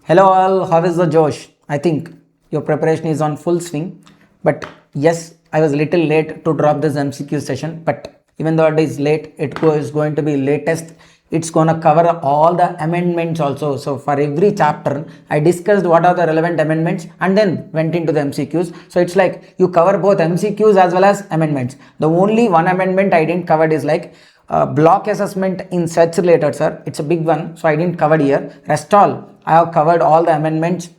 Hello all, how is the Josh? I think your preparation is on full swing. But yes, I was a little late to drop this MCQ session. But even though it is late, it is going to be latest. It's going to cover all the amendments also. So for every chapter, I discussed what are the relevant amendments and then went into the MCQs. So it's like you cover both MCQs as well as amendments. The only one amendment I didn't cover is like block assessment in search related, sir. It's a big one, so I didn't cover here. Rest all I have covered all the amendments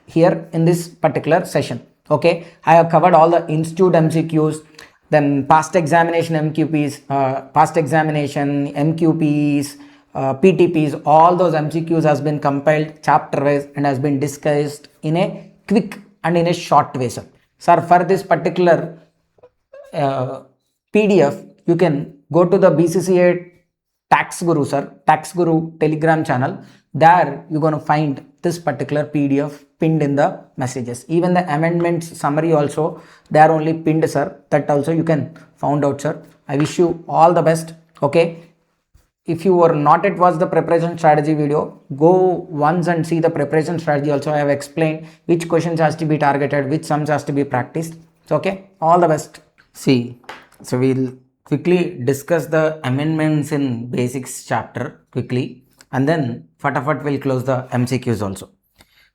here in this particular session. Okay, I have covered all the institute MCQs, then past examination MQPs, past examination MQPs, PTPs. All those MCQs has been compiled chapter wise and has been discussed in a quick and in a short way, sir. Sir, for this particular PDF, you can go to the BCCA Tax Guru, sir, Tax Guru Telegram channel. There you're going to find this particular PDF pinned in the messages. Even the amendments summary also, they are only pinned, sir. That also you can found out, sir. I wish you all the best. Okay. If you were not yet watched the preparation strategy video, go once and see the preparation strategy also. I have explained which questions has to be targeted, which sums has to be practiced. So, okay. All the best. See, so we'll quickly discuss the amendments in basics chapter quickly, and then fatafat will close the MCQs also.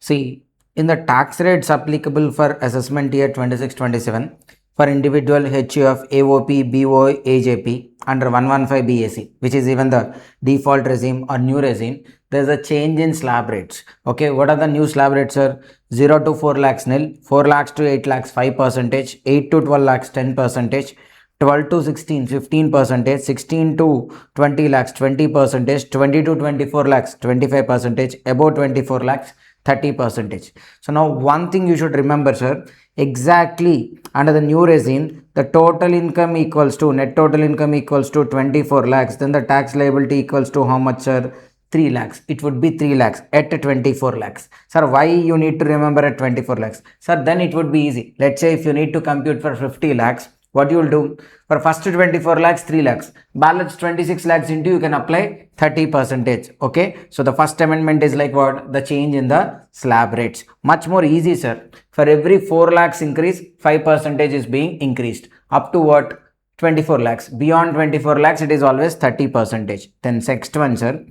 See, in the tax rates applicable for assessment year 26-27 for individual HUF, AOP, BO, AJP under 115 BAC, which is even the default regime or new regime, there is a change in slab rates. Okay, what are the new slab rates, sir? 0 to 4 lakhs nil, 4 lakhs to 8 lakhs 5%, 8 to 12 lakhs 10%, 12 to 16 15%, 16 to 20 lakhs 20%, 20 to 24 lakhs 25%, above 24 lakhs 30%. So now one thing you should remember, sir, exactly under the new regime, the total income equals to, net total income equals to 24 lakhs, then the tax liability equals to how much, sir? 3 lakhs. It would be 3 lakhs at 24 lakhs. Sir, why you need to remember at 24 lakhs? Sir, then it would be easy. Let's say if you need to compute for 50 lakhs, what you will do? For first 24 lakhs, 3 lakhs. Balance 26 lakhs into, you can apply 30%. Okay. So the first amendment is like what? The change in the slab rates. Much more easy, sir. For every 4 lakhs increase, 5% is being increased. Up to what? 24 lakhs. Beyond 24 lakhs, it is always 30%. Then next one, sir.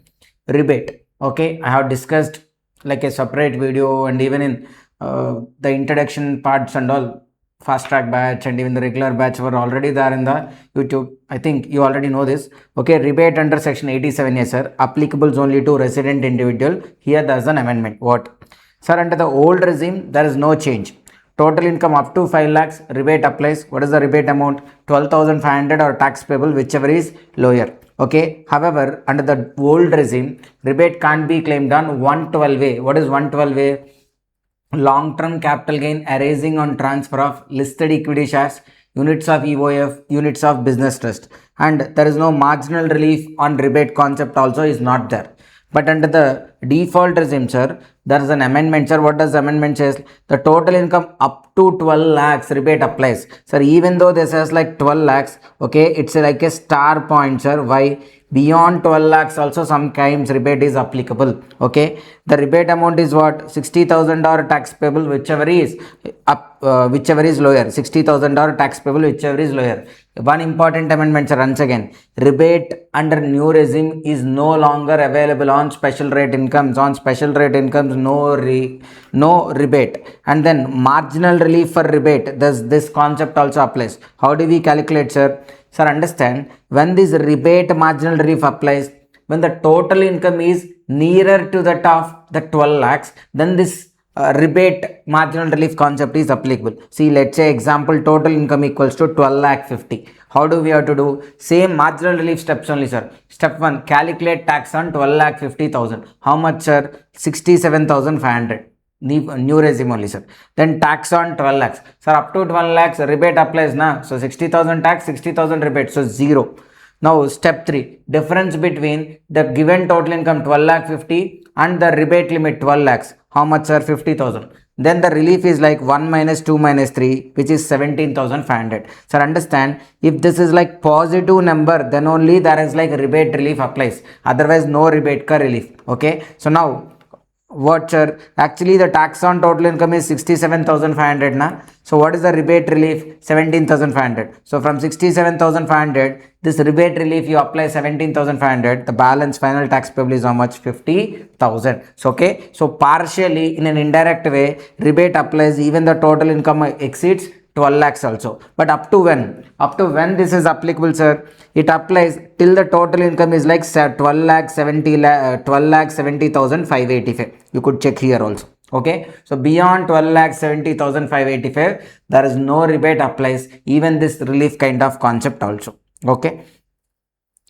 Rebate. Okay. I have discussed like a separate video, and even in the introduction parts and all, fast track batch and even the regular batch were already there in the YouTube. I think you already know this. Okay, rebate under section 87, yes sir, applicable only to resident individual. Here there is an amendment. What? Sir, under the old regime, there is no change. Total income up to 5 lakhs, rebate applies. What is the rebate amount? 12,500 or tax payable, whichever is lower. Okay, however, under the old regime, rebate can't be claimed on 112A. What is 112A? Long-term capital gain arising on transfer of listed equity shares, units of EOF, units of business trust, and there is no marginal relief on rebate concept also is not there. But under the default regime, sir, there is an amendment, sir. What does the amendment says? The total income up to 12 lakhs rebate applies. Sir, even though this has like 12 lakhs, okay, it's like a star point, sir. Why? Beyond 12 lakhs also sometimes rebate is applicable. Okay, the rebate amount is what? 60,000 or tax payable, whichever is whichever is lower. 60,000 or tax payable, whichever is lower. One important amendment, sir, once again, rebate under new regime is no longer available on special rate incomes. On special rate incomes, no rebate. And then marginal relief for rebate, this concept also applies. How do we calculate, sir? Sir, understand, when this rebate marginal relief applies, when the total income is nearer to that of the 12 lakhs, then this rebate marginal relief concept is applicable. See, let's say example, total income equals to 12 lakh 50. How do we have to do? Same marginal relief steps only, sir. Step 1, calculate tax on 12 lakh 50,000. How much, sir? 67,500. New regime only, sir. Then tax on 12 lakhs. Sir, up to 12 lakhs rebate applies, na? So 60,000 tax, 60,000 rebate. So 0. Now step 3, difference between the given total income 12 lakh 50 and the rebate limit 12 lakhs. How much, sir? 50,000. Then the relief is like 1 minus 2 minus 3, which is 17,500. Sir, understand, if this is like positive number, then only there is like rebate relief applies. Otherwise, no rebate ka relief. Okay. So now What, sir? Actually, the tax on total income is 67,500 na. So what is the rebate relief? 17,500. So from 67,500, this rebate relief you apply 17,500. The balance final tax payable is how much? 50,000. So okay. So partially in an indirect way, rebate applies even the total income exceeds 12 lakhs also. But up to when? Up to when this is applicable, sir? It applies till the total income is like 12,70,585. You could check here also. Okay. So beyond 12,70,585, there is no rebate applies. Even this relief kind of concept also. Okay.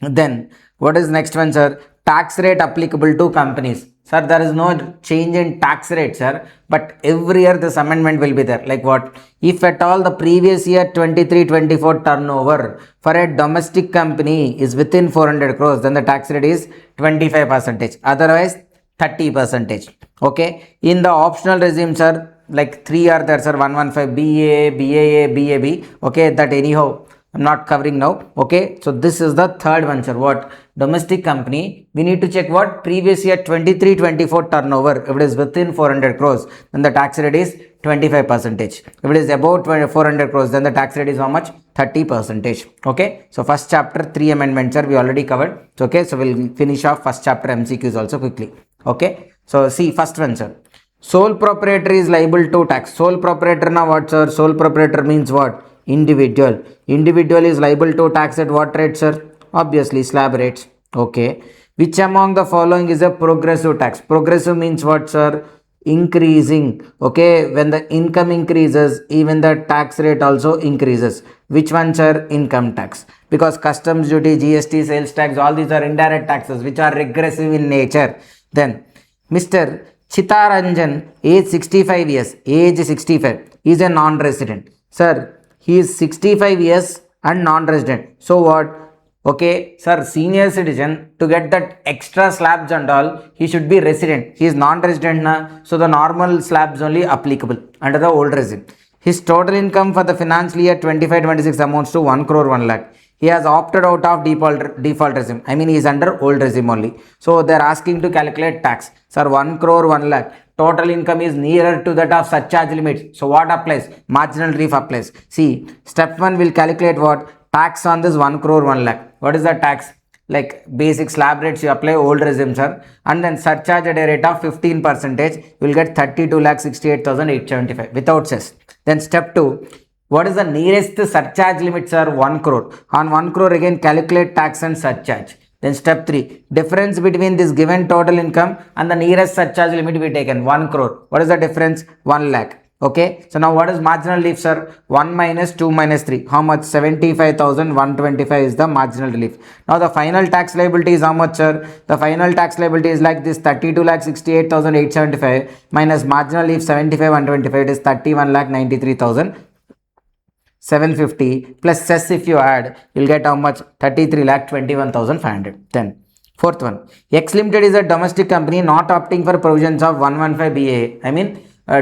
Then what is next one, sir? Tax rate applicable to companies. Sir, there is no change in tax rate, sir, but every year this amendment will be there. Like what? If at all the previous year 23-24 turnover for a domestic company is within 400 crores, then the tax rate is 25%. Otherwise, 30%. Okay. In the optional regime, sir, like 3 are there, sir. 115 BA, BAA, BAB. Okay, that anyhow I'm not covering now. Okay, so this is the third one, sir. What? Domestic company, we need to check what? Previous year 23-24 turnover. If it is within 400 crores, then the tax rate is 25%. If it is about 400 crores, then the tax rate is how much? 30%. Okay, so first chapter 3 amendments are we already covered. So, okay, so we'll finish off first chapter MCQs also quickly. Okay, so see first one, sir. Sole proprietor is liable to tax. Sole proprietor now what, sir? Sole proprietor means what? Individual. Individual is liable to tax at what rate, sir? Obviously slab rates. Okay. Which among the following is a progressive tax? Progressive means what, sir? Increasing. Okay. When the income increases, even the tax rate also increases. Which one, sir? Income tax. Because customs duty, GST, sales tax, all these are indirect taxes which are regressive in nature. Then Mr. Chitaranjan, age 65 years, age 65, is a non-resident. Sir, he is 65 years and non-resident. So what? Okay, sir, senior citizen, to get that extra slabs and all, he should be resident. He is non-resident na, so the normal slabs only applicable under the old regime. His total income for the financial year 25-26 amounts to 1 crore 1 lakh. He has opted out of default regime. I mean, he is under old regime only. So they are asking to calculate tax. Sir, 1 crore 1 lakh. Total income is nearer to that of surcharge limits. So what applies? Marginal relief applies. See, step 1 will calculate what? Tax on this 1 crore 1 lakh. What is the tax? Like basic slab rates you apply old regime, sir. And then surcharge at a rate of 15%. You will get 32,68,875 without cess. Then step 2. What is the nearest surcharge limit, sir? 1 crore. On 1 crore again calculate tax and surcharge. Then step 3. Difference between this given total income and the nearest surcharge limit we taken 1 crore. What is the difference? 1 lakh. Okay. So now what is marginal relief, sir? 1 minus 2 minus 3. How much? 75,125 is the marginal relief. Now the final tax liability is how much, sir? The final tax liability is like this 32,68,875 minus marginal relief 75,125. It is 31,93,750 plus cess if you add, you'll get how much? 33,21,500. Then fourth one, X Limited is a domestic company not opting for provisions of 115 BA. I mean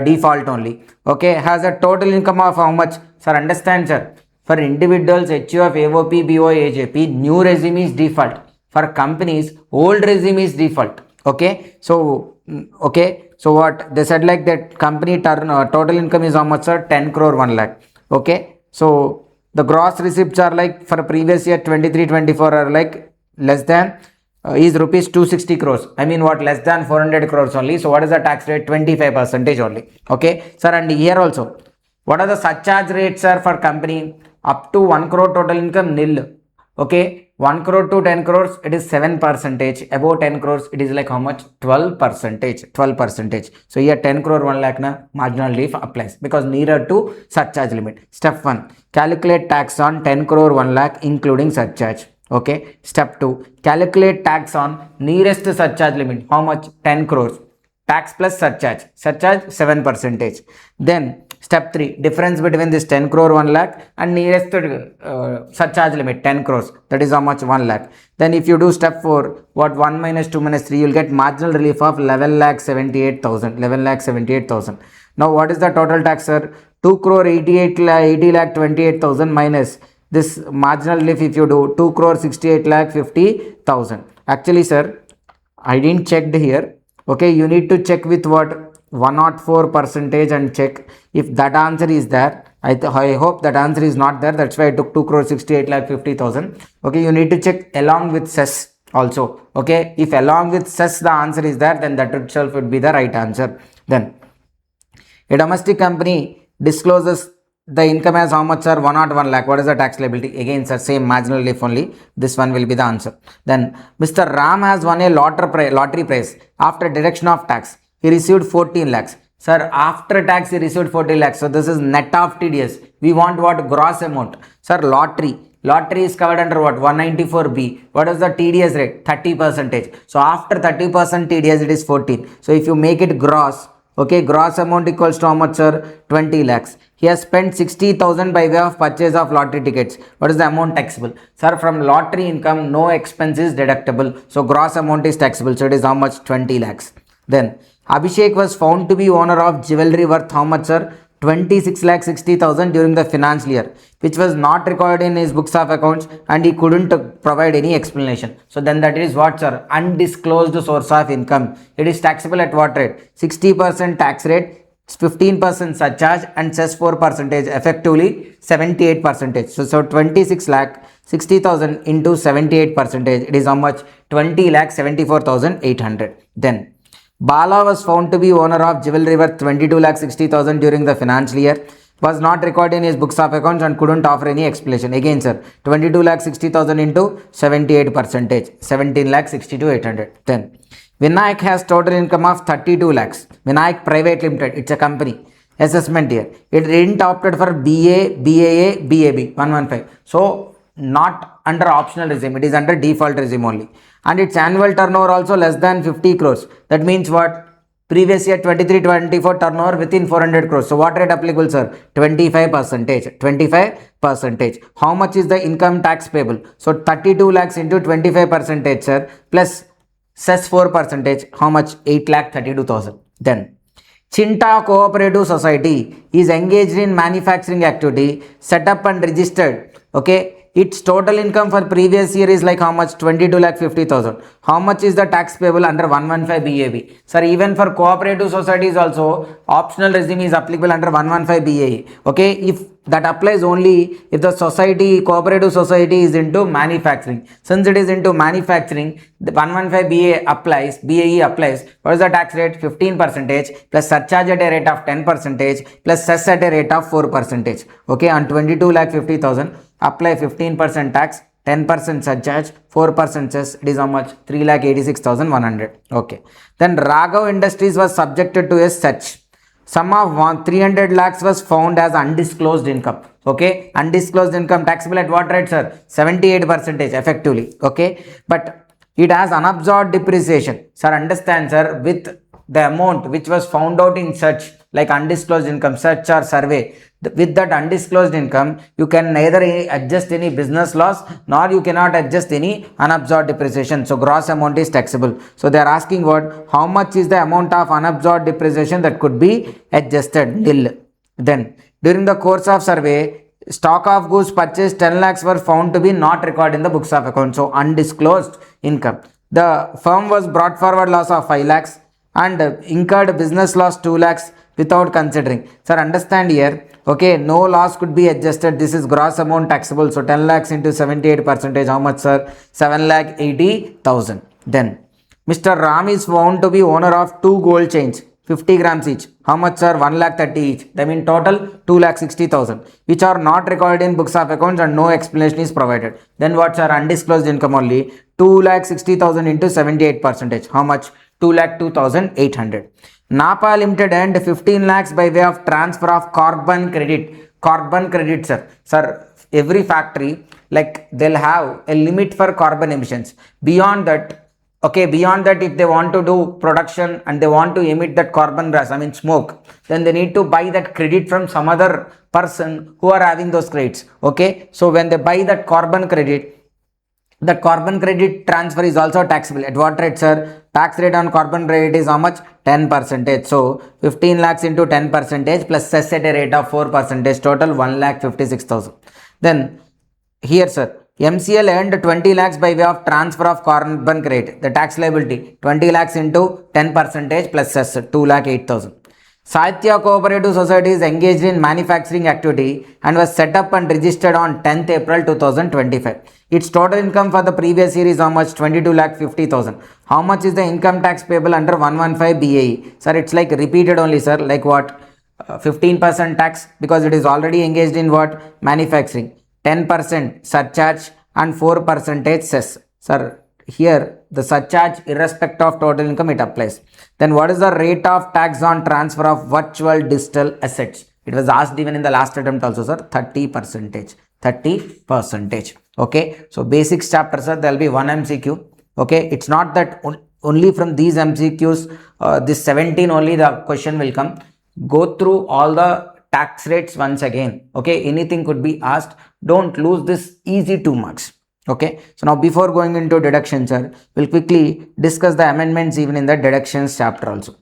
default only. Okay, has a total income of how much? Sir, understand, sir. For individuals, HUF, AOP, BO, AJP, new regime is default. For companies, old regime is default. Okay, so what they said, like that company total income is how much, sir? 10 crore 1 lakh. Okay. So the gross receipts are like for previous year 23-24 are like less than is rupees 260 crores. I mean what? Less than 400 crores only. So what is the tax rate? 25% only. Okay, sir. And here also, what are the surcharge rates, sir, for company? Up to 1 crore total income nil. Okay, 1 crore to 10 crores it is 7%. Above 10 crores it is like how much? 12%. So here 10 crore 1 lakh na marginal relief applies because nearer to surcharge limit. Step 1, calculate tax on 10 crore 1 lakh including surcharge. Okay. Step 2, calculate tax on nearest surcharge limit. How much? 10 crores. Tax plus surcharge. Surcharge 7%. Then step 3, difference between this 10 crore 1 lakh and nearest surcharge limit 10 crores. That is how much? 1 lakh. Then if you do step 4, what? 1 minus 2 minus 3, you will get marginal relief of 11,78,000. Now what is the total tax, sir? 2 crore 80,28,000 minus this marginal relief if you do 2 crore 68,50,000. Actually, sir, I didn't check here. Okay, you need to check with what 104 percentage and check if that answer is there. I hope that answer is not there. That's why I took 2 crore 68 lakh 50,000. Okay, you need to check along with cess also. Okay, if along with cess the answer is there, then that itself would be the right answer. Then a domestic company discloses the income as how much, sir? 101 lakh. What is the tax liability? Again, sir, same marginal if only. This one will be the answer. Then Mr. Ram has won a lottery prize. After deduction of tax, he received 14 lakhs. Sir, after tax he received 14 lakhs. So this is net of TDS. We want what? Gross amount. Sir, lottery is covered under what? 194B. What is the TDS rate? 30%. So after 30% TDS it is 14. So if you make it gross, okay, gross amount equals to how much, sir? 20 lakhs. He has spent 60,000 by way of purchase of lottery tickets. What is the amount taxable? Sir, from lottery income, no expense is deductible. So gross amount is taxable. So it is how much? 20 lakhs. Then Abhishek was found to be owner of jewelry worth how much, sir? 26 lakh 60,000 during the financial year, which was not recorded in his books of accounts, and he couldn't provide any explanation. So then that is what, sir? Undisclosed source of income. It is taxable at what rate? 60% tax rate, 15% surcharge, and cess 4%, effectively 78%. So 26 lakh 60,000 into 78%, it is how much? 20 lakh 74,800. Then Bala was found to be owner of jewelry worth 22 lakh 60,000 during the financial year, was not recorded in his books of accounts and couldn't offer any explanation. Again, sir, 22 lakh 60,000 into 78%, 17 lakh 62,800. Then Vinayak has total income of 32 lakhs. Vinayak Private Limited, it's a company. Assessment year, it didn't opted for BA, BAA, BAB 115. So not under optional regime, it is under default regime only. And its annual turnover also less than 50 crores. That means what? Previous year 23-24 turnover within 400 crores. So what rate applicable, sir? 25%. 25%. How much is the income tax payable? So 32 lakhs into 25%, sir, plus cess 4%. How much? 8 lakh 32,000. Then Chinta Cooperative Society is engaged in manufacturing activity, set up and registered. Okay. Its total income for previous year is like how much? 22 lakh 50,000. How much is the tax payable under 115 BAB? Sir, even for cooperative societies also, optional regime is applicable under 115 BAE. Okay, if that applies only if the society, cooperative society is into manufacturing. Since it is into manufacturing, the 115 BAE applies. What is the tax rate? 15% plus surcharge at a rate of 10% plus cess at a rate of 4%. Okay, on 22 lakh 50,000. Apply 15% tax, 10% surcharge, 4% cess. It is how much? 3,86,100. Okay. Then Raghav Industries was subjected to a search. Sum of 300 lakhs was found as undisclosed income. Okay. Undisclosed income taxable at what rate, sir? 78% effectively. Okay. But it has unabsorbed depreciation. Sir, understand, sir, with the amount which was found out in search, like undisclosed income, search or survey, with that undisclosed income, you can neither adjust any business loss nor you cannot adjust any unabsorbed depreciation. So gross amount is taxable. So they are asking what? How much is the amount of unabsorbed depreciation that could be adjusted? Nil. Then during the course of survey, stock of goods purchased 10 lakhs were found to be not recorded in the books of accounts. So undisclosed income. The firm was brought forward loss of 5 lakhs and incurred business loss 2 lakhs without considering. Sir, understand here. Okay, no loss could be adjusted. This is gross amount taxable. So 10 lakhs into 78%. How much, sir? 7 lakh 80,000. Then Mr. Ram is found to be owner of 2 gold chains, 50 grams each. How much, sir? 1 lakh 30 each. That means total 2 lakh 60,000, which are not recorded in books of accounts and no explanation is provided. Then what's our undisclosed income only? 2 lakh 60,000 into 78%. How much? 2 lakh 2,800. Napa Limited earned 15 lakhs by way of transfer of carbon credit. Carbon credit, sir. Sir, every factory, like they'll have a limit for carbon emissions. Beyond that, okay, beyond that, if they want to do production and they want to emit that carbon gas, I mean smoke, then they need to buy that credit from some other person who are having those credits. Okay, so when they buy that carbon credit, the carbon credit transfer is also taxable. At what rate, sir? Tax rate on carbon credit is how much? 10%. So 15 lakhs into 10% plus cess at a rate of 4%. Total 1 lakh 56,000. Then here, sir, MCL earned 20 lakhs by way of transfer of carbon credit. The tax liability 20 lakhs into 10% plus cess 2 lakh 8,000. Sahitya Cooperative Society is engaged in manufacturing activity and was set up and registered on 10th April 2025. Its total income for the previous year is how much? 22 lakh 50,000. How much is the income tax payable under 115 BAE? Sir, it's like repeated only, sir. Like what? 15% tax because it is already engaged in what? Manufacturing. 10% surcharge and 4% cess. Sir, here the surcharge irrespective of total income it applies. Then what is the rate of tax on transfer of virtual digital assets? It was asked even in the last attempt also, sir. 30%. 30%. Okay. So basics chapter, sir, there will be one MCQ. Okay. It's not that only from these MCQs, this 17 only the question will come. Go through all the tax rates once again. Okay. Anything could be asked. Don't lose this easy 2 marks. Okay. So now before going into deductions, sir, we'll quickly discuss the amendments even in the deductions chapter also.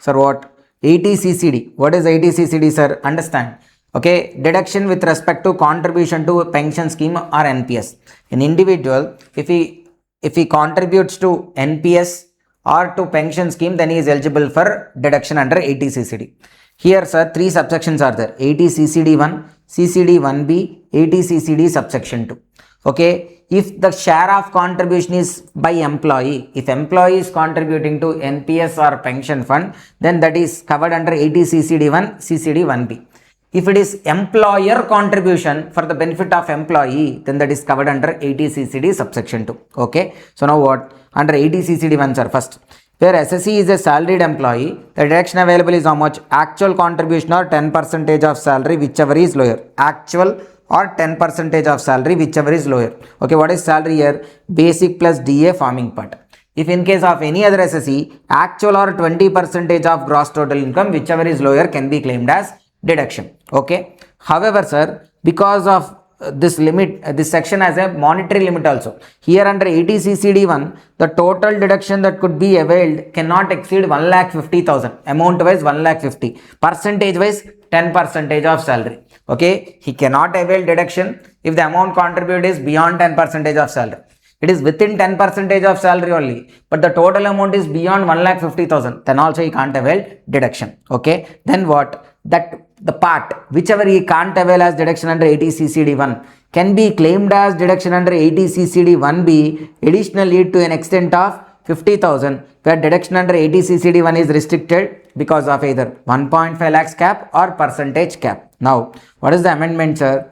Sir, what? 80CCD. What is 80CCD, sir? Understand. Okay. Deduction with respect to contribution to a pension scheme or NPS. An individual, if he contributes to NPS or to pension scheme, then he is eligible for deduction under 80CCD. Here, sir, 3 subsections are there. 80CCD1, CCD1B, 80CCD subsection 2. Okay. If the share of contribution is by employee, if employee is contributing to NPS or pension fund, then that is covered under 80CCD1, CCD1B. If it is employer contribution for the benefit of employee, then that is covered under 80CCD subsection 2. Okay. So now what? Under 80CCD1, sir, first. Where SSE is a salaried employee, the deduction available is how much? Actual contribution or 10% of salary, whichever is lower. Actual or 10% of salary, whichever is lower. Okay, what is salary here? Basic plus DA forming part. If in case of any other SSE, actual or 20% of gross total income, whichever is lower, can be claimed as deduction. Okay. However, sir, because of this limit, this section has a monetary limit also. Here under 80CCD1, the total deduction that could be availed cannot exceed 1,50,000. Amount wise 1,50,000. Percentage wise 10% of salary. Okay. He cannot avail deduction if the amount contributed is beyond 10% of salary. It is within 10% of salary only, but the total amount is beyond 1,50,000. Then also he can't avail deduction. Okay. Then what? That the part whichever he can't avail as deduction under 80CCD1 can be claimed as deduction under 80CCD1B additionally to an extent of 50,000, where deduction under 80CCD1 is restricted because of either 1.5 lakhs cap or percentage cap. Now, what is the amendment, sir?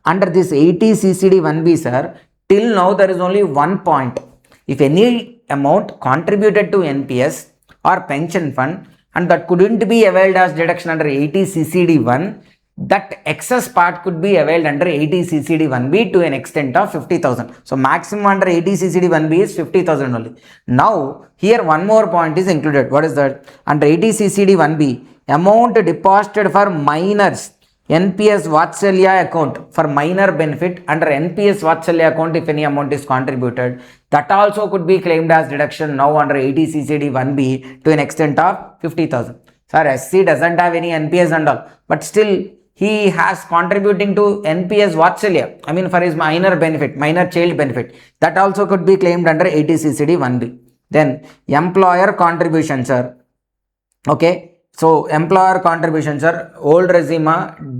Under this 80CCD1B, sir, till now there is only one point. If any amount contributed to NPS or pension fund and that couldn't be availed as deduction under 80CCD1, that excess part could be availed under 80CCD1B to an extent of 50,000. So maximum under 80CCD1B is 50,000 only. Now here one more point is included. What is that? Under 80CCD1B, amount deposited for minors NPS Vatsalya account for minor benefit under NPS Vatsalya account, if any amount is contributed, that also could be claimed as deduction now under 80CCD1B to an extent of 50,000. Sir, SC doesn't have any NPS and all, but still he has contributing to NPS Vatsalya, I mean for his minor benefit, minor child benefit, that also could be claimed under 80CCD1B. Then employer contribution, sir. Okay. So, employer contributions are old regime,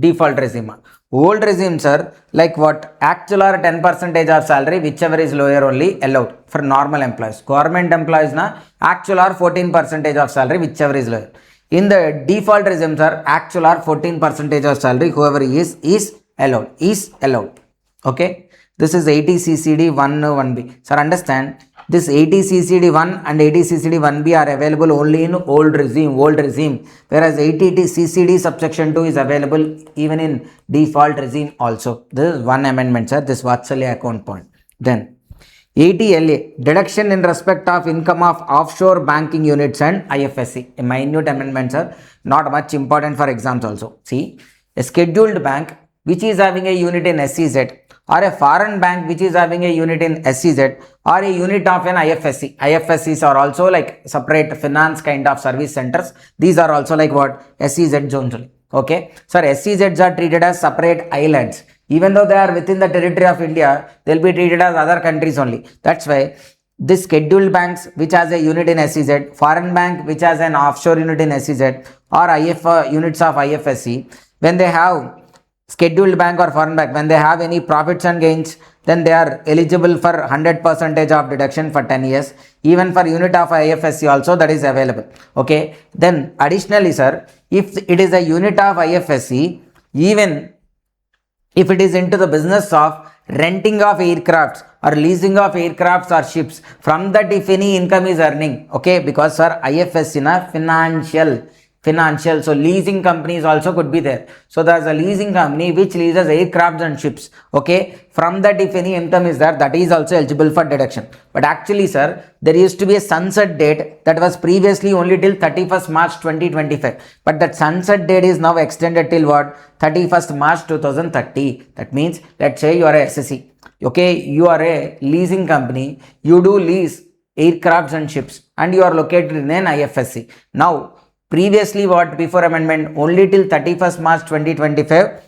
default regime. Old regime, sir, like what? Actual or 10% of salary, whichever is lower only allowed for normal employees. Government employees, actual or 14% of salary, whichever is lower. In the default regime, sir, actual or 14% of salary, whoever is allowed. Okay. This is 80CCD1B. Sir, understand? This 80CCD1 and 80CCD1B are available only in old regime, whereas 80CCD subsection 2 is available even in default regime also. This is one amendment, sir, this Vatsalya account point. Then 80LA, deduction in respect of income of offshore banking units and IFSC. A minute amendment, sir, not much important for exams also. See, a scheduled bank which is having a unit in SEZ, or a foreign bank which is having a unit in SEZ, or a unit of an IFSC. IFSCs are also like separate finance kind of service centers. These are also like what? SEZ zones only. Okay, sir, SEZs are treated as separate islands. Even though they are within the territory of India, they'll be treated as other countries only. That's why this scheduled banks which has a unit in SEZ, foreign bank which has an offshore unit in SEZ, or units of IFSC, when they have scheduled bank or foreign bank, when they have any profits and gains, then they are eligible for 100% of deduction for 10 years. Even for unit of IFSC also that is available. Okay, then additionally, sir, if it is a unit of IFSC, even if it is into the business of renting of aircrafts or leasing of aircrafts or ships, from that if any income is earning, okay, because sir, IFSC na financial, so leasing companies also could be there. So there's a leasing company which leases aircrafts and ships. Okay, from that if any income is there, that is also eligible for deduction. But actually, sir, there used to be a sunset date that was previously only till 31st March 2025, but that sunset date is now extended till what? 31st March 2030. That means, let's say you are a SSC, okay, you are a leasing company, you do lease aircrafts and ships, and you are located in an IFSC. Now previously what, before amendment, only till 31st March 2025,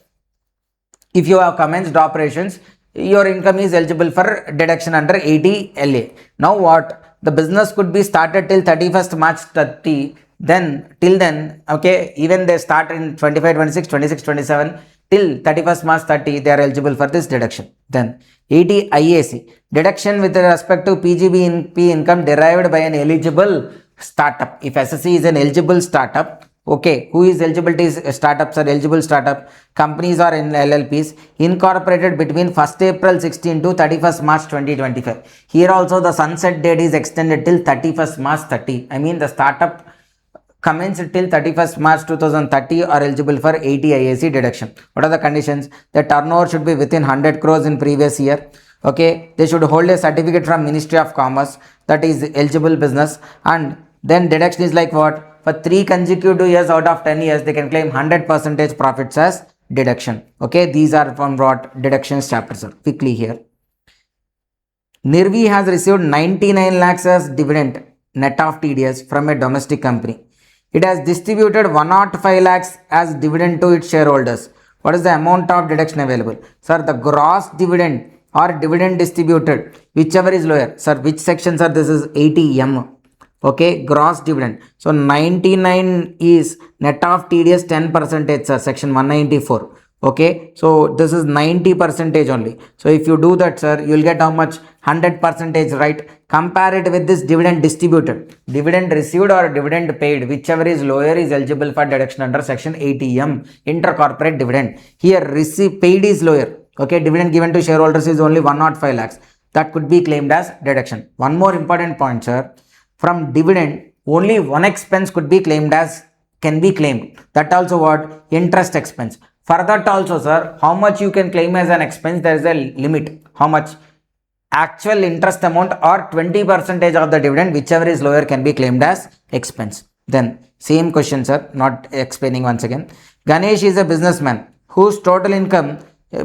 if you have commenced operations, your income is eligible for deduction under 80 LA. Now what, the business could be started till 31st March 30, then till then, okay, even they start in 25, 26, 26, 27, till 31st March 30, they are eligible for this deduction. Then 80 IAC, deduction with respect to PGBP income derived by an eligible startup. If SSC is an eligible startup, okay, who is eligible to startups are eligible startup companies or in LLPs incorporated between 1st April 16 to 31st March 2025. Here also the sunset date is extended till 31st March 30. I mean the startup commenced till 31st March 2030 are eligible for 80 IAC deduction. What are the conditions? The turnover should be within 100 crores in previous year. Okay, they should hold a certificate from Ministry of Commerce, that is eligible business, and then deduction is like what? For 3 consecutive years out of 10 years, they can claim 100% profits as deduction. Okay, these are from what deductions chapter, sir. Quickly here. Nirvi has received 99 lakhs as dividend net of TDS from a domestic company. It has distributed 105 lakhs as dividend to its shareholders. What is the amount of deduction available? Sir, the gross dividend or dividend distributed, whichever is lower. Sir, which section, sir? This is 80M. Okay, gross dividend. So 99 is net of TDS 10%, sir, section 194. Okay, so this is 90% only. So if you do that, sir, you will get how much? 100%, right? Compare it with this dividend distributed. Dividend received or dividend paid, whichever is lower is eligible for deduction under section 80M, intercorporate dividend. Here paid is lower. Okay, dividend given to shareholders is only 105 lakhs. That could be claimed as deduction. One more important point, sir. From dividend, only one expense could be claimed as, can be claimed. That also what? Interest expense. For that also, sir, how much you can claim as an expense, there is a limit. How much? Actual interest amount or 20% of the dividend, whichever is lower, can be claimed as expense. Then, same question, sir, not explaining once again. Ganesh is a businessman whose total income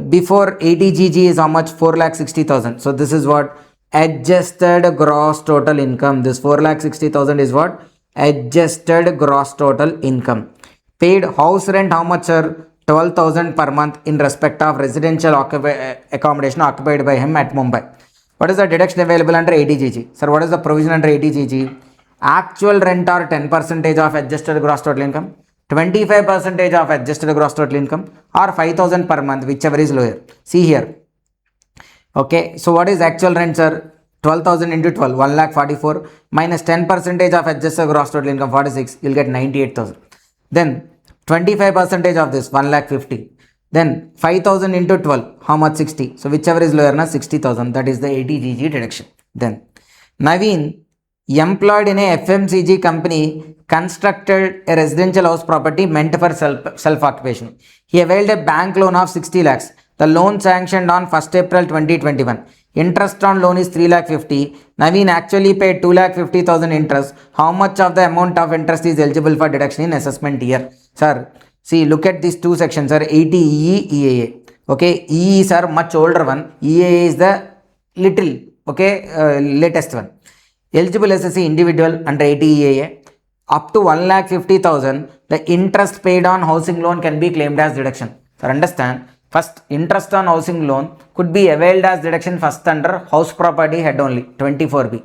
before 80GG is how much? 4,60,000. So this is what? Adjusted gross total income. This 4,60,000 is what? Adjusted gross total income. Paid house rent how much, sir? 12,000 per month in respect of residential accommodation occupied by him at Mumbai. What is the deduction available under 80GG? Sir, what is the provision under 80GG? Actual rent or 10% of adjusted gross total income, 25% of adjusted gross total income, or 5,000 per month, whichever is lower. See here. Okay, so what is actual rent, sir? 12,000 into 12, 1,44,000 minus 10% of adjusted gross total income, 46, you'll get 98,000. Then 25% of this, 1,50,000. Then 5,000 into 12, how much? 60. So whichever is lower, na 60,000. That is the 80GG deduction. Then Naveen, employed in a FMCG company, constructed a residential house property meant for self-occupation. He availed a bank loan of 60 lakhs. The loan sanctioned on 1st April 2021. Interest on loan is 3,50,000. Naveen actually paid 2,50,000 interest. How much of the amount of interest is eligible for deduction in assessment year? Sir, see, look at these two sections, sir. 80EE, EAA. Okay, EE is our much older one. EAA is the little, okay, latest one. Eligible SSC individual under 80 EAA up to 1,50,000 the interest paid on housing loan can be claimed as deduction. So understand, first interest on housing loan could be availed as deduction first under house property head only, 24B.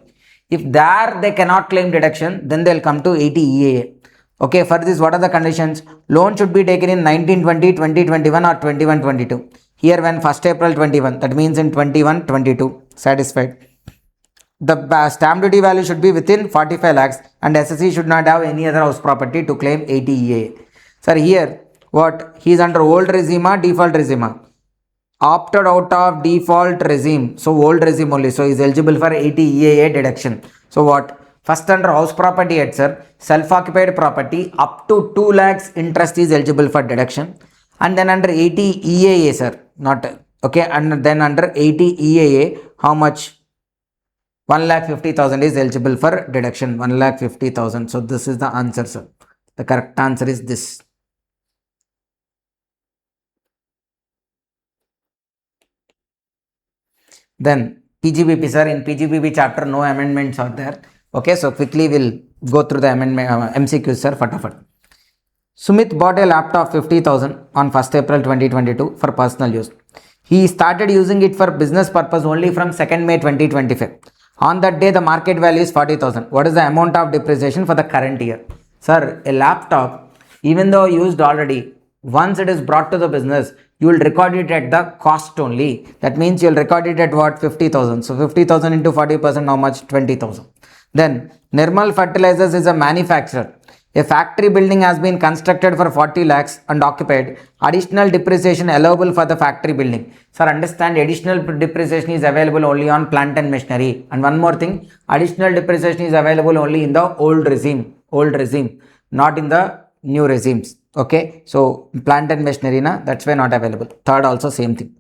If there they cannot claim deduction, then they'll come to 80 EAA. Okay, for this, what are the conditions? Loan should be taken in 1920, 2021 or 2122. Here when 1st April 21, that means in 2122, satisfied. The stamp duty value should be within 45 lakhs and SSE should not have any other house property to claim 80 EAA. Sir, here, what? He is under old regime or default regime? Opted out of default regime. So, old regime only. So, he is eligible for 80 EAA deduction. So, what? First under house property head, sir, self-occupied property up to 2 lakhs interest is eligible for deduction. And then under 80 EAA, sir, not, okay, and then under 80 EAA, how much? 1,50,000 is eligible for deduction, 1,50,000. So, this is the answer, sir. The correct answer is this. Then PGBP, sir, in PGBP chapter, no amendments are there. Okay, so quickly we'll go through the amendment MCQs, sir, fatafat. Sumit bought a laptop 50,000 on 1st April 2022 for personal use. He started using it for business purpose only from 2nd May 2025. On that day, the market value is 40,000. What is the amount of depreciation for the current year? Sir, a laptop, even though used already, once it is brought to the business, you will record it at the cost only. That means you will record it at what? 50,000. So 50,000 into 40%, how much? 20,000. Then Nirmal Fertilizers is a manufacturer. A factory building has been constructed for 40 lakhs and occupied. Additional depreciation allowable for the factory building. Sir, understand, additional depreciation is available only on plant and machinery. And one more thing, additional depreciation is available only in the old regime, not in the new regimes. Okay, so plant and machinery, that's why not available. Third also same thing.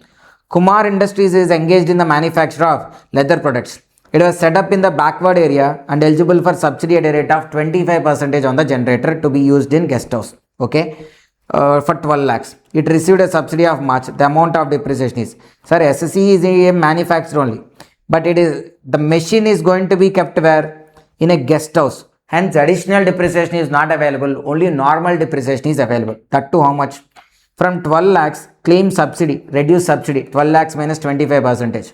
Kumar Industries is engaged in the manufacture of leather products. It was set up in the backward area and eligible for subsidy at a rate of 25% on the generator to be used in guest house. Okay, for 12 lakhs. It received a subsidy of March. The amount of depreciation is, sir, SSE is a manufacturer only, but it is, the machine is going to be kept where? In a guest house. Hence, additional depreciation is not available. Only normal depreciation is available. That too, how much? From 12 lakhs, claim subsidy, reduce subsidy, 12 lakhs minus 25%.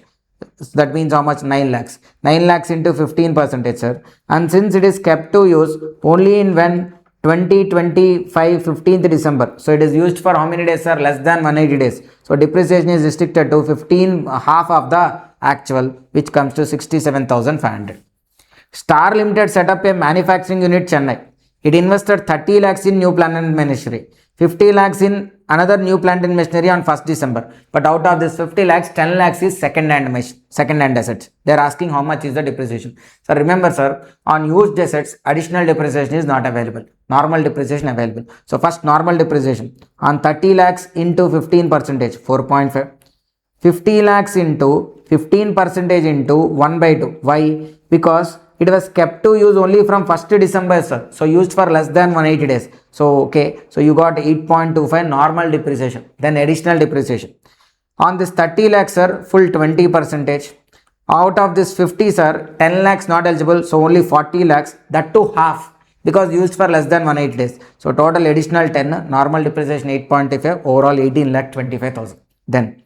That means how much? 9 lakhs. 9 lakhs into 15%, sir. And since it is kept to use only in when 2025 15th December. So it is used for how many days, sir? Less than 180 days. So depreciation is restricted to 15, half of the actual, which comes to 67,500. Star Limited set up a manufacturing unit Chennai. It invested 30 lakhs in new plant and machinery, 50 lakhs in another new plant and machinery on 1st December. But out of this 50 lakhs, 10 lakhs is second-hand assets. They are asking how much is the depreciation. So remember, sir, on used assets, additional depreciation is not available. Normal depreciation available. So first normal depreciation on 30 lakhs into 15%, 4.5. 50 lakhs into 15% into 1 by 2. Why? Because it was kept to use only from 1st December, sir. So used for less than 180 days. So, okay. So you got 8.25 normal depreciation. Then additional depreciation. On this 30 lakhs, sir, full 20%. Out of this 50, sir, 10 lakhs not eligible. So only 40 lakhs. That too half. Because used for less than 180 days. So total additional 10. Normal depreciation 8.25. Overall 18 lakh 25,000. Then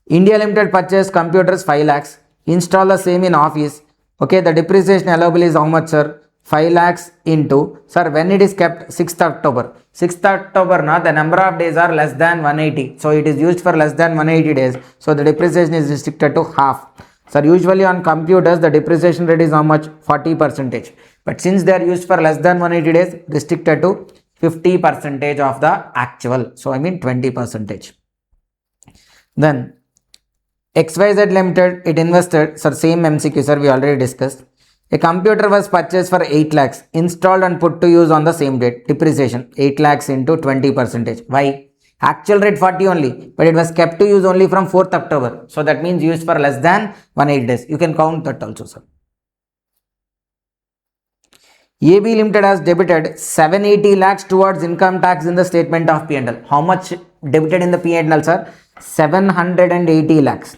India Limited purchased computers 5 lakhs. Install the same in office. Okay, the depreciation allowable is how much, sir? 5 lakhs into, sir, when it is kept? 6th October. 6th October, now the number of days are less than 180. So it is used for less than 180 days. So the depreciation is restricted to half. Sir, usually on computers, the depreciation rate is how much? 40%. But since they are used for less than 180 days, restricted to 50% of the actual. So I mean 20%. Then XYZ Limited, it invested, sir, same MCQ, sir, we already discussed. A computer was purchased for 8 lakhs, installed and put to use on the same date. Depreciation, 8 lakhs into 20%. Why? Actual rate 40 only, but it was kept to use only from 4th October. So that means used for less than 180 days. You can count that also, sir. AB Limited has debited 780 lakhs towards income tax in the statement of P&L. How much debited in the P&L, sir? 780 lakhs.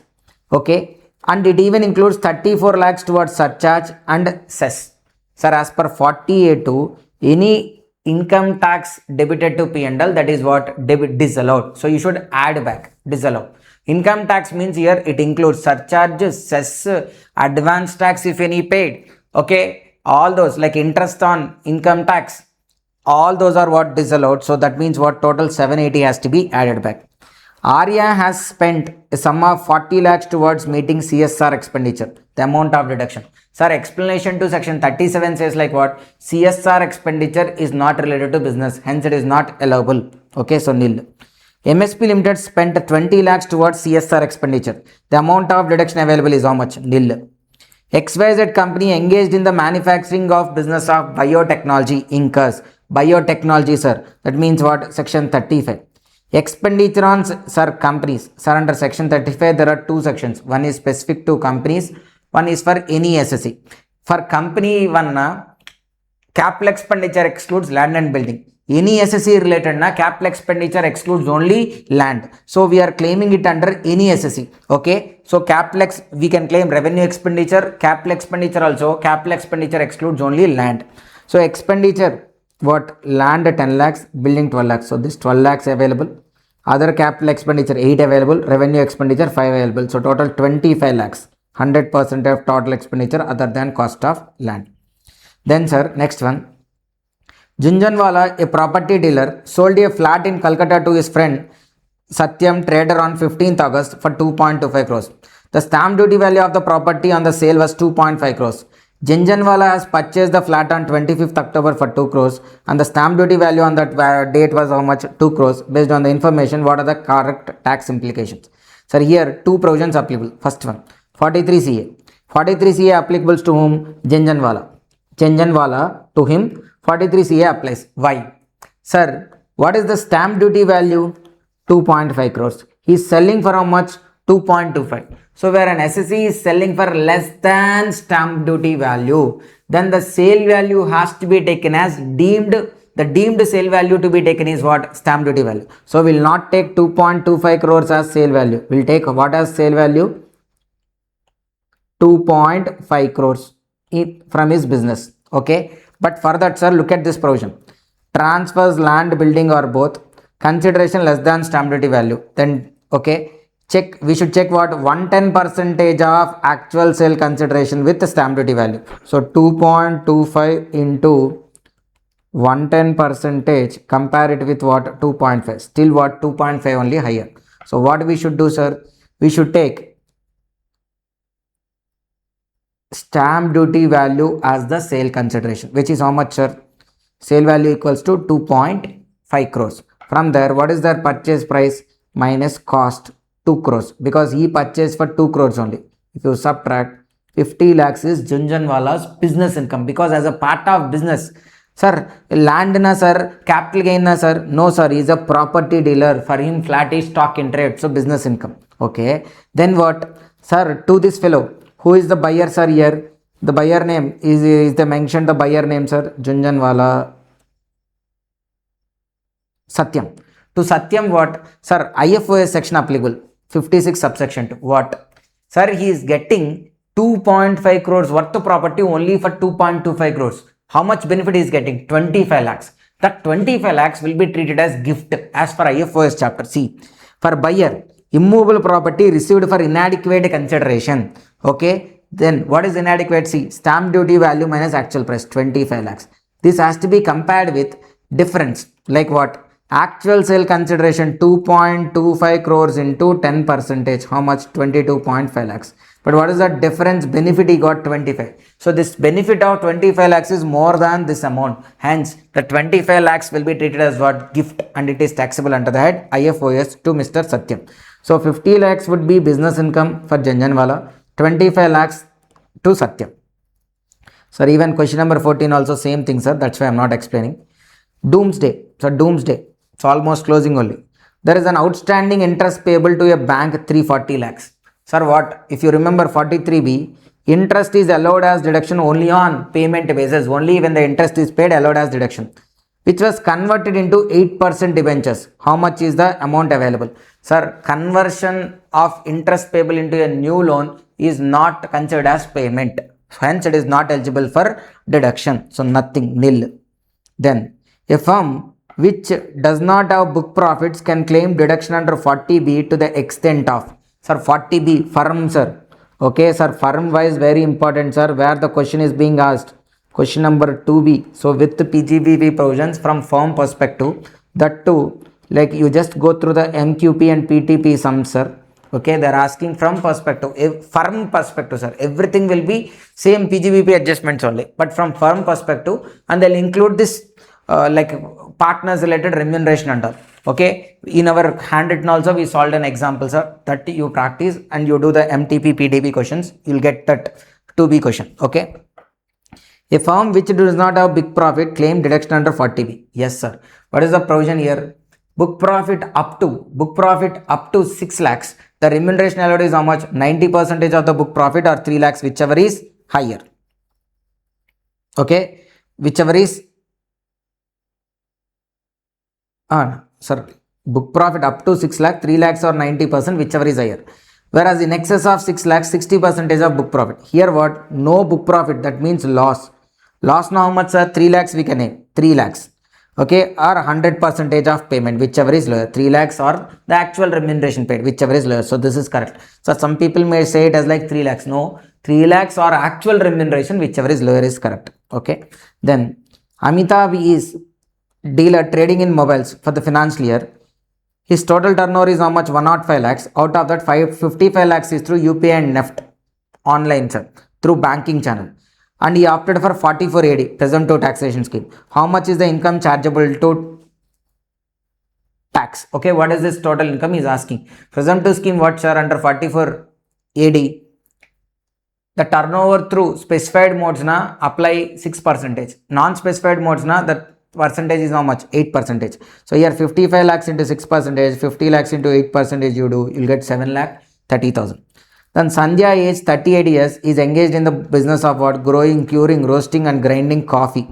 Okay, and it even includes 34 lakhs towards surcharge and cess. Sir, as per 40A2, any income tax debited to P&L, that is what debit disallowed. So you should add back disallowed. Income tax means here it includes surcharges, cess, advance tax if any paid. Okay, all those like interest on income tax, all those are what disallowed. So that means what total 780 has to be added back. Arya has spent a sum of 40 lakhs towards meeting CSR expenditure. The amount of deduction. Sir, explanation to section 37 says like what? CSR expenditure is not related to business. Hence it is not allowable. Okay, so nil. MSP Limited spent 20 lakhs towards CSR expenditure. The amount of deduction available is how much? Nil. XYZ company engaged in the manufacturing of business of biotechnology incurs. Biotechnology, sir. That means what? Section 35. Expenditure on, sir, companies. Sir, under section 35, there are two sections. One is specific to companies. One is for any SSE. For company one, capital expenditure excludes land and building. Any SSE related, capital expenditure excludes only land. So we are claiming it under any SSE. Okay. So we can claim revenue expenditure, capital expenditure also. Capital expenditure excludes only land. So expenditure, what? Land 10 lakhs, building 12 lakhs. So this 12 lakhs available. Other capital expenditure 8 available, revenue expenditure 5 available. So total 25 lakhs. 100% of total expenditure other than cost of land. Then sir, next one. Junjanwala, a property dealer, sold a flat in Calcutta to his friend Satyam, trader, on 15th August for 2.25 crores. The stamp duty value of the property on the sale was 2.5 crores. Junjanwala has purchased the flat on 25th October for 2 crores and the stamp duty value on that date was how much? 2 crores. Based on the information, what are the correct tax implications? Sir, here two provisions applicable. First one, 43 CA. 43 CA applicable to whom? Junjanwala. Junjanwala, to him 43 CA applies. Why? Sir, what is the stamp duty value? 2.5 crores. He is selling for how much? 2.25. So where an SSE is selling for less than stamp duty value, then the sale value has to be taken as deemed. The deemed sale value to be taken is what? Stamp duty value. So we will not take 2.25 crores as sale value. We will take what as sale value? 2.5 crores from his business. Okay. But for that, sir, look at this provision. Transfers land, building or both. Consideration less than stamp duty value. Then, okay. Check, we should check what? 110% of actual sale consideration with the stamp duty value. So 2.25 into 110%, compare it with what? 2.5. Still what? 2.5 only higher. So what we should do, sir? We should take stamp duty value as the sale consideration, which is how much, sir? Sale value equals to 2.5 crores. From there, what is their purchase price minus cost? 2 crores, because he purchased for 2 crores only. If you subtract, 50 lakhs is Junjanwala's business income, because as a part of business, sir, land na sir, capital gain na sir, no sir, he is a property dealer. For him, flat is stock in trade, so business income. Okay, then what? Sir, to this fellow, who is the buyer, sir? Here, the buyer name is they mentioned the buyer name, sir? Junjanwala Satyam. To Satyam, what? Sir, IFOS section applicable. 56 subsection 2. What? Sir, he is getting 2.5 crores worth of property only for 2.25 crores. How much benefit he is getting? 25 lakhs. That 25 lakhs will be treated as gift as per IFOS chapter. See, for buyer, immovable property received for inadequate consideration. Okay. Then what is inadequate? See, stamp duty value minus actual price, 25 lakhs. This has to be compared with difference. Like what? Actual sale consideration 2.25 crores into 10%. How much? 22.5 lakhs. But what is the difference? Benefit he got 25. So this benefit of 25 lakhs is more than this amount. Hence, the 25 lakhs will be treated as what? Gift, and it is taxable under the head IFOS to Mr. Satyam. So 50 lakhs would be business income for Junjanwala, 25 lakhs to Satyam. Sir, even question number 14 also same thing, sir. That's why I am not explaining. Doomsday. So doomsday. It's almost closing only. There is an outstanding interest payable to a bank 340 lakhs. Sir, what? If you remember 43B, interest is allowed as deduction only on payment basis. Only when the interest is paid, allowed as deduction. Which was converted into 8% debentures. How much is the amount available? Sir, conversion of interest payable into a new loan is not considered as payment. Hence, it is not eligible for deduction. So, nothing, nil. Then, A firm which does not have book profits can claim deduction under 40B to the extent of, sir, 40B, firm, sir. Okay, sir, firm wise very important, sir, where the question is being asked. Question number 2B. So with the PGBV provisions from firm perspective, that too, like you just go through the MQP and PTP sums, sir. Okay, they are asking from perspective, firm perspective, sir. Everything will be same PGBP adjustments only, but from firm perspective, and they'll include this like partners related remuneration and all. Okay, in our handwritten also we solved an example, sir, that you practice and you do the MTP PDP questions, you'll get that 2B question. Okay, a firm which does not have big profit claim deduction under 40B. Yes, sir. What is the provision here? Book profit up to 6 lakhs. The remuneration allowed is how much? 90% of the book profit or 3 lakhs, whichever is higher. Okay, whichever is sir, book profit up to 6 lakh, 3 lakhs or 90%, whichever is higher. Whereas in excess of 6 lakhs, 60% of book profit. Here what? No book profit, that means loss. Loss now how much, sir? 3 lakhs we can name, 3 lakhs. Okay, or 100% of payment, whichever is lower, 3 lakhs or the actual remuneration paid, whichever is lower. So this is correct. So some people may say it as like 3 lakhs. No, 3 lakhs or actual remuneration, whichever is lower is correct. Okay, then Amitabh is dealer trading in mobiles for the financial year. His total turnover is how much? 105 lakhs. Out of that, 55 lakhs is through UPI and NEFT online, sir, through banking channel. And he opted for 44 AD, presumptive taxation scheme. How much is the income chargeable to tax? Okay, what is this total income is asking. Presumptive scheme, what, sir? Under 44 AD, the turnover through specified modes na apply 6%. Non-specified modes na the percentage is how much? 8%. So here 55 lakhs into 6%, 50 lakhs into 8% you'll get 7 lakh 30,000. Then Sandhya, age 38 years, is engaged in the business of what? Growing, curing, roasting and grinding coffee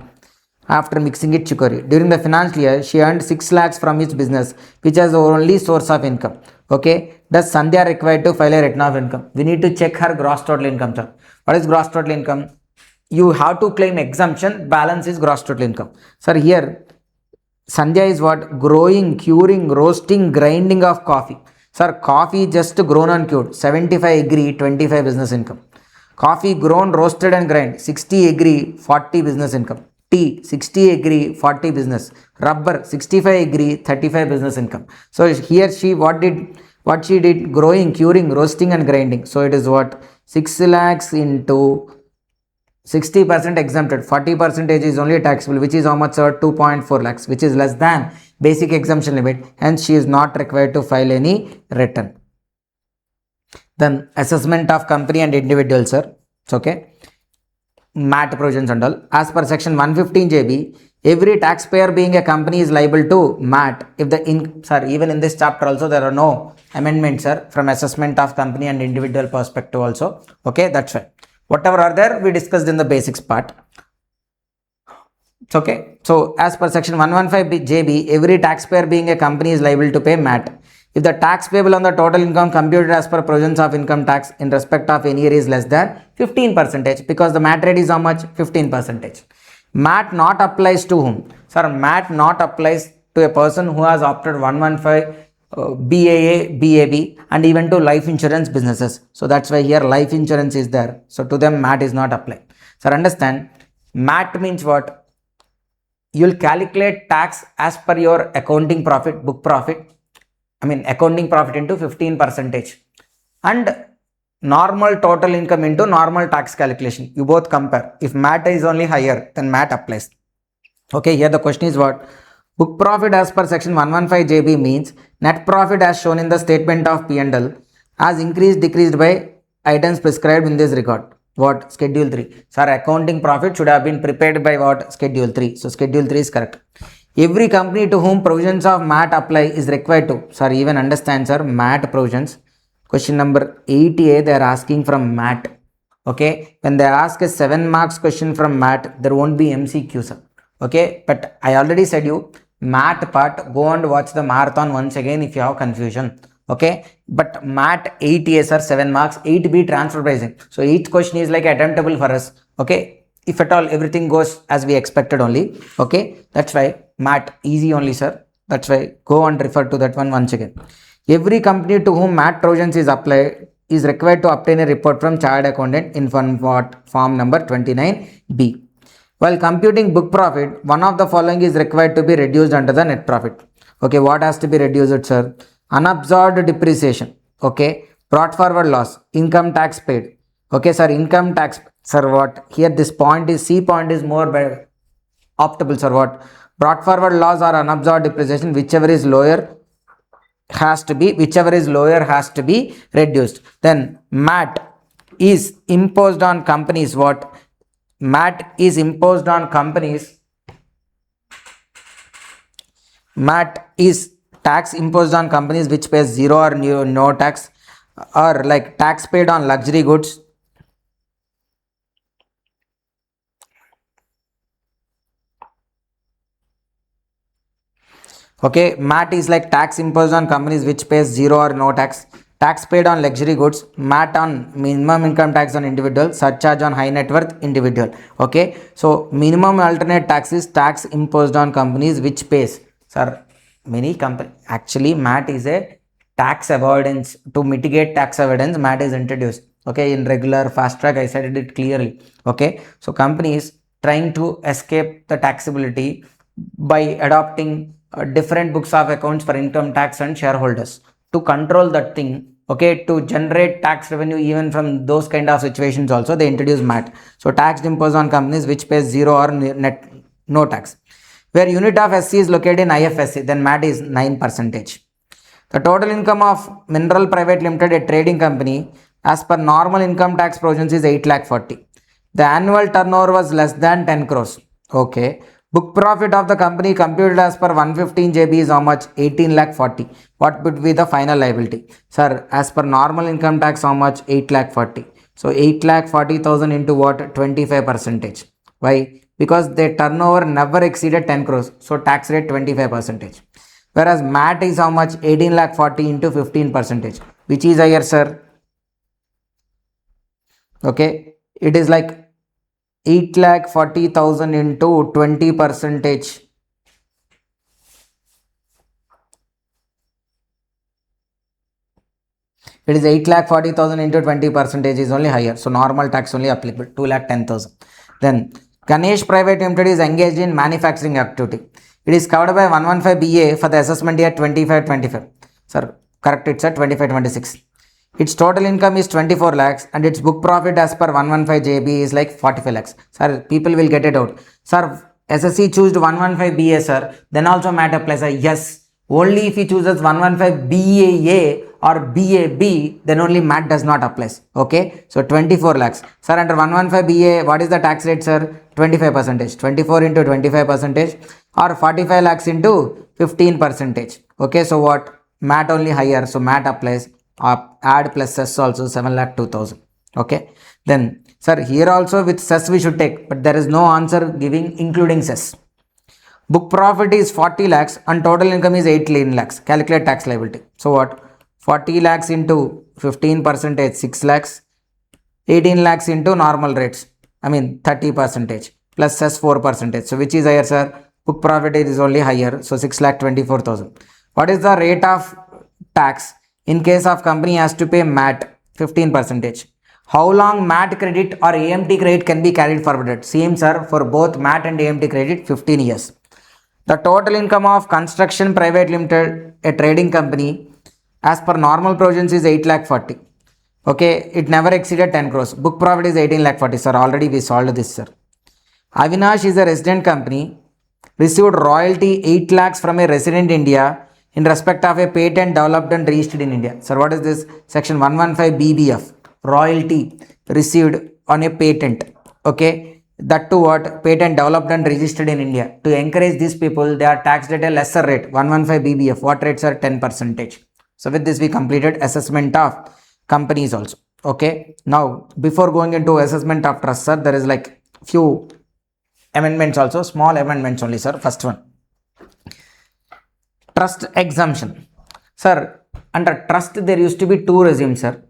after mixing it chicory. During the financial year, she earned 6 lakhs from its business, which is her only source of income. Okay, does Sandhya required to file a return of income? We need to check her gross total income, sir. What is gross total income? You have to claim exemption, balance is gross total income. Sir, here Sandhya is what? Growing, curing, roasting, grinding of coffee. Sir, coffee just grown and cured, 75 agree, 25 business income. Coffee grown, roasted and grind, 60 agree, 40 business income. Tea, 60 agree, 40 business. Rubber, 65 agree, 35 business income. So here what she did, growing, curing, roasting and grinding. So it is what? 6 lakhs into 60% exempted, 40% is only taxable, which is how much, sir? 2.4 lakhs, which is less than basic exemption limit, and she is not required to file any return. Then assessment of company and individual, sir. It's okay. MAT provisions and all. As per section 115 JB, every taxpayer being a company is liable to MAT if the even in this chapter also there are no amendments, sir, from assessment of company and individual perspective also. Okay, that's right. Whatever are there, we discussed in the basics part. It's okay. So as per section 115 JB, every taxpayer being a company is liable to pay MAT if the tax payable on the total income computed as per provisions of income tax in respect of any year is less than 15%, because the MAT rate is how much? 15%. MAT not applies to whom? Sir, MAT not applies to a person who has opted 115 BAA, BAB and even to life insurance businesses. So that's why here life insurance is there. So to them MAT is not applied. Sir, understand, MAT means what? You'll calculate tax as per your accounting profit, book profit. Accounting profit into 15% and normal total income into normal tax calculation. You both compare. If MAT is only higher, then MAT applies. Okay, here the question is what? Book profit as per section 115 JB means net profit as shown in the statement of P&L has increased, decreased by items prescribed in this record. What? Schedule 3. Sir, accounting profit should have been prepared by what? Schedule 3. So Schedule 3 is correct. Every company to whom provisions of MAT apply is required to. Sir, even understand, sir, MAT provisions. Question number 8A, they are asking from MAT. Okay, when they ask a 7 marks question from MAT, there won't be MCQ, sir. Okay, but I already said you, MAT part, go and watch the marathon once again if you have confusion. Okay, but MAT 8A, sir, 7 marks, 8B transfer pricing. So each question is like attemptable for us. Okay, if at all everything goes as we expected only. Okay, that's why MAT, easy only, sir. That's why go and refer to that one once again. Every company to whom MAT Trojans is applied is required to obtain a report from Chartered Accountant in form number 29B. While computing book profit, one of the following is required to be reduced under the net profit. Okay, what has to be reduced, sir? Unabsorbed depreciation. Okay, brought forward loss, income tax paid. Okay, sir, income tax, sir, what? Here this point is, C point is more optable, sir, what? Brought forward loss or unabsorbed depreciation, whichever is lower has to be reduced. Then MAT is imposed on companies, what? MAT is imposed on companies. MAT is tax imposed on companies which pays zero or no tax, or like tax paid on luxury goods. Okay, MAT is like tax imposed on companies which pays zero or no tax, tax paid on luxury goods, MAT on minimum income tax on individual, surcharge on high net worth individual. Okay, so minimum alternate tax is tax imposed on companies which pays. Sir, many company, actually MAT is a tax avoidance. To mitigate tax avoidance, MAT is introduced. Okay, in regular fast track I said it clearly. Okay, so companies trying to escape the taxability by adopting different books of accounts for income tax and shareholders to control that thing. Okay, to generate tax revenue even from those kind of situations also they introduce MAT. So tax imposed on companies which pays zero or net no tax. Where unit of SC is located in IFSC, then MAT is 9%. The total income of Mineral Private Limited, a trading company, as per normal income tax provisions is 8,40,000. The annual turnover was less than 10 crores. Okay. Book profit of the company computed as per 115 JB is how much? 18,40,000. What would be the final liability? Sir, as per normal income tax, how much? 8,40,000. So 8,40,000 into what? 25%. Why? Because their turnover never exceeded 10 crores. So tax rate 25%. Whereas MAT is how much? 18,40,000 into 15%. Which is higher, sir? Okay. It is like 8,40,000 into 20%. It is 8,40,000 into 20% is only higher. So normal tax only applicable, 2,10,000. Then Ganesh Private Limited is engaged in manufacturing activity. It is covered by 115 BA for the assessment year 25-25. Sir, correct, it's at 25-26. Its total income is 24 lakhs and its book profit as per 115 JB is like 45 lakhs. Sir, people will get it out. Sir, SSC choose 115 BA, sir. Then also MAT applies, sir. Yes, only if he chooses 115 BAA or BAB, then only MAT does not apply. Okay, so 24 lakhs. Sir, under 115 BA, what is the tax rate, sir? 25%. 24 into 25% or 45 lakhs into 15%. Okay, so what? MAT only higher, so MAT applies. Add plus cess also 7,02,000. Okay, then sir, here also with cess we should take, but there is no answer giving including cess. Book profit is 40 lakhs and total income is 18 lakhs. Calculate tax liability. So what? 40 lakhs into 15%, 6 lakhs. 18 lakhs into normal rates, 30% plus cess 4%. So which is higher, sir? Book profit is only higher, so 6,24,000. What is the rate of tax in case of company has to pay MAT? 15%. How long MAT credit or AMT credit can be carried forwarded? Same, sir, for both MAT and AMT credit, 15 years. The total income of Construction Private Limited, a trading company, as per normal provisions is 8,40,000. Okay, it never exceeded 10 crores. Book profit is 18,40,000, sir. Already we solved this, sir. Avinash is a resident company, received royalty 8 lakhs from a resident India in respect of a patent developed and registered in India. Sir, what is this? Section 115 BBF. Royalty received on a patent. Okay, that to what? Patent developed and registered in India. To encourage these people, they are taxed at a lesser rate. 115 BBF. What rates are? 10%. So with this we completed assessment of companies also. Okay, now before going into assessment of trust, sir, there is like few amendments also, small amendments only, sir. First one, trust exemption. Sir, under trust there used to be two regimes, sir,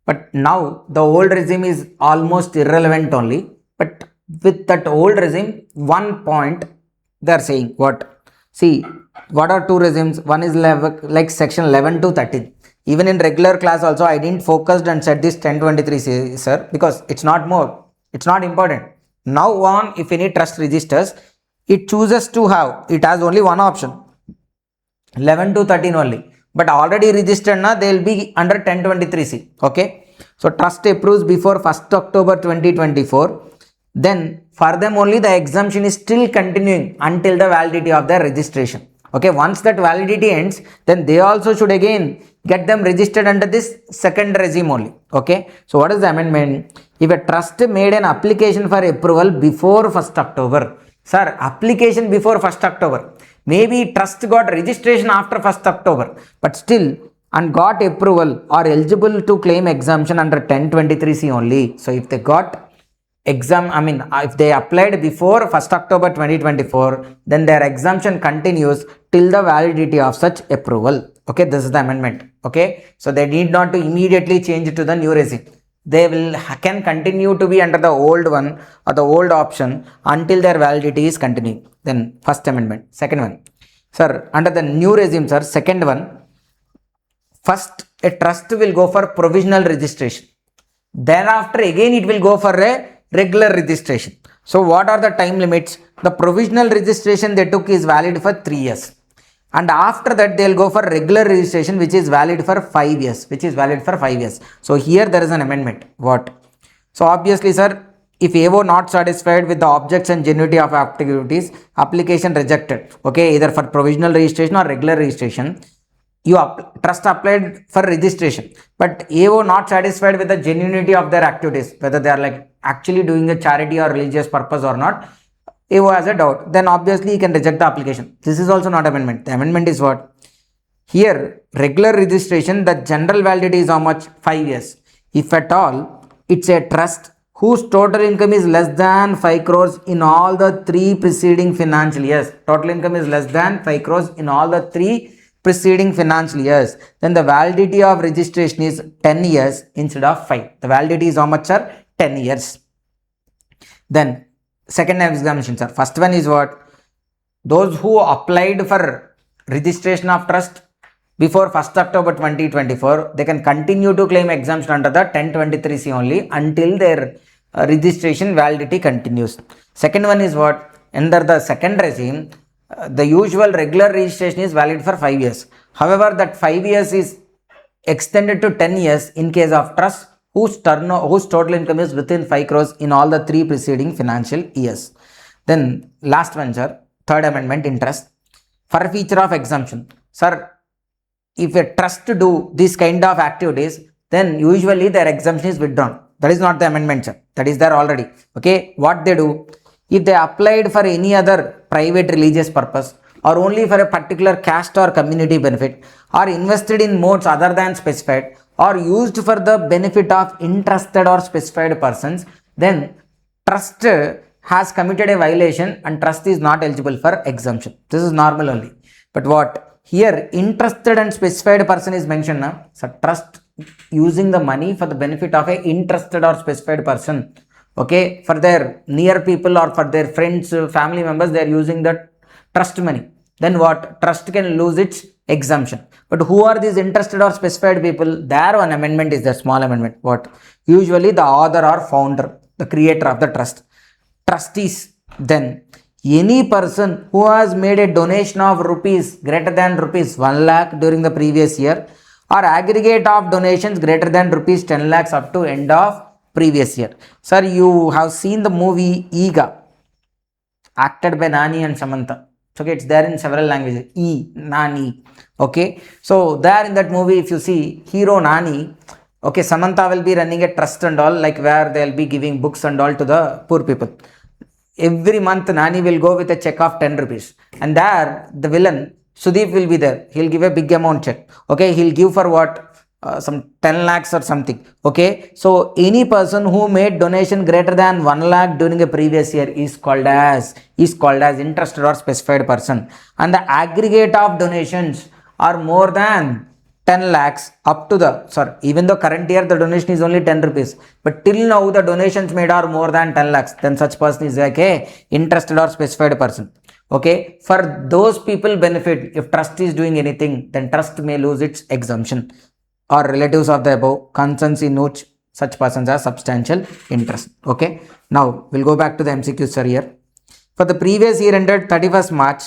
but now the old regime is almost irrelevant only. But with that old regime, one point they are saying, what? See, what are two regimes? One is like section 11 to 13. Even in regular class also, I didn't focus and set this 1023, sir, because it's not more. It's not important. Now on, if any trust registers, it chooses to have, it has only one option, 11 to 13 only. But already registered now, they will be under 1023C. Okay. So trust approves before 1st October 2024. Then for them only the exemption is still continuing until the validity of their registration. Okay, once that validity ends, then they also should again get them registered under this second regime only. Okay, so what is the amendment? If a trust made an application for approval before 1st October, sir, application before 1st October, maybe trust got registration after 1st October, but still and got approval or eligible to claim exemption under 1023C only. So if they got if they applied before 1st October 2024, then their exemption continues till the validity of such approval. Okay, this is the amendment. Okay, so they need not to immediately change to the new regime. They can continue to be under the old one or the old option until their validity is continuing. Then first amendment. Second one, sir, under the new regime, sir, second one, first a trust will go for provisional registration. Thereafter again it will go for a regular registration. So what are the time limits? The provisional registration they took is valid for 3 years. And after that they will go for regular registration which is valid for 5 years. So here there is an amendment. What? So obviously, sir, if AO not satisfied with the objects and genuinity of activities, application rejected. Okay, either for provisional registration or regular registration. Trust applied for registration, but AO not satisfied with the genuinity of their activities, whether they are like actually doing a charity or religious purpose or not. AO has a doubt, then obviously he can reject the application. This is also not amendment. The amendment is what? Here, regular registration, the general validity is how much? 5 years. If at all, it's a trust whose total income is less than 5 crores in all the 3 preceding financial years. Total income is less than 5 crores in all the 3 preceding financial years, then the validity of registration is 10 years instead of 5. The validity is how much, sir? 10 years. Then second exemption, sir. First one is what? Those who applied for registration of trust before 1st October 2024, they can continue to claim exemption under the 1023C only until their registration validity continues. Second one is what? Under the second regime, the usual regular registration is valid for 5 years. However, that 5 years is extended to 10 years in case of trust whose total income is within 5 crores in all the 3 preceding financial years. Then last one, sir, third amendment, interest. For feature of exemption, sir, if a trust do this kind of activities, then usually their exemption is withdrawn. That is not the amendment, sir. That is there already. Okay, what they do? If they applied for any other private religious purpose or only for a particular caste or community benefit or invested in modes other than specified or used for the benefit of interested or specified persons, then trust has committed a violation and trust is not eligible for exemption. This is normal only. But what? Here interested and specified person is mentioned now. So trust using the money for the benefit of a interested or specified person. Okay, for their near people or for their friends, family members, they are using the trust money. Then what? Trust can lose its exemption. But who are these interested or specified people? There one amendment is the small amendment. What? Usually the author or founder, the creator of the trust. Trustees. Then any person who has made a donation of rupees greater than rupees 1 lakh during the previous year or aggregate of donations greater than rupees 10 lakhs up to end of previous year. Sir, you have seen the movie Ega, acted by Nani and Samantha. Okay, it's there in several languages. Nani. Okay, so there in that movie, if you see hero Nani, okay, Samantha will be running a trust and all, like where they'll be giving books and all to the poor people. Every month, Nani will go with a check of 10 rupees. And there, the villain, Sudeep, will be there. He'll give a big amount check. Okay, he'll give for what? Some 10 lakhs or something. Okay, so any person who made donation greater than 1 lakh during a previous year is called as interested or specified person, and the aggregate of donations are more than 10 lakhs up to the, sorry, even though current year the donation is only 10 rupees, but till now the donations made are more than 10 lakhs, then such person is like a interested or specified person. Okay, for those people benefit, if trust is doing anything, then trust may lose its exemption, or relatives of the above concerns in which such persons have substantial interest. Okay, now we'll go back to the MCQs, sir. Here, for the previous year ended 31st March,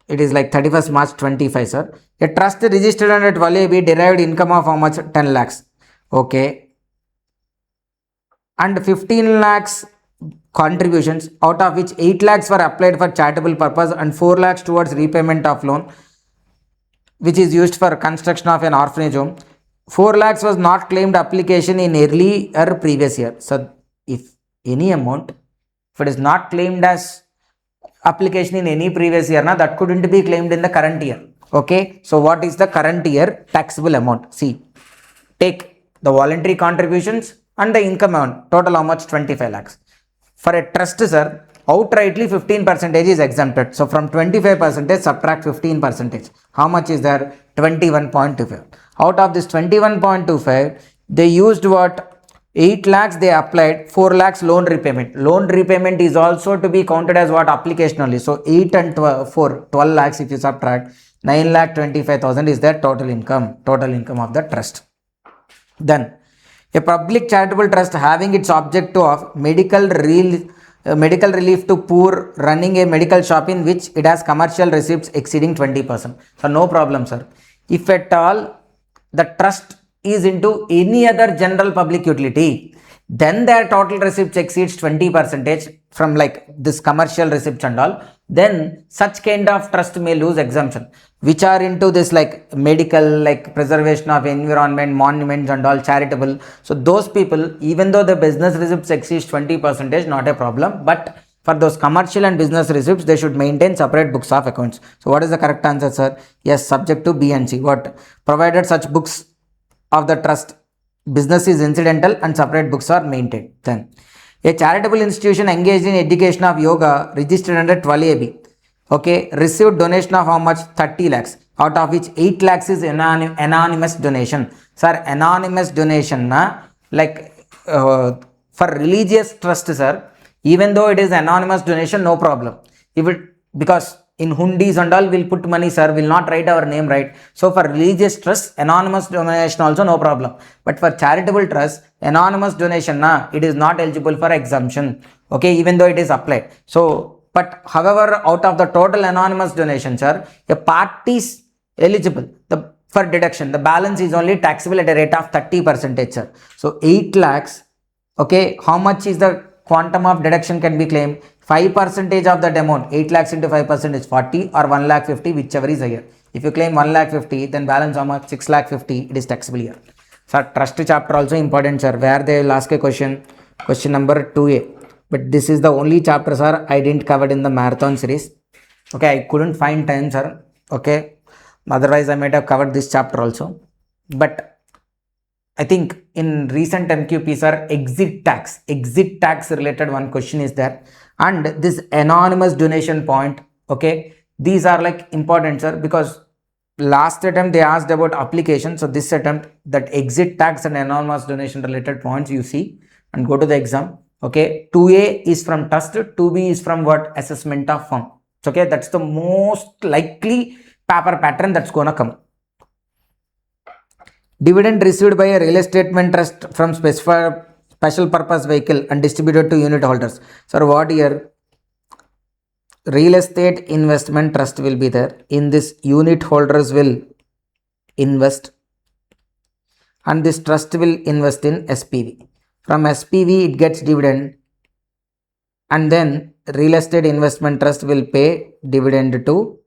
it is like 31st March 25, sir. A trust registered under 12AB derived income of how much? 10 lakhs. Okay. And 15 lakhs contributions, out of which 8 lakhs were applied for charitable purpose and 4 lakhs towards repayment of loan, which is used for construction of an orphanage home. 4 lakhs was not claimed application in early or previous year. So, if any amount, if it is not claimed as application in any previous year, that couldn't be claimed in the current year. Okay, so what is the current year taxable amount? See, take the voluntary contributions and the income amount, total how much? 25 lakhs. For a trust, sir, outrightly 15% is exempted. So from 25% subtract 15%. How much is there? 21.25. Out of this 21.25, they used what? 8 lakhs they applied, 4 lakhs loan repayment. Loan repayment is also to be counted as what? Application only. So 8 and 12 lakhs if you subtract, 9,25,000 is their total income of the trust. Then a public charitable trust having its objective of medical relief to poor, running a medical shop in which it has commercial receipts exceeding 20%. So no problem, sir. If at all the trust is into any other general public utility, then their total receipts exceeds 20% from like this commercial receipts and all, then such kind of trust may lose exemption. Which are into this like medical, like preservation of environment, monuments and all, charitable. So those people, even though the business receipts exceeds 20%, not a problem, but for those commercial and business receipts, they should maintain separate books of accounts. So what is the correct answer, sir? Yes, subject to B and C. What? Provided such books of the trust business is incidental and separate books are maintained. Then a charitable institution engaged in education of yoga registered under 12AB, okay, received donation of how much? 30 lakhs, out of which 8 lakhs is anonymous donation. Sir, anonymous donation like for religious trust, sir, even though it is anonymous donation, no problem. If it, because in hundis and all we'll put money, sir, will not write our name, right? So for religious trust, anonymous donation also no problem. But for charitable trust, anonymous donation it is not eligible for exemption. Okay, even though it is applied. So, but however, out of the total anonymous donation, sir, a part is eligible for deduction. The balance is only taxable at a rate of 30%, sir. So 8 lakhs, okay, how much is the quantum of deduction can be claimed? 5% of that amount. 8 lakhs into 5% is 40 or 1 lakh 50, whichever is higher. If you claim 1 lakh 50, then balance how much? 6 lakh 50, it is taxable here. Sir, trust chapter also important, sir, where they will ask a question number 2A. But this is the only chapter, sir, I didn't cover in the marathon series. Okay, I couldn't find time, sir. Okay, otherwise I might have covered this chapter also. But I think in recent MQP, sir, exit tax related one question is there. And this anonymous donation point, okay, these are like important, sir, because last attempt they asked about application. So this attempt, that exit tax and anonymous donation related points you see and go to the exam. Okay, 2A is from trust, 2B is from what? Assessment of firm. Okay, that's the most likely paper pattern that's gonna come. Dividend received by a real estate trust from special purpose vehicle and distributed to unit holders. Sir, what year? Real estate investment trust will be there. In this, unit holders will invest and this trust will invest in SPV. From SPV it gets dividend and then real estate investment trust will pay dividend to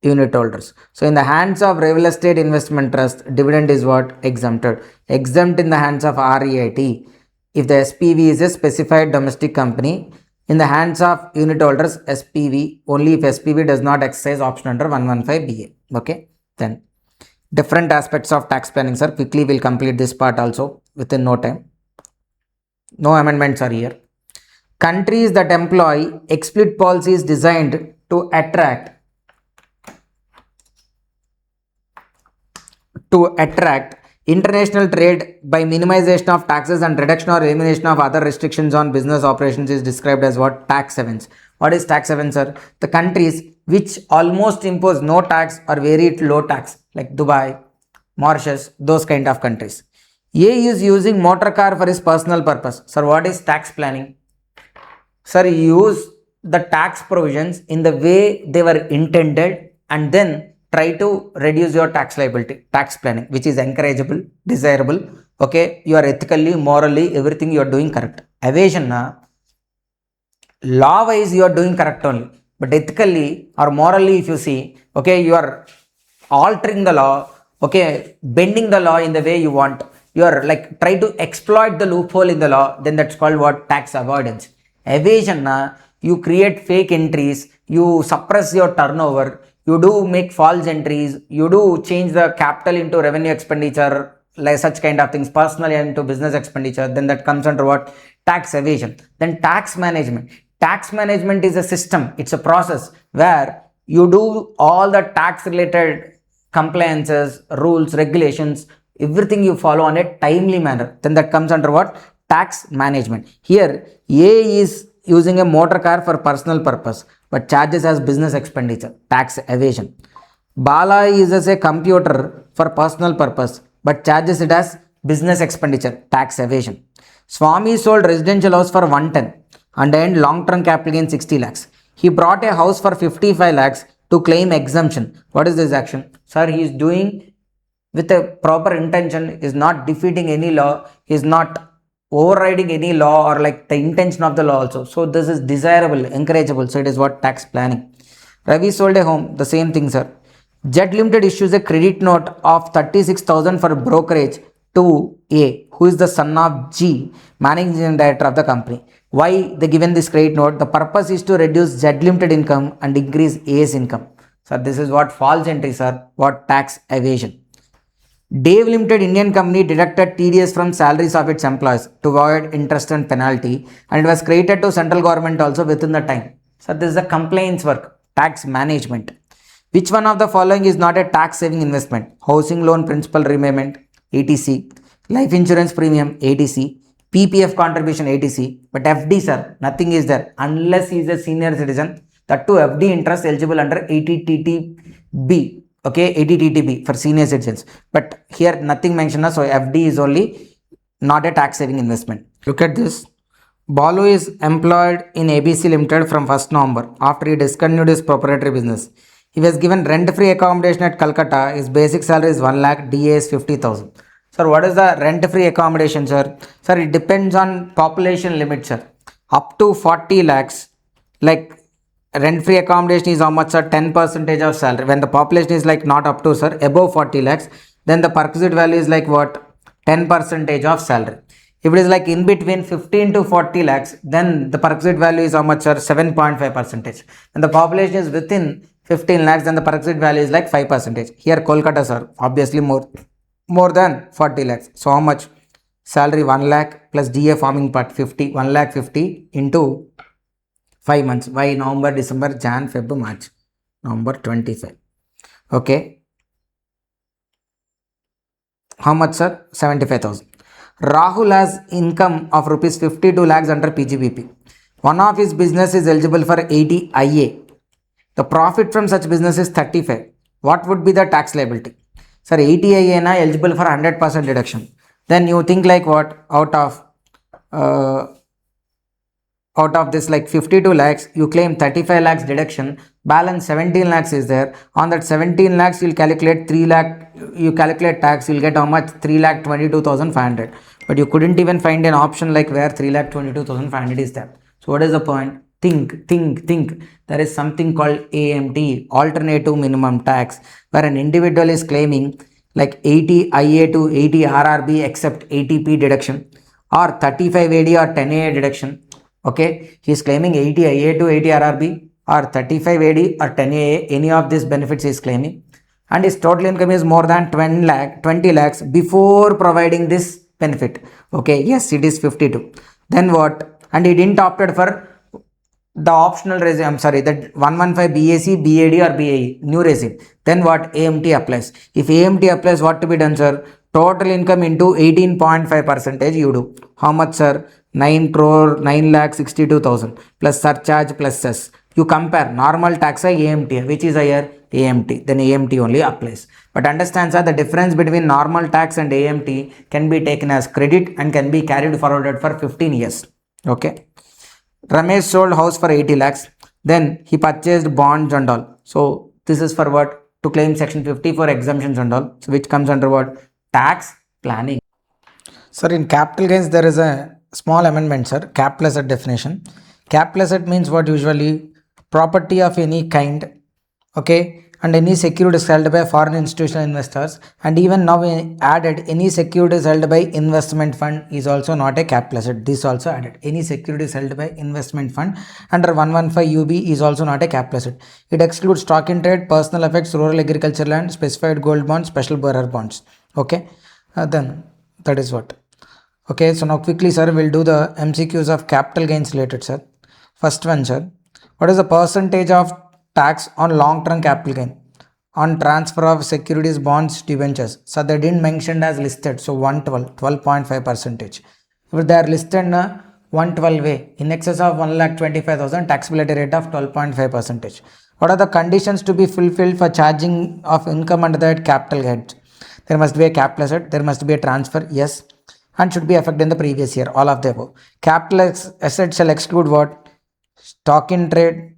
unit holders. So in the hands of real estate investment trust, dividend is what? Exempted. Exempt in the hands of REIT if the SPV is a specified domestic company. In the hands of unit holders, SPV only if SPV does not exercise option under 115BA. Okay, then different aspects of tax planning, sir. Quickly we'll complete this part also within no time. No amendments are here. Countries that employ explicit policies designed to attract to attract international trade by minimization of taxes and reduction or elimination of other restrictions on business operations is described as what? Tax havens. What is tax havens, sir? The countries which almost impose no tax or very low tax, like Dubai, Mauritius, those kind of countries. A is using motor car for his personal purpose. Sir, what is tax planning? Sir, use the tax provisions in the way they were intended and then try to reduce your tax liability. Tax planning, which is encourageable, desirable. Okay, you are ethically, morally, everything you are doing correct. Evasion, law wise you are doing correct only, but ethically or morally, if you see, okay, you are altering the law, okay, bending the law in the way you want, you are like try to exploit the loophole in the law, then that's called what? Tax avoidance. Evasion, you create fake entries, you suppress your turnover, you do make false entries, you do change the capital into revenue expenditure, like such kind of things, personally into business expenditure, then that comes under what? Tax evasion. Then tax management. Tax management is a system, it's a process where you do all the tax related compliances, rules, regulations, everything you follow on a timely manner. Then that comes under what? Tax management. Here, A is using a motor car for personal purpose but charges as business expenditure, tax evasion. Bala uses a computer for personal purpose but charges it as business expenditure, tax evasion. Swami sold residential house for 110 and earned long-term capital gain 60 lakhs. He brought a house for 55 lakhs to claim exemption. What is this action? Sir, he is doing with a proper intention, is not defeating any law, is not overriding any law or like the intention of the law also. So this is desirable, encourageable. So it is what? Tax planning. Ravi sold a home, the same thing, sir. Jet Limited issues a credit note of 36,000 for brokerage to A, who is the son of G, managing director of the company. Why they given this credit note? The purpose is to reduce Jet Limited income and increase A's income. So this is what? False entries are what? Tax evasion. Dave Limited Indian company deducted TDS from salaries of its employees to avoid interest and penalty, and it was credited to central government also within the time. So this is a compliance work, tax management. Which one of the following is not a tax saving investment? Housing loan principal repayment, ATC, life insurance premium, ATC, PPF contribution, ATC, but FD, sir, nothing is there unless he is a senior citizen. That too FD interest eligible under 80TTB. Okay, 80TTB for senior citizens, but here nothing mentioned, so FD is only not a tax saving investment. Look at this. Balu is employed in ABC Limited from 1st November after he discontinued his proprietary business. He was given rent-free accommodation at Calcutta. His basic salary is 1 lakh, DA is 50,000. Sir, what is the rent-free accommodation, sir? Sir, it depends on population limit, sir. Up to 40 lakhs, like rent-free accommodation is how much, sir? 10% of salary. When the population is like not up to, sir, above 40 lakhs, then the perquisite value is like what? 10% of salary. If it is like in between 15 to 40 lakhs, then the perquisite value is how much, sir? 7.5%. And the population is within 15 lakhs, then the perquisite value is like 5%. Here Kolkata, sir, obviously more than 40 lakhs. So how much? Salary 1 lakh plus DA forming part 50, 1 lakh 50 into 5 months. Why? November, December, Jan, Feb, March. November 25. Okay. How much, sir? 75,000. Rahul has income of rupees 52 lakhs under PGBP. One of his business is eligible for 80 IA. The profit from such business is 35. What would be the tax liability? Sir, 80 IA na eligible for 100% deduction. Then you think like what? Out of this like 52 lakhs, you claim 35 lakhs deduction, balance 17 lakhs is there. On that 17 lakhs, you'll calculate 3 lakh, you calculate tax, you'll get how much? 3,22,500. But you couldn't even find an option like where 3,22,500 is there. So what is the point? Think. There is something called AMT, alternative minimum tax, where an individual is claiming like 80 IA to 80 RRB except 80P deduction or 35 AD or 10 AA deduction. Okay, he is claiming 80 IA to 80 RRB or 35 AD or 10 AA, any of these benefits he is claiming, and his total income is more than 20 lakhs before providing this benefit. Okay, yes, it is 52. Then what? And he didn't opted for the optional regime, I'm sorry, that 115 BAC, BAD or BAE, new regime. Then what? AMT applies. If AMT applies, what to be done, sir? Total income into 18.5 percentage you do. How much, sir? 9 crore, 9 lakh 62,000 plus surcharge plus cess. You compare normal tax AMT, which is higher? AMT. Then AMT only applies. But understand, sir, the difference between normal tax and AMT can be taken as credit and can be carried forwarded for 15 years. Okay. Ramesh sold house for 80 lakhs. Then he purchased bonds and all. So this is for what? To claim section 50 for exemptions and all. So which comes under what? Tax planning. Sir, in capital gains there is a small amendment, sir. Capital asset definition. Capital asset means what? Usually property of any kind. Okay. And any securities held by foreign institutional investors, and even now we added any securities held by investment fund is also not a capital asset. This also added any securities held by investment fund under 115 UB is also not a capital asset. It excludes stock in trade, personal effects, rural agriculture land, specified gold bonds, special bearer bonds. Okay, then that is what. Okay, so now quickly, sir, we'll do the MCQs of capital gains related, sir. First one, sir, what is the percentage of tax on long-term capital gain on transfer of securities, bonds, debentures? So they didn't mention as listed, so 112, 12.5 percentage. If they are listed 112 way, in excess of 1,25,000, taxability rate of 12.5 percentage. What are the conditions to be fulfilled for charging of income under that capital gain? There must be a capital asset, there must be a transfer, yes, and should be affected in the previous year, all of the above. Capital asset shall exclude what? Stock in trade,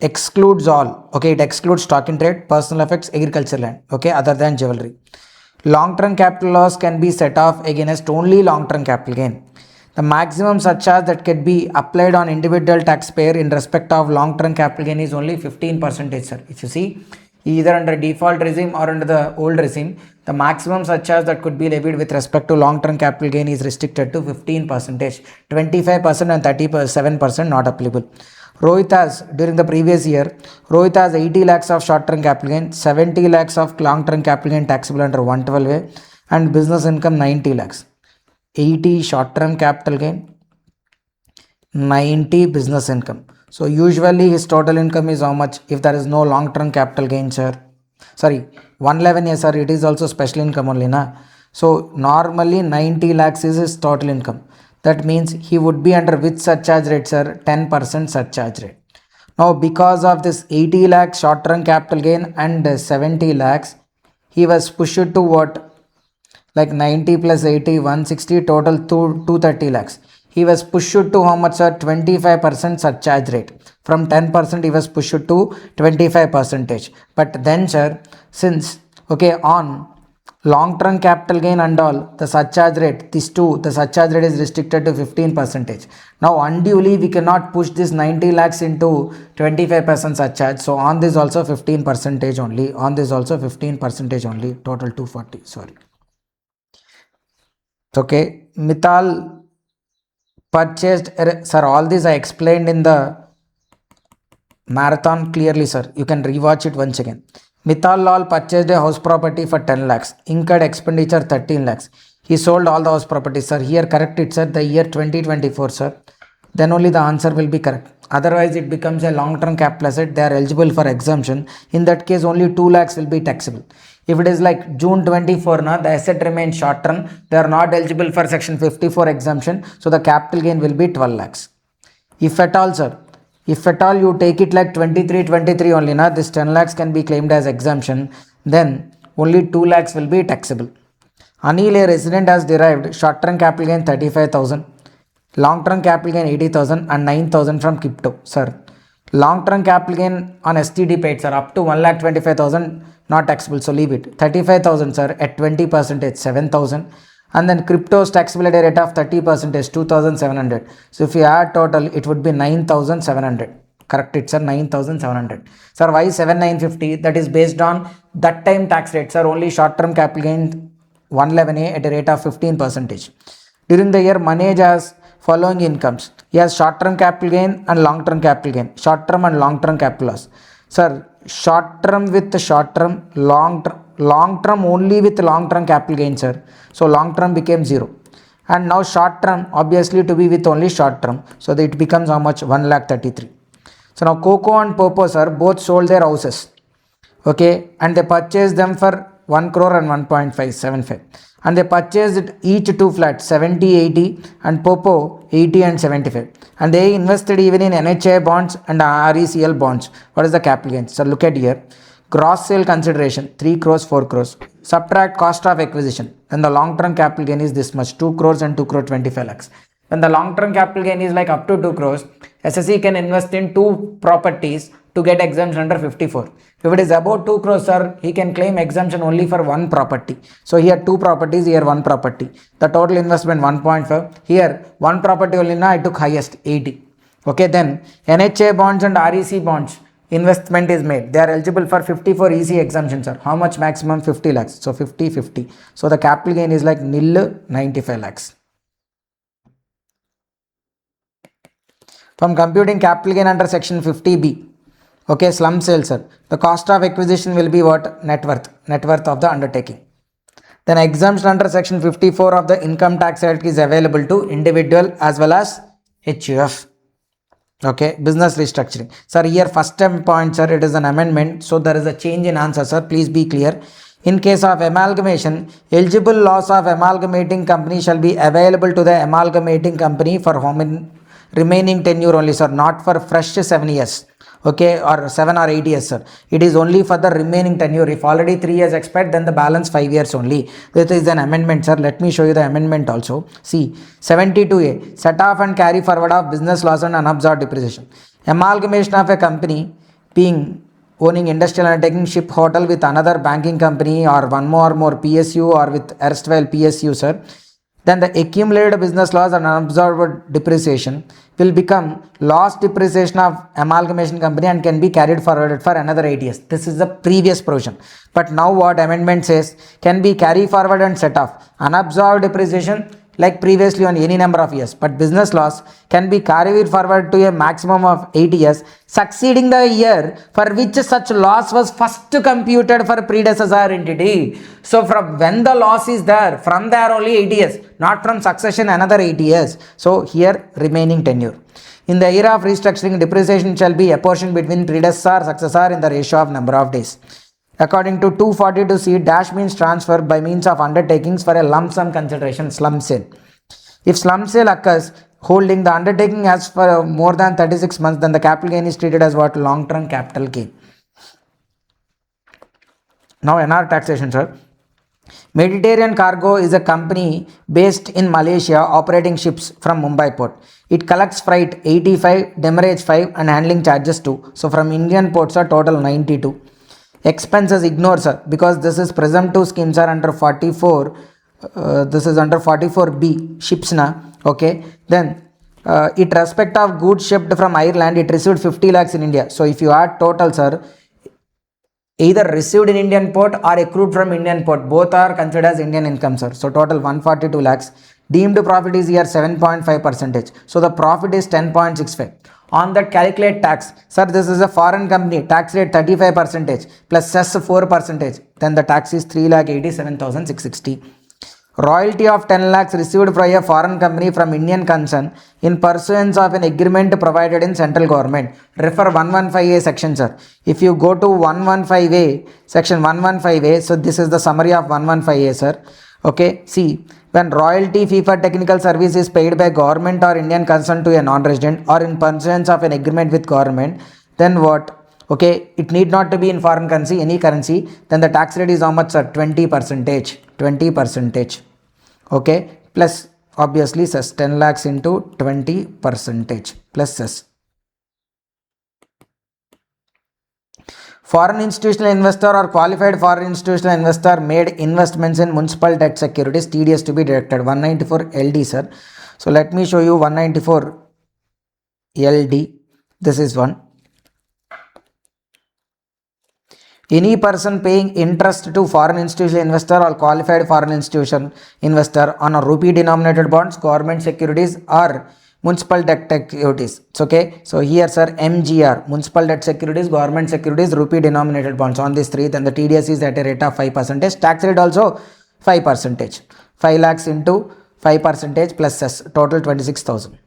excludes all. Okay, it excludes stock in trade, personal effects, agriculture land, okay, other than jewelry. Long-term capital loss can be set off against only long-term capital gain. The maximum surcharge that can be applied on individual taxpayer in respect of long-term capital gain is only 15%, sir. If you see, either under default regime or under the old regime, the maximum surcharge that could be levied with respect to long-term capital gain is restricted to 15%. 25% and 37% not applicable. Rohit has, during the previous year, Rohit has 80 lakhs of short-term capital gain, 70 lakhs of long-term capital gain taxable under 112A, and business income 90 lakhs. 80 short-term capital gain, 90 business income. So usually his total income is how much if there is no long-term capital gain, sir? Sorry, 111, yes, sir, it is also special income only, na? So normally 90 lakhs is his total income. That means he would be under which surcharge rate, sir? 10% surcharge rate. Now because of this 80 lakhs short-term capital gain and 70 lakhs, he was pushed to what? Like 90 plus 80, 160, total 230 lakhs. He was pushed to how much, sir? 25% surcharge rate. From 10% he was pushed to 25%. But then, sir, since, okay, on long-term capital gain and all, the surcharge rate, these two, the surcharge rate is restricted to 15%. Now unduly we cannot push this 90 lakhs into 25% surcharge. So on this also 15% only, on this also 15% only, total 240, sorry. Okay, Mithal purchased, sir, all this I explained in the marathon clearly, sir. You can rewatch it once again. Mithal Lal purchased a house property for 10 lakhs, incurred expenditure 13 lakhs. He sold all the house properties, sir. Here correct it, sir, the year 2024, sir. Then only the answer will be correct. Otherwise it becomes a long-term capital asset. They are eligible for exemption. In that case only 2 lakhs will be taxable. If it is like June 24, na, the asset remains short term. They are not eligible for section 54 exemption. So the capital gain will be 12 lakhs. If at all, sir, if at all you take it like 23 only, na, this 10 lakhs can be claimed as exemption, then only 2 lakhs will be taxable. Anil, a resident, has derived short-term capital gain 35,000, long-term capital gain 80,000 and 9,000 from crypto, sir. Long-term capital gain on STD paid, sir, up to 1,25,000 not taxable, so leave it. 35,000, sir, at 20%, 7,000. And then crypto's taxability rate of 30%, 2,700. So if you add total, it would be 9,700. Correct it, sir, 9,700. Sir, why 7,950? That is based on that time tax rate, sir. Only short-term capital gain 111A at a rate of 15%. During the year, Manoj has following incomes. He has short-term capital gain and long-term capital gain. Short-term and long-term capital loss. Sir, short-term with short-term, long-term only with long-term capital gain, sir. So long-term became 0. And now short term, obviously to be with only short term. So that it becomes how much? 1,33,000. So now Coco and Popo, sir, both sold their houses. Okay, and they purchased them for 1 crore and 1.575. And they purchased each 2 flats, 70, 80, and Popo 80 and 75. And they invested even in NHA bonds and RECL bonds. What is the capital gain? So look at here. Gross sale consideration 3 crores, 4 crores. Subtract cost of acquisition. Then the long term capital gain is this much, 2 crores and 2 crore 25 lakhs. When the long term capital gain is like up to 2 crores, SSE can invest in 2 properties to get exemption under 54. If it is about 2 crores, sir, he can claim exemption only for 1 property. So here 2 properties, here 1 property. The total investment 1.5. Here 1 property only, now I took highest 80. Okay, then NHA bonds and REC bonds investment is made. They are eligible for 54 easy exemption, sir. How much maximum? 50 lakhs. So 50, 50. So the capital gain is like nil 95 lakhs. From computing capital gain under section 50B. Okay, slum sale, sir. The cost of acquisition will be what? Net worth of the undertaking. Then exemption under section 54 of the Income Tax Act is available to individual as well as HUF. Okay, business restructuring. Sir, here first term point, sir, it is an amendment. So there is a change in answer, sir. Please be clear. In case of amalgamation, eligible loss of amalgamating company shall be available to the amalgamating company for remaining tenure only, sir. Not for fresh 7 years. Okay, or 7 or 8 years, sir. It is only for the remaining tenure. If already 3 years expired, then the balance 5 years only. This is an amendment, sir. Let me show you the amendment also. See, 72A, set off and carry forward of business loss and unabsorbed depreciation. Amalgamation of a company being owning industrial undertaking, ship, hotel with another banking company or one more PSU or with erstwhile PSU, sir. Then the accumulated business loss and unabsorbed depreciation will become loss depreciation of amalgamation company and can be carried forward for another 8 years. This is the previous provision. But now what amendment says, can be carried forward and set off. Unabsorbed depreciation like previously on any number of years, but business loss can be carried forward to a maximum of 8 years, succeeding the year for which such loss was first computed for predecessor entity. So from when the loss is there, from there only 8 years, not from succession another 8 years. So here remaining tenure. In the era of restructuring, depreciation shall be apportioned between predecessor successor in the ratio of number of days. According to 242C, dash means transfer by means of undertakings for a lump sum consideration, slum sale. If slum sale occurs holding the undertaking as for more than 36 months, then the capital gain is treated as what? Long-term capital gain. Now NR taxation, sir. Mediterranean Cargo is a company based in Malaysia operating ships from Mumbai port. It collects freight 85, demurrage 5 and handling charges 2. So from Indian ports are total 92. Expenses ignore, sir, because this is presumptive schemes are under 44. This is under 44B ships na. Okay, then it respect of goods shipped from Ireland, it received 50 lakhs in India. So if you add total, sir, either received in Indian port or accrued from Indian port, both are considered as Indian income, sir. So total 142 lakhs. Deemed profit is here 7.5%. So the profit is 10.65. On that calculate tax. Sir, this is a foreign company. Tax rate 35% plus cess 4%. Then the tax is 3,87,660. Royalty of 10 lakhs received from a foreign company from Indian concern in pursuance of an agreement provided in central government. Refer 115A section, sir. If you go to 115A, section 115A, so this is the summary of 115A, sir. Okay, see, when royalty fee for technical service is paid by government or Indian concern to a non-resident or in pursuance of an agreement with government, then what? Okay, it need not to be in foreign currency, any currency, then the tax rate is how much, sir? 20%. 20%. Okay, plus obviously cess 10 lakhs into 20% plus cess. Foreign institutional investor or qualified foreign institutional investor made investments in municipal debt securities, TDS to be deducted. 194 LD, sir. So let me show you 194 LD. This is one. Any person paying interest to foreign institutional investor or qualified foreign institution investor on a rupee denominated bonds, government securities or municipal debt securities. It's okay. So here, sir, MGR, municipal debt securities, government securities, rupee denominated bonds. On these three, then the TDS is at a rate of 5%. Tax rate also 5%. 5 lakhs into 5% plus cess, total 26,000.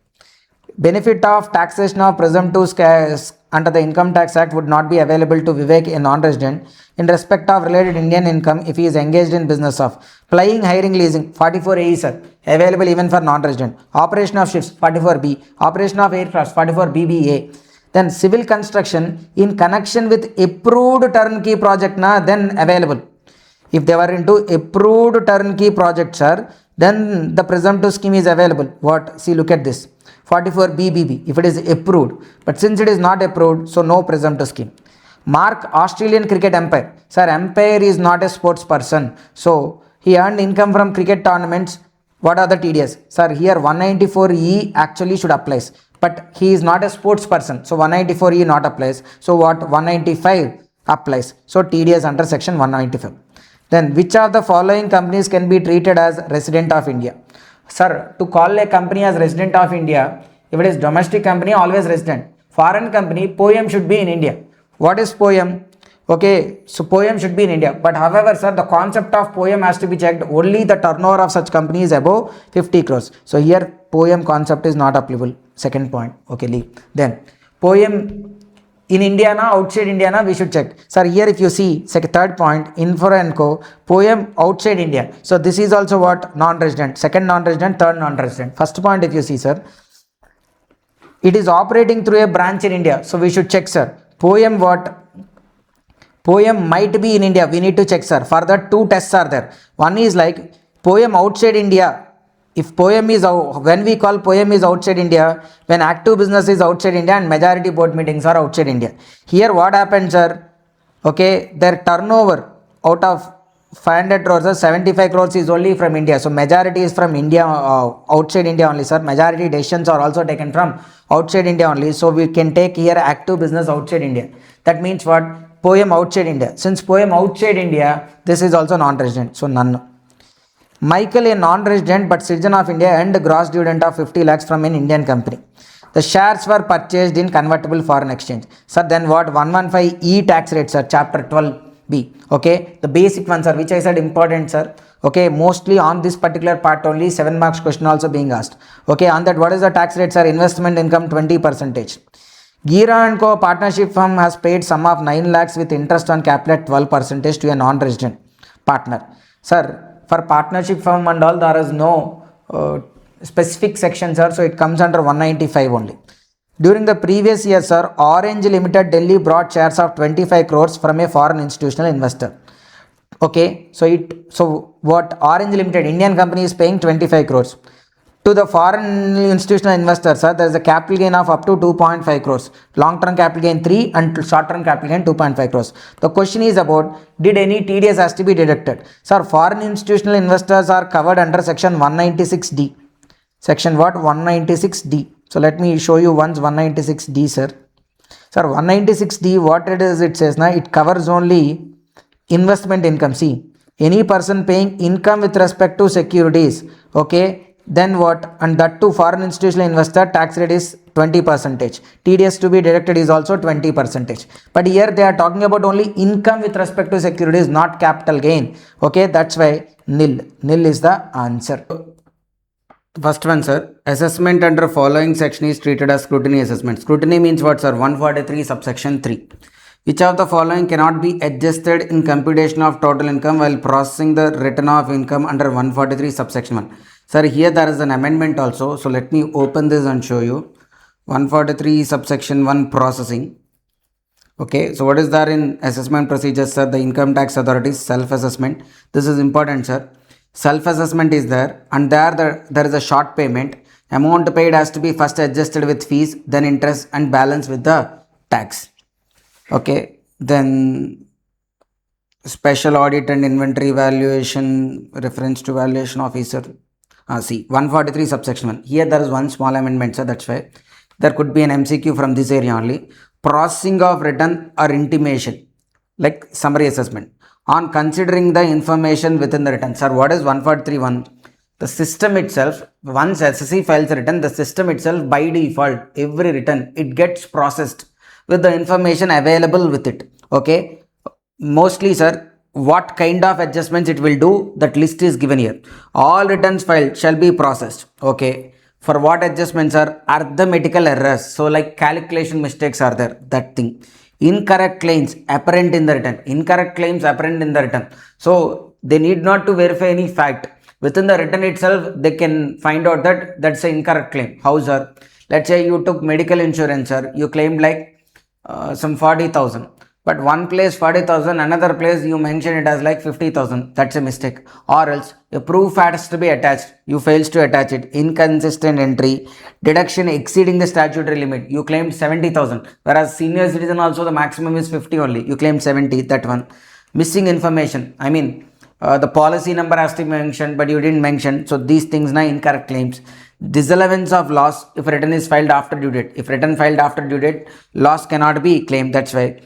Benefit of taxation of presumptive scarce under the Income Tax Act would not be available to Vivek, a non-resident, in respect of related Indian income if he is engaged in business of plying, hiring, leasing, 44A, sir, available even for non-resident. Operation of ships, 44B. Operation of aircraft, 44BBA. Then civil construction in connection with approved turnkey project, then available. If they were into approved turnkey project, sir, then the presumptive scheme is available. What? See, look at this. 44BBB, if it is approved. But since it is not approved, so no presumptive scheme. Mark, Australian cricket umpire. Sir, umpire is not a sports person. So, he earned income from cricket tournaments. What are the TDS? Sir, here 194E actually should apply. But he is not a sports person. So, 194E not applies. So, what? 195 applies. So, TDS under section 195. Then, which of the following companies can be treated as resident of India? Sir, to call a company as resident of India, if it is domestic company, always resident. Foreign company, POEM should be in India. What is POEM? Okay, so POEM should be in India. But however, sir, the concept of POEM has to be checked. Only the turnover of such company is above 50 crores. So here, POEM concept is not applicable. Second point. Okay, leave. Then, POEM in India, outside India, we should check. Sir, here if you see, third point, Infra and Co, POEM outside India. So this is also what? Non-resident. Second non-resident, third non-resident. First point if you see, sir, it is operating through a branch in India. So we should check, sir. POEM what? POEM might be in India. We need to check, sir. Further, two tests are there. One is like POEM outside India. If POEM is, when we call POEM is outside India, when active business is outside India and majority board meetings are outside India. Here what happens, sir? Okay, their turnover out of 500 crores, 75 crores is only from India. So majority is from India, outside India only, sir. Majority decisions are also taken from outside India only. So we can take here active business outside India. That means what? POEM outside India. Since POEM outside India, this is also non-resident. So none. Michael, a non-resident but citizen of India, earned gross dividend of 50 lakhs from an Indian company. The shares were purchased in convertible foreign exchange. Sir, then what? 115E tax rate, sir. Chapter 12B. Okay. The basic one, sir, which I said important, sir. Okay. Mostly on this particular part only, 7 marks question also being asked. Okay. On that, what is the tax rate, sir? Investment income 20%. Gira & Co. partnership firm has paid sum of 9 lakhs with interest on capital at 12% to a non-resident partner. Sir, for partnership firm and all, there is no specific section, sir. So it comes under 195 only. During the previous year, sir, Orange Limited Delhi brought shares of 25 crores from a foreign institutional investor. Okay, so what? Orange Limited, Indian company, is paying 25 crores. To the foreign institutional investor, sir, there is a capital gain of up to 2.5 crores. Long-term capital gain 3 and short-term capital gain 2.5 crores. The question is about, did any TDS has to be deducted? Sir, foreign institutional investors are covered under section 196D. Section what? 196D. So let me show you once 196D, sir. Sir, 196D, what it is, it says, it covers only investment income. See, any person paying income with respect to securities, okay, then what? And that to foreign institutional investor, tax rate is 20%. TDS to be deducted is also 20%. But here they are talking about only income with respect to securities, not capital gain. Okay, that's why nil. Nil is the answer. First one, sir. Assessment under following section is treated as scrutiny assessment. Scrutiny means what, sir? 143 subsection 3. Which of the following cannot be adjusted in computation of total income while processing the return of income under 143 subsection 1? Sir, here there is an amendment also. So let me open this and show you. 143 subsection 1 processing. Okay, so what is there in assessment procedures, sir? The income tax authorities self-assessment. This is important, sir. Self-assessment is there, and there is a short payment. Amount paid has to be first adjusted with fees, then interest, and balance with the tax. Okay, then special audit and inventory valuation, reference to valuation officer. See, 143 subsection 1. Here there is one small amendment, sir. That's why there could be an MCQ from this area only. Processing of return or intimation, like summary assessment, on considering the information within the return. Sir, what is 143.1? The system itself, once SSC files a return, the system itself by default, every return, it gets processed with the information available with it. Okay. Mostly, sir, what kind of adjustments it will do, that list is given here. All returns filed shall be processed. Okay, for what adjustments are arithmetical errors, so like calculation mistakes are there, that thing. Incorrect claims apparent in the return, incorrect claims apparent in the return, so they need not to verify any fact. Within the return itself they can find out that that's an incorrect claim. How, sir? Let's say you took medical insurance, sir, you claimed like some 40,000, but one place 40,000, another place you mention it as like 50,000. That's a mistake. Or else a proof has to be attached, you fails to attach it. Inconsistent entry, deduction exceeding the statutory limit, you claimed 70,000, whereas senior citizen also the maximum is 50 only, you claimed 70. That one. Missing information, I mean the policy number has to be mentioned but you didn't mention, so these things na incorrect claims. Disallowance of loss if return is filed after due date, if return filed after due date, loss cannot be claimed, that's why.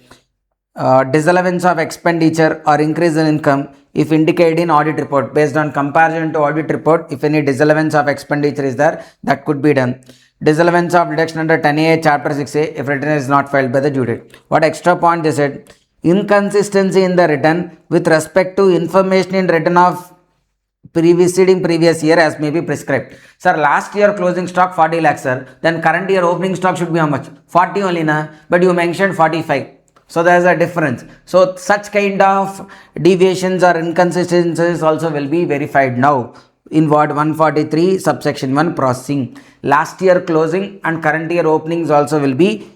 Disallowance of expenditure or increase in income if indicated in audit report, based on comparison to audit report, if any disallowance of expenditure is there, that could be done. Disallowance of deduction under 10A chapter 6A if return is not filed by the due date. What extra point they said? Inconsistency in the return with respect to information in return of previous year as may be prescribed. Sir, last year closing stock 40 lakhs, sir, then current year opening stock should be how much? 40 only, na, but you mentioned 45. So there is a difference. So such kind of deviations or inconsistencies also will be verified now in what 143 subsection 1 processing. Last year closing and current year openings also will be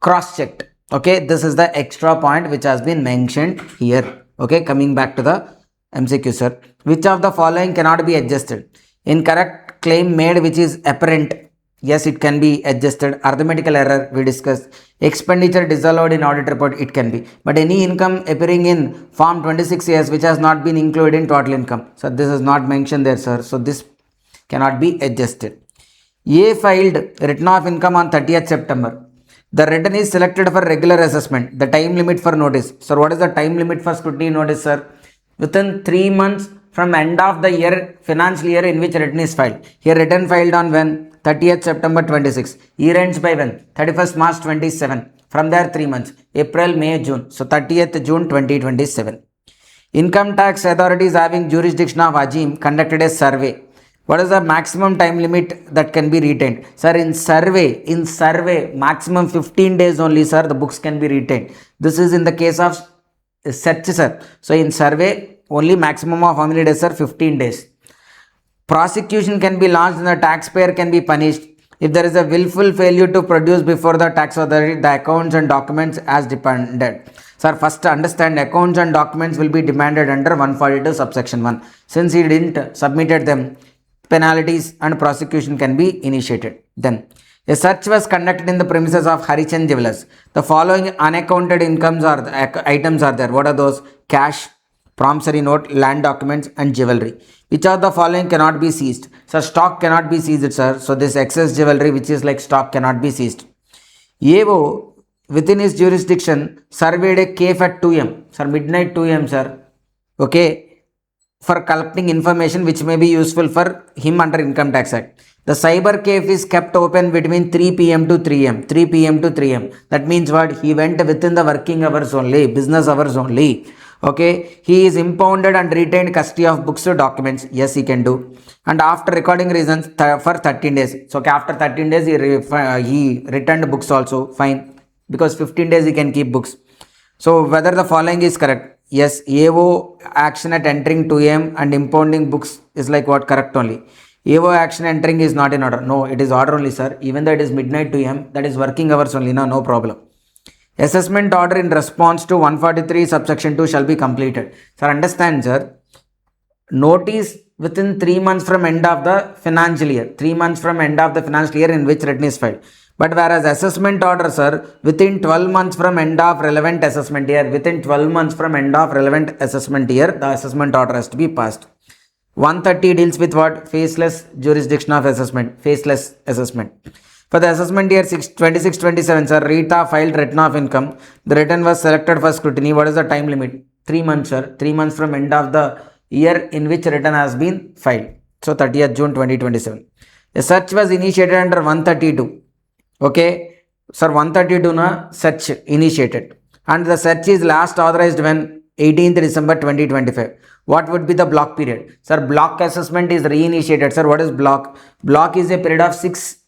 cross checked. Okay, this is the extra point which has been mentioned here. Okay, coming back to the MCQ, sir. Which of the following cannot be adjusted? Incorrect claim made which is apparent, yes, it can be adjusted. Arithmetical error we discussed. Expenditure disallowed in audit report, it can be. But any income appearing in form 26 which has not been included in total income, so this is not mentioned there, sir, so this cannot be adjusted. A filed return of income on 30th September. The return is selected for regular assessment. The time limit for notice. So what is the time limit for scrutiny notice, sir? Within 3 months from end of the year, financial year in which return is filed. Here return filed on when? 30th September 26. Year ends by when? 31st March 27. From there 3 months. April, May, June. So 30th June 2027. Income tax authorities having jurisdiction of Ajim conducted a survey. What is the maximum time limit that can be retained? Sir, in survey, maximum 15 days only, sir, the books can be retained. This is in the case of search, sir. So in survey, only maximum of how many days, sir? 15 days. Prosecution can be launched and the taxpayer can be punished if there is a willful failure to produce before the tax authority the accounts and documents as demanded. Sir, first understand accounts and documents will be demanded under 142 subsection 1. Since he didn't submitted them, penalties and prosecution can be initiated. Then, a search was conducted in the premises of Harichan Jewellers. The following unaccounted incomes are items are there. What are those? Cash, promissory note, land documents and jewelry. Which of the following cannot be seized? So stock cannot be seized, sir. So this excess jewelry which is like stock cannot be seized. AO within his jurisdiction surveyed a cave at 2 am. Sir, midnight 2 am, sir. Okay. For collecting information which may be useful for him under Income Tax Act. The cyber cafe is kept open between 3 p.m. to 3 am. 3 p.m. to 3 am. That means what? He went within the working hours only, business hours only. Okay. He is impounded and retained custody of books or documents. Yes, he can do. And after recording reasons for 13 days. So okay, after 13 days he returned books also. Fine. Because 15 days he can keep books. So whether the following is correct? Yes, AO action at entering 2 am and impounding books is like what? Correct only. AO action entering is not in order. No, it is order only, sir. Even though it is midnight 2 am, that is working hours only. No problem. Assessment order in response to 143 subsection 2 shall be completed. Sir, understand, sir. Notice within 3 months from end of the financial year. 3 months from end of the financial year in which return is filed. But whereas assessment order, sir, within 12 months from end of relevant assessment year, within 12 months from end of relevant assessment year, the assessment order has to be passed. 130 deals with what? Faceless jurisdiction of assessment, faceless assessment. For the assessment year 26-27, sir, Rita filed return of income. The return was selected for scrutiny. What is the time limit? 3 months, sir. 3 months from end of the year in which return has been filed. So 30th June 2027. A search was initiated under 132. Okay, sir, 132 na search initiated and the search is last authorized when 18th December 2025. What would be the block period? Sir, block assessment is reinitiated. Sir, what is block? Block is a period of 6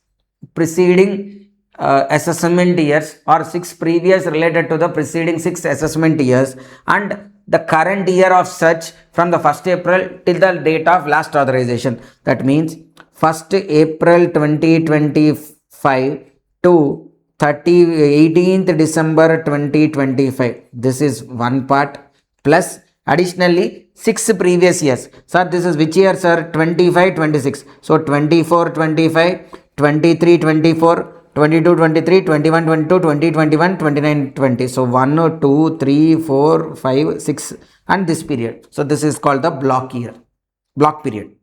preceding assessment years or 6 previous related to the preceding 6 assessment years and the current year of such from the 1st April till the date of last authorization. That means 1st April 2025 to 18th December 2025. This is one part, plus additionally 6 previous years. Sir, this is which year, sir? 25, 26. So 24, 25, 23, 24, 22, 23, 21, 22, 20, 21, 29, 20. So 1, 2, 3, 4, 5, 6 and this period. So this is called the block period.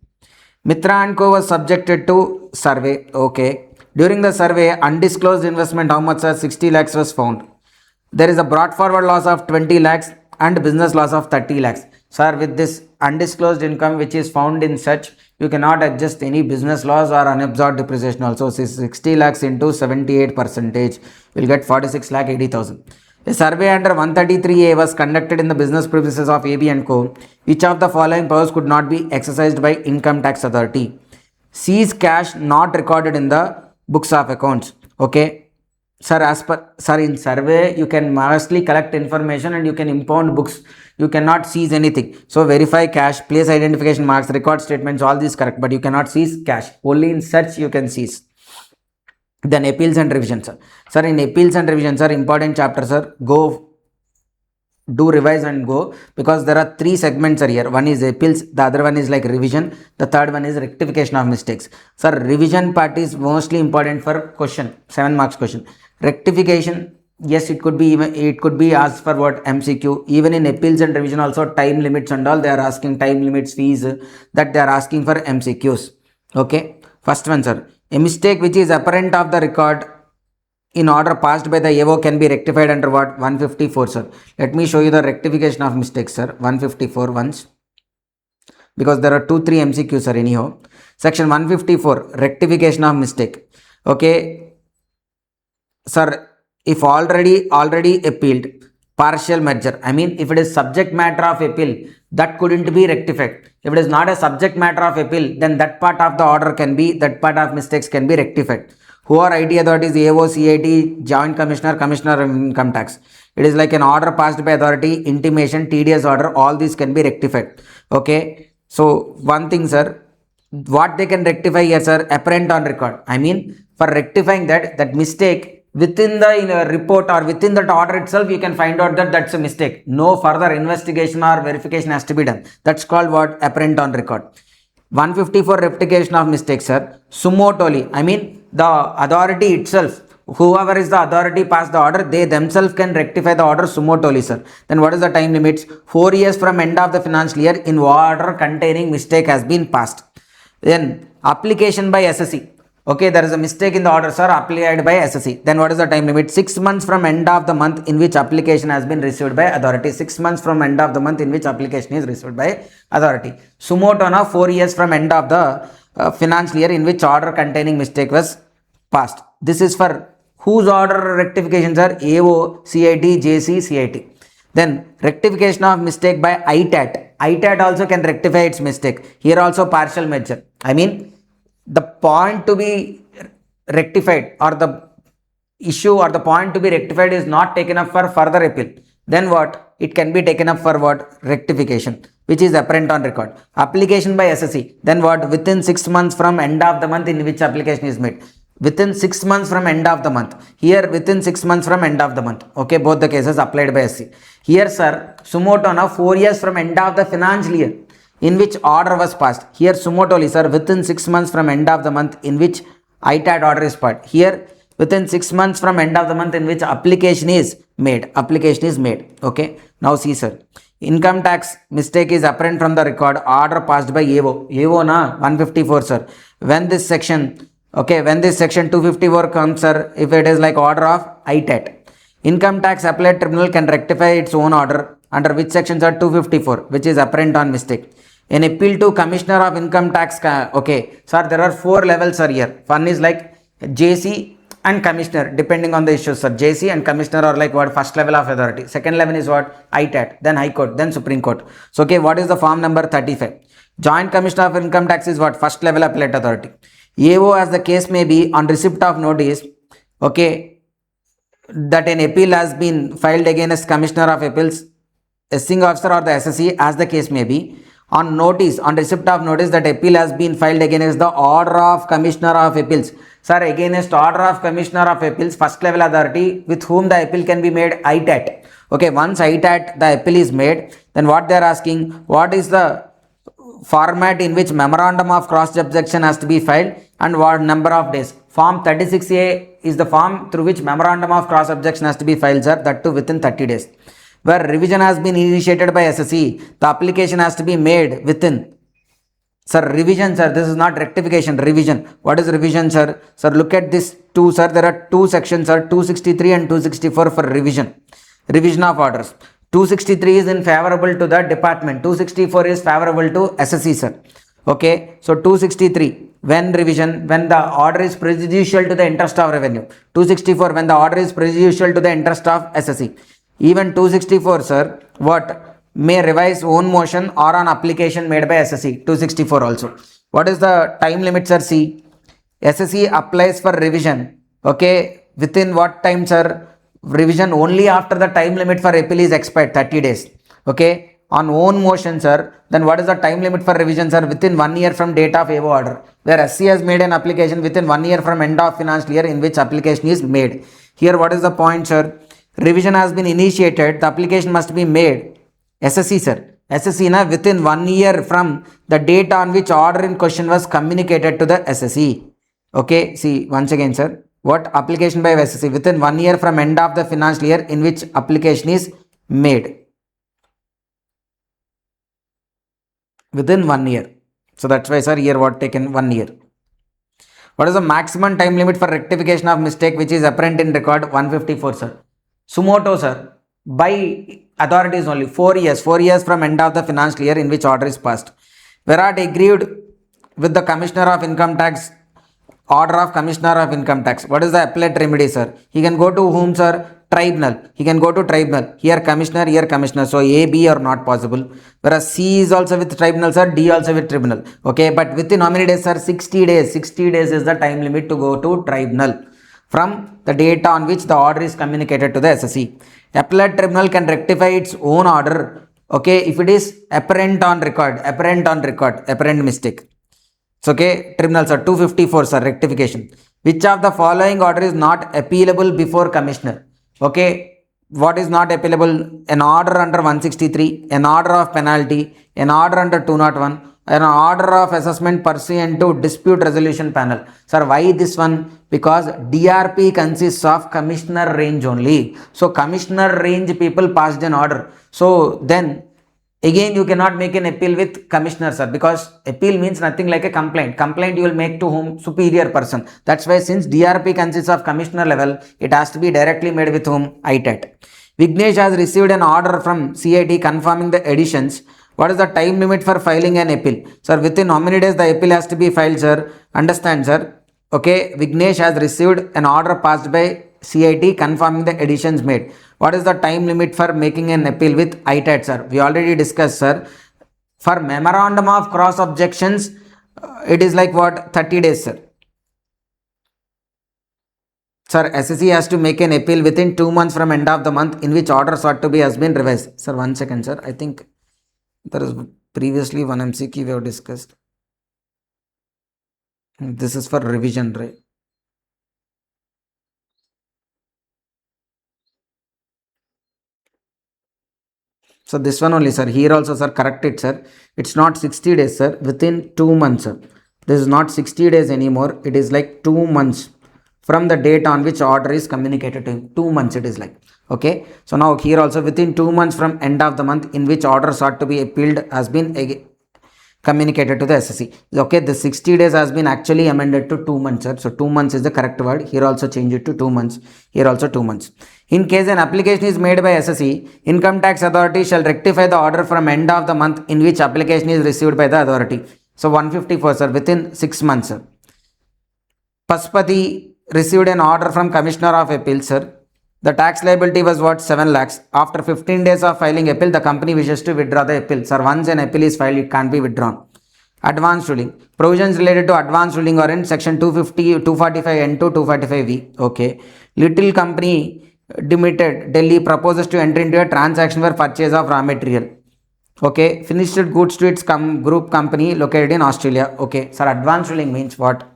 Mitra & Co was subjected to survey. Okay. During the survey, undisclosed investment, how much, sir? 60 lakhs was found. There is a brought forward loss of 20 lakhs and business loss of 30 lakhs. Sir, with this undisclosed income which is found in such, you cannot adjust any business loss or unabsorbed depreciation also. 60 lakhs into 78% will get 46 lakh 80,000. A survey under 133A was conducted in the business premises of AB & Co. Which of the following powers could not be exercised by income tax authority? Seize cash not recorded in the books of accounts. Okay. Sir, in survey, you can mostly collect information and you can impound books. You cannot seize anything. So, verify cash, place identification marks, record statements, all these correct. But you cannot seize cash. Only in search you can seize. Then appeals and revision, sir. Sir, in appeals and revision, sir, important chapter, sir. Go do revise and go, because there are 3 segments are here. One is appeals, the other one is like revision, the third one is rectification of mistakes. Sir, revision part is mostly important for question, 7 marks question. Rectification, yes, it could be asked for what? MCQ. Even in appeals and revision also, time limits and all, they are asking time limits, fees, that they are asking for MCQs. Okay. First one, sir. A mistake which is apparent of the record in order passed by the AO can be rectified under what? 154, sir. Let me show you the rectification of mistakes, sir. 154 once, because there are 2-3 MCQs, sir, anyhow. Section 154, rectification of mistake. Okay, sir, if already appealed, partial merger, I mean, if it is subject matter of appeal, that couldn't be rectified. If it is not a subject matter of appeal, then that part of the order can be, that part of mistakes can be rectified. Who are IT authorities? AO, CIT, Joint Commissioner, Commissioner of Income Tax. It is like an order passed by authority, intimation, TDS order, all these can be rectified. Okay. So, one thing, sir, what they can rectify here, sir? Apparent on record. I mean, for rectifying that mistake, within the report or within that order itself, you can find out that that's a mistake. No further investigation or verification has to be done. That's called what? Apparent on record. 154, rectification of mistakes, sir. Sumotoli, I mean, the authority itself, whoever is the authority passed the order, they themselves can rectify the order sumotoli, sir. Then what is the time limits? 4 years from end of the financial year in order containing mistake has been passed. Then application by SSE. Okay, there is a mistake in the order, sir, applied by SSE. Then what is the time limit? 6 months from end of the month in which application has been received by authority. 6 months from end of the month in which application is received by authority. Sumotona, 4 years from end of the financial year in which order containing mistake was passed. This is for whose order rectifications are? AO, CIT, JC, CIT. Then rectification of mistake by ITAT. ITAT also can rectify its mistake. Here also partial merger. I mean, the point to be rectified or the issue or the point to be rectified is not taken up for further appeal. Then what? It can be taken up for what? Rectification, which is apparent on record. Application by SSE. Then what? Within 6 months from end of the month in which application is made. Within 6 months from end of the month. Here within 6 months from end of the month. Okay, both the cases applied by SC. Here, sir, sumotona, 4 years from end of the financial year in which order was passed. Here sumotoli, sir, within 6 months from end of the month in which ITAT order is passed. Here within 6 months from end of the month in which application is made. Application is made. Okay. Now see, sir. Income tax mistake is apparent from the record. Order passed by AO. AO na 154, sir. When this section 254 comes, sir, if it is like order of ITAT. Income tax appellate tribunal can rectify its own order under which sections are 254, which is apparent on mistake. An appeal to Commissioner of Income Tax. Okay, sir, there are 4 levels are here. One is like JC, and commissioner depending on the issues, sir. JC and commissioner are like what? First level of authority. Second level is what? ITAT, then High Court, then Supreme Court. So okay, what is the form number 35? Joint Commissioner of Income Tax is what? First level appellate authority. AO, as the case may be, on receipt of notice, okay, that an appeal has been filed against Commissioner of Appeals, assessing officer or the SSE, as the case may be, on notice, on receipt of notice that appeal has been filed against the order of Commissioner of Appeals. Sir, against order of Commissioner of Appeals, first level authority, with whom the appeal can be made? ITAT. Okay, once ITAT, the appeal is made, then what they are asking, what is the format in which memorandum of cross objection has to be filed and what number of days? Form 36A is the form through which memorandum of cross objection has to be filed, sir, that too within 30 days. Where revision has been initiated by SSE, the application has to be made within. Sir, revision, sir, this is not rectification, revision. What is revision, sir? Sir, look at this two, sir. There are two sections, sir, 263 and 264 for revision. Revision of orders. 263 is in favorable to the department. 264 is favorable to SSE, sir. Okay, so 263, when revision, when the order is prejudicial to the interest of revenue. 264, when the order is prejudicial to the interest of SSE. Even 264, sir, what? May revise own motion or on application made by SSE. 264 also. What is the time limit, sir? See, SSE applies for revision. Okay, within what time, sir? Revision only after the time limit for appeal is expired, 30 days. Okay, on own motion, sir, then what is the time limit for revision, sir? Within 1 year from date of AO order. Where SC has made an application within 1 year from end of financial year in which application is made. Here, what is the point, sir? Revision has been initiated, the application must be made. SSE, sir. SSE na within 1 year from the date on which order in question was communicated to the SSE. Okay, see once again, sir. What? Application by SSE within 1 year from end of the financial year in which application is made. Within 1 year. So that's why, sir, here what taken 1 year. What is the maximum time limit for rectification of mistake which is apparent in record? 154, sir. Sumoto, sir. By authorities only 4 years from end of the financial year in which order is passed. Whereat agreed with the Commissioner of Income Tax, order of Commissioner of Income Tax. What is the appellate remedy, sir? He can go to whom, sir? Tribunal. He can go to tribunal. Here commissioner, here commissioner. So A, B are not possible. Whereas C is also with tribunal, sir. D also with tribunal. Okay, but within how many days, sir? 60 days. 60 days is the time limit to go to tribunal from the date on which the order is communicated to the SSE. Appellate tribunal can rectify its own order, okay, if it is apparent on record, apparent mistake. So, okay, tribunals are 254, sir, rectification. Which of the following order is not appealable before commissioner? Okay, what is not appealable? An order under 163, an order of penalty, an order under 201, an order of assessment pursuant to dispute resolution panel. Sir, why this one? Because DRP consists of commissioner range only. So commissioner range people passed an order. So then again you cannot make an appeal with commissioner, sir, because appeal means nothing like a complaint. Complaint you will make to whom? Superior person. That's why since DRP consists of commissioner level, it has to be directly made with whom? ITAT. Vignesh has received an order from CIT confirming the additions. What is the time limit for filing an appeal? Sir, within how many days the appeal has to be filed, sir? Understand, sir. Okay, Vignesh has received an order passed by CIT confirming the additions made. What is the time limit for making an appeal with ITAT, sir? We already discussed, sir. For memorandum of cross objections, it is like what? 30 days, sir. Sir, SSE has to make an appeal within 2 months from end of the month in which order sought to be has been revised. Sir, 1 second, sir. I think there is previously one MCQ we have discussed. This is for revision, right? So this one only, sir. Here also, sir, correct it, sir. It's not 60 days, sir. Within 2 months, sir. This is not 60 days anymore. It is like 2 months from the date on which order is communicated to him. 2 months it is like. Okay. So now here also within 2 months from end of the month in which order sought to be appealed has been communicated to the SSE. Okay, the 60 days has been actually amended to 2 months, sir. So 2 months is the correct word. Here also change it to 2 months. Here also 2 months. In case an application is made by SSE, Income Tax Authority shall rectify the order from end of the month in which application is received by the authority. So 154, sir, within 6 months, sir. Paspati received an order from Commissioner of Appeal, sir. The tax liability was what? 7 lakhs. After 15 days of filing appeal, the company wishes to withdraw the appeal. Sir, once an appeal is filed, it can't be withdrawn. Advance ruling. Provisions related to advance ruling are in section 250, 245N2, 245V. Okay. Little Company Limited, Delhi proposes to enter into a transaction for purchase of raw material. Okay. Finished goods to its group company located in Australia. Okay. Sir, advance ruling means what?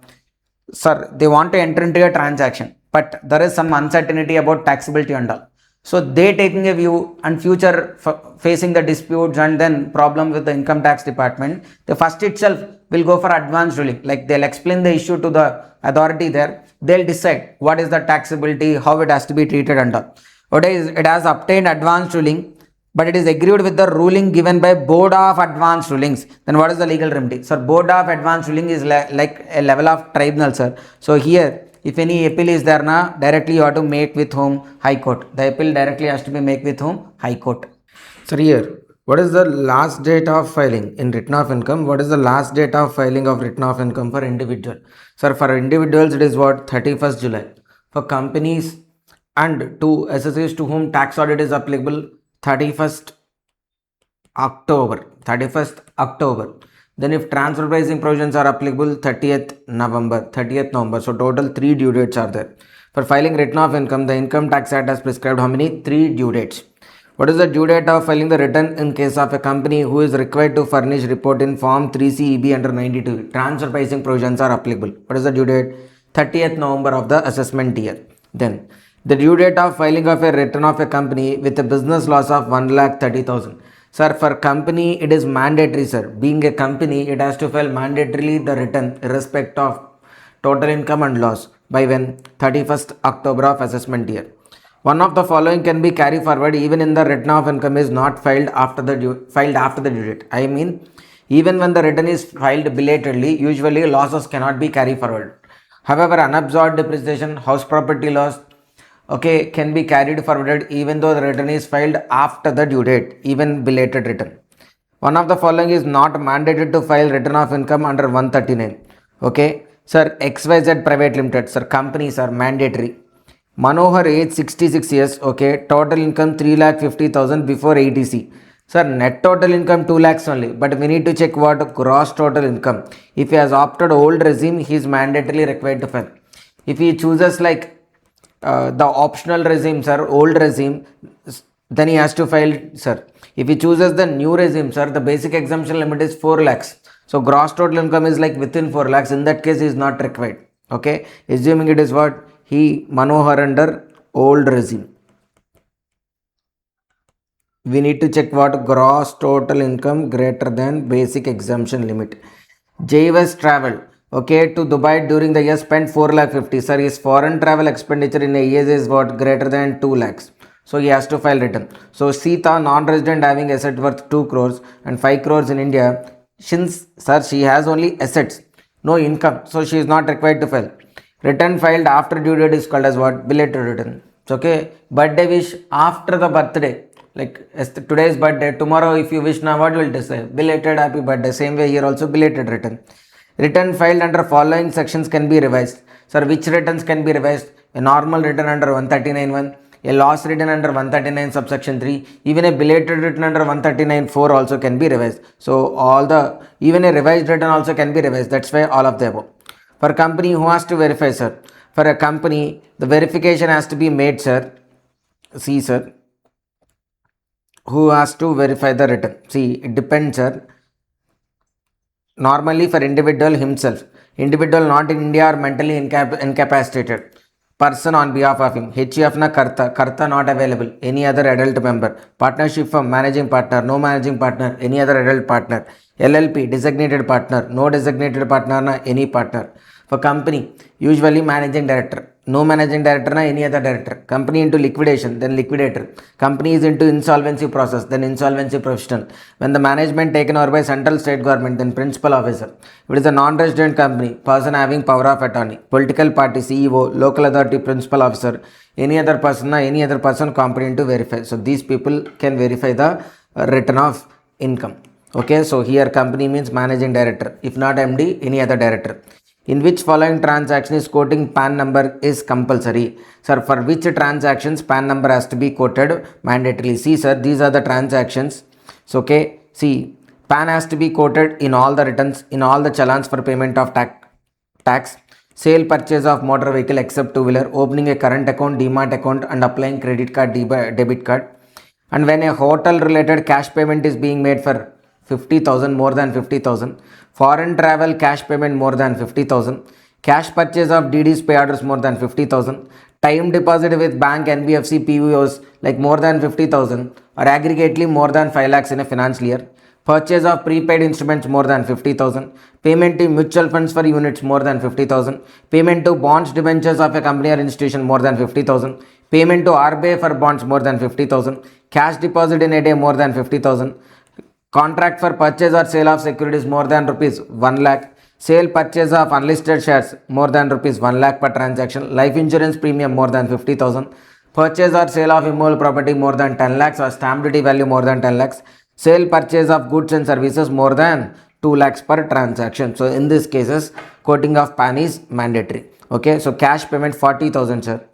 Sir, they want to enter into a transaction, but there is some uncertainty about taxability and all. So they taking a view and future facing the disputes and then problem with the income tax department, the first itself will go for advance ruling. Like they'll explain the issue to the authority there. They'll decide what is the taxability, how it has to be treated and all. What is it has obtained advance ruling, but it is agreed with the ruling given by Board of Advanced Rulings. Then what is the legal remedy? Sir, Board of Advanced Ruling is like a level of tribunal, sir. So here, if any appeal is there, directly you have to make with whom? High Court. The appeal directly has to be made with whom? High Court. Sir, here, what is the last date of filing in return of income? What is the last date of filing of return of income for individual? Sir, for individuals, it is what? 31st July. For companies and to associates to whom tax audit is applicable, 31st October. Then if transfer pricing provisions are applicable, 30th November. So total 3 due dates are there. For filing return of income, the Income Tax Act has prescribed how many? 3 due dates. What is the due date of filing the return in case of a company who is required to furnish report in Form 3CEB under 92? Transfer pricing provisions are applicable. What is the due date? 30th November of the assessment year. Then the due date of filing of a return of a company with a business loss of 1,30,000. Sir, for company it is mandatory, sir. Being a company, it has to file mandatorily the return irrespective of total income and loss by when? 31st October of assessment year. One of the following can be carried forward even in the return of income is not filed after the due date. I mean, even when the return is filed belatedly, usually losses cannot be carried forward. However, unabsorbed depreciation, house property loss, okay, can be carried forward even though the return is filed after the due date, even belated return. One of the following is not mandated to file return of income under 139. Okay, sir, XYZ Private Limited, sir, companies are mandatory. Manohar, age 66 years, okay, total income 3,50,000 before ATC. Sir, net total income 2 lakhs only, but we need to check what gross total income. If he has opted old regime, he is mandatorily required to file. If he chooses like the optional regime, sir, old regime, then he has to file, sir. If he chooses the new regime, sir, the basic exemption limit is 4 lakhs. So gross total income is like within 4 lakhs. In that case, he is not required. Okay, assuming it is what? He Manohar under old regime. We need to check what gross total income greater than basic exemption limit. Jayvas travel, okay, to Dubai during the year spent 4,50,000. Sir, his foreign travel expenditure in a year is what? Greater than 2 lakhs. So he has to file return. So Sita, non-resident having asset worth 2 crores and 5 crores in India. Since, sir, she has only assets, no income, so she is not required to file. Return filed after due date is called as what? Belated return. It's okay. Birthday wish after the birthday. Like today's birthday, tomorrow if you wish now, what will it say? Belated happy birthday. Same way here also belated return. Return filed under following sections can be revised. Sir, which returns can be revised? A normal return under 139(1), a loss return under 139 subsection 3, even a belated return under 139(4) also can be revised. So even a revised return also can be revised. That's why all of the above. For a company who has to verify, sir. For a company, the verification has to be made, sir. See, sir. Who has to verify the return? See, it depends, sir. Normally for individual himself. Individual not in India or mentally incapacitated. Person on behalf of him. HF na karta. Karta not available. Any other adult member. Partnership firm. Managing partner. No managing partner. Any other adult partner. LLP. Designated partner. No designated partner na any partner. For company, usually managing director. No managing director na any other director. Company into liquidation, then liquidator. Company is into insolvency process, then insolvency professional. When the management taken over by central state government, then principal officer. If it is a non-resident company, person having power of attorney. Political party, CEO, local authority, principal officer. Any other person competent to verify. So these people can verify the return of income. Okay, so here company means managing director. If not MD, any other director. In which following transaction is quoting PAN number is compulsory? Sir, for which transactions PAN number has to be quoted mandatorily? See, sir, these are the transactions. So, okay, see, PAN has to be quoted in all the returns, in all the challans for payment of tax, sale purchase of motor vehicle except two-wheeler, opening a current account, demat account and applying credit card, debit card. And when a hotel related cash payment is being made for 50,000, more than 50,000, foreign travel cash payment more than 50,000, cash purchase of DDs pay orders more than 50,000, time deposit with bank, NBFC, PVOs like more than 50,000 or aggregately more than 5 lakhs in a financial year, purchase of prepaid instruments more than 50,000, payment to mutual funds for units more than 50,000, payment to bonds debentures of a company or institution more than 50,000, payment to RBI for bonds more than 50,000, cash deposit in a day more than 50,000, contract for purchase or sale of securities more than rupees 1 lakh, sale purchase of unlisted shares more than rupees 1 lakh per transaction, life insurance premium more than 50,000, purchase or sale of immovable property more than 10 lakhs or stamp duty value more than 10 lakhs, sale purchase of goods and services more than 2 lakhs per transaction. So in these cases, quoting of PAN is mandatory. Okay, so cash payment 40,000, sir.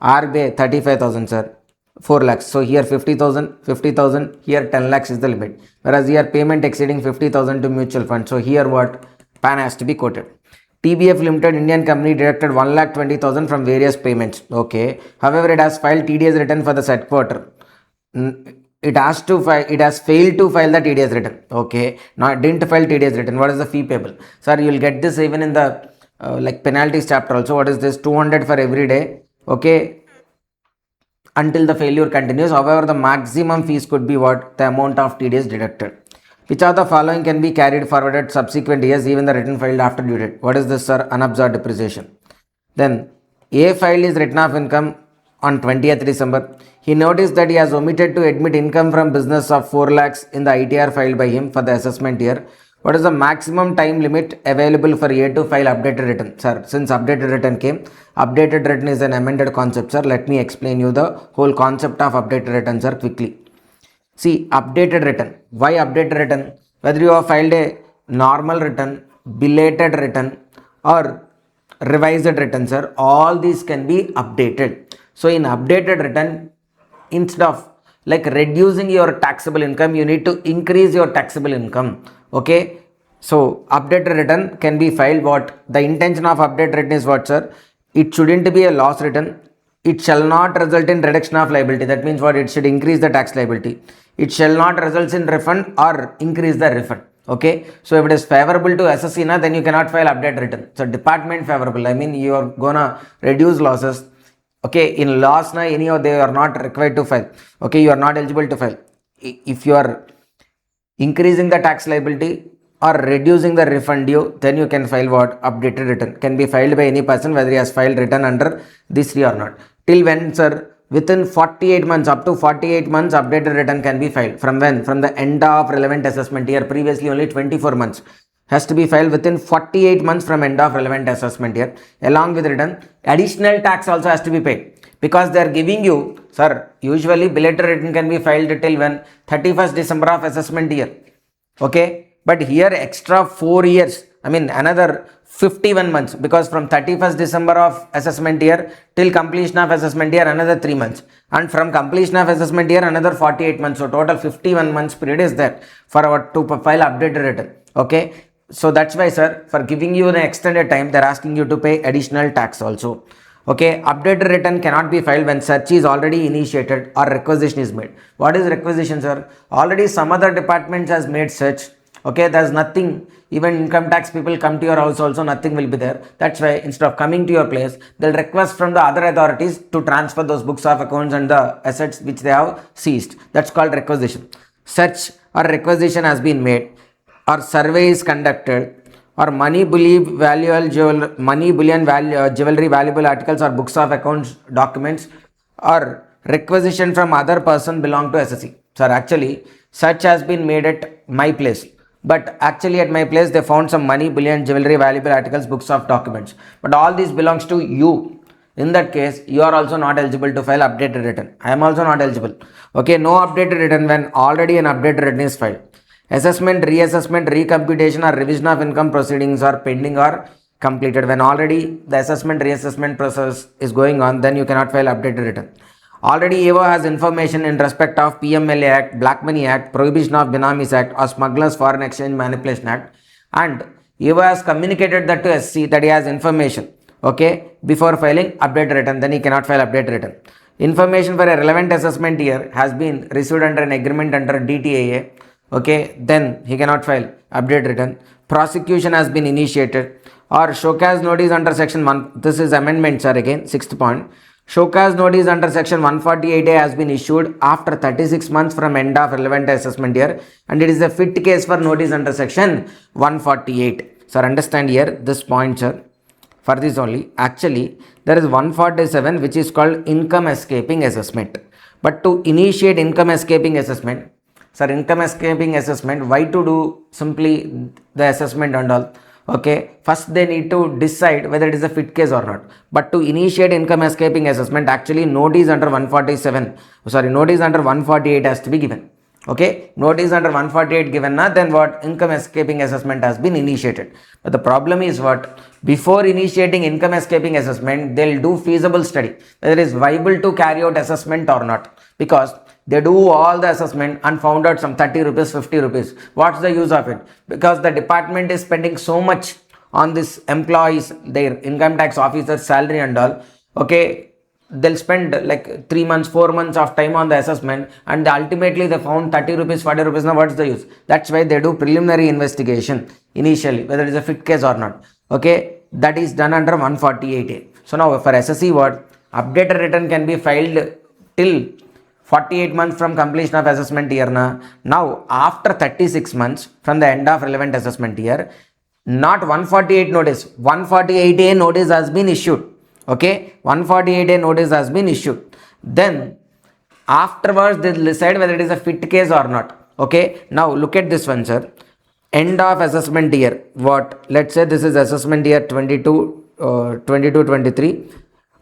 RBI 35,000, sir. 4 lakhs. So here 50,000, here 10 lakhs is the limit. Whereas here payment exceeding 50,000 to mutual fund. So here what? PAN has to be quoted. TBF Limited Indian company deducted 1,20,000 from various payments. Okay. However, it has filed TDS return for the said quarter. It has failed to file the TDS return. Okay. Now didn't file TDS return. What is the fee payable? Sir, you will get this even in the like penalties chapter also. What is this? 200 for every day. Okay. Until the failure continues. However, the maximum fees could be what? The amount of TDS deducted. Which of the following can be carried forward at subsequent years, even the return filed after due date? What is this, sir? Unabsorbed depreciation. Then, A filed his return of income on 20th December. He noticed that he has omitted to admit income from business of 4 lakhs in the ITR filed by him for the assessment year. What is the maximum time limit available for A to file updated return? Sir, since updated return came, updated return is an amended concept, sir. Let me explain you the whole concept of updated return, sir, quickly. See, updated return. Why updated return? Whether you have filed a normal return, belated return or revised return, sir, all these can be updated. So in updated return, instead of like reducing your taxable income, you need to increase your taxable income. Okay. So updated return can be filed. What the intention of updated return is? What, sir? It shouldn't be a loss return. It shall not result in reduction of liability. That means what? It should increase the tax liability. It shall not result in refund or increase the refund. Okay. So if it is favorable to SSC, then you cannot file updated return. So department favorable. I mean, you are gonna reduce losses. Okay, in loss anyhow they are not required to file. Okay, you are not eligible to file. If you are increasing the tax liability or reducing the refund due, then you can file what? Updated return. Can be filed by any person whether he has filed return under this 3 or not. Till when, sir? Within 48 months, up to 48 months, updated return can be filed. From when? From the end of relevant assessment year. Previously only 24 months. Has to be filed within 48 months from end of relevant assessment year. Along with return, additional tax also has to be paid. Because they are giving you, sir, usually belated return can be filed till when? 31st December of assessment year. Okay. But here extra 4 years. I mean another 51 months. Because from 31st December of assessment year till completion of assessment year another 3 months. And from completion of assessment year another 48 months. So total 51 months period is there for our to file updated return. Okay. So that's why, sir, for giving you the extended time, they're asking you to pay additional tax also. Okay, updated return cannot be filed when search is already initiated or requisition is made. What is requisition, sir? Already some other departments has made search. Okay, there's nothing. Even income tax people come to your house also, nothing will be there. That's why instead of coming to your place, they'll request from the other authorities to transfer those books of accounts and the assets which they have seized. That's called requisition. Search or requisition has been made, or survey is conducted, or money bullion jewelry valuable articles or books of accounts documents, or requisition from other person belong to SSC. Sir, actually such has been made at my place, but actually at my place they found some money bullion jewelry valuable articles books of documents, but all this belongs to you. In that case, you are also not eligible to file updated return. I am also not eligible. Okay, no updated return when already an updated return is filed. Assessment, reassessment, recomputation or revision of income proceedings are pending or completed. When already the assessment reassessment process is going on, then you cannot file updated return. Already AO has information in respect of PMLA Act, Black Money Act, Prohibition of Benamis Act or Smugglers Foreign Exchange Manipulation Act, and AO has communicated that to SC that he has information, okay, before filing updated return, then he cannot file updated return. Information for a relevant assessment year has been received under an agreement under DTAA, okay, then he cannot file update return. Prosecution has been initiated or show cause notice under section 1, this is amendment sir, again 6th point. Show cause notice under section 148A has been issued after 36 months from end of relevant assessment year, and it is a fit case for notice under section 148. Sir, understand here this point sir. For this only, actually there is 147 which is called income escaping assessment. But to initiate income escaping assessment, sir, income escaping assessment, why to do simply the assessment and all? Okay, first they need to decide whether it is a fit case or not. But to initiate income escaping assessment, actually notice under 147, sorry, notice under 148 has to be given. Okay, notice under 148 given na, then what, income escaping assessment has been initiated. But the problem is what, before initiating income escaping assessment, they'll do feasible study whether it is viable to carry out assessment or not, because they do all the assessment and found out some 30 rupees, 50 rupees. What's the use of it? Because the department is spending so much on this employees, their income tax officer's salary and all. Okay, they'll spend like 3 months, 4 months of time on the assessment, and ultimately they found 30 rupees, 40 rupees. Now what's the use? That's why they do preliminary investigation initially, whether it is a fit case or not. Okay, that is done under 148A. So now for SSC, what, updated return can be filed till 48 months from completion of assessment year. Now after 36 months from the end of relevant assessment year, not 148 notice, 148A notice has been issued. Okay, 148A notice has been issued. Then afterwards they decide whether it is a fit case or not. Okay, now look at this one sir. End of assessment year, what, let's say this is assessment year 22-23.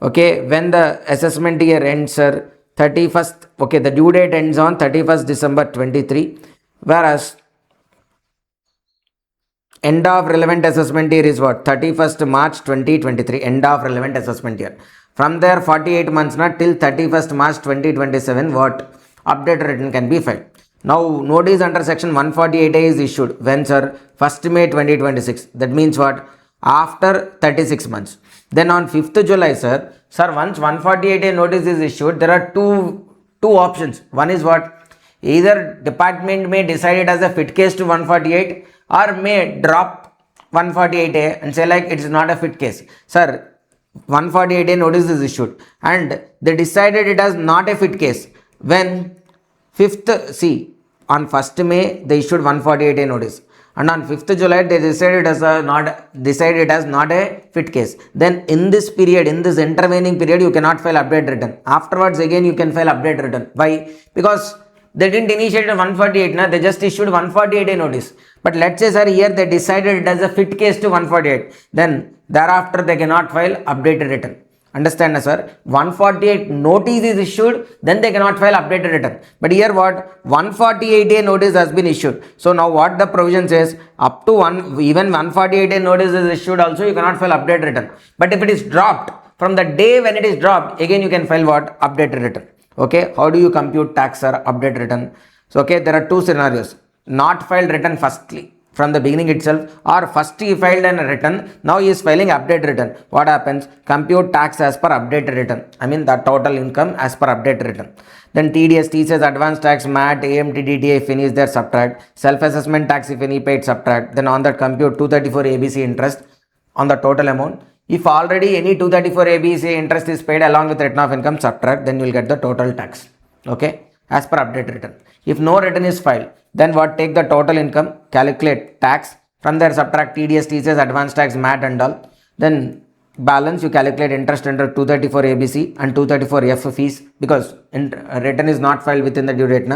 Okay, when the assessment year ends sir, 31st, okay, the due date ends on 31st December 23, whereas end of relevant assessment year is what, 31st March 2023, end of relevant assessment year. From there 48 months not till 31st March 2027, what, updated return can be filed. Now notice under section 148A is issued when sir, 1st May 2026, that means what, after 36 months. Then on 5th July sir, once 148A notice is issued, there are two options. One is what, either department may decide it as a fit case to 148 or may drop 148A and say like it is not a fit case. Sir, 148A notice is issued and they decided it as not a fit case when 5th, see, on 1st May they issued 148A notice, and on 5th July they decided as not a fit case. Then in this period, in this intervening period, you cannot file update return. Afterwards again you can file update return. Why? Because they didn't initiate 148, they just issued 148A notice. But let's say sir, here they decided it as a fit case to 148, then thereafter they cannot file updated return. Understand sir? 148 notice is issued, then they cannot file updated return. But here what? 148A notice has been issued. So now what the provision says, up to even 148A notice is issued also, you cannot file updated return. But if it is dropped, from the day when it is dropped, again you can file what? Updated return. Okay, how do you compute tax sir? Update return. So okay, there are two scenarios. Not filed return firstly from the beginning itself, or first he filed an return, now he is filing update return. What happens? Compute tax as per updated return. I mean the total income as per updated return. Then TDS, TCS, advance tax, MAT, AMT, DTA, if any is there, subtract. Self-assessment tax, if any paid, subtract. Then on that compute 234 ABC interest on the total amount. If already any 234 ABC interest is paid along with return of income, subtract, then you will get the total tax. Okay, as per update return. If no return is filed, then what, take the total income, calculate tax, from there subtract TDS, TCS, advance tax, MAT and all. Then balance, you calculate interest under 234 ABC and 234 F fees, because return is not filed within the due date.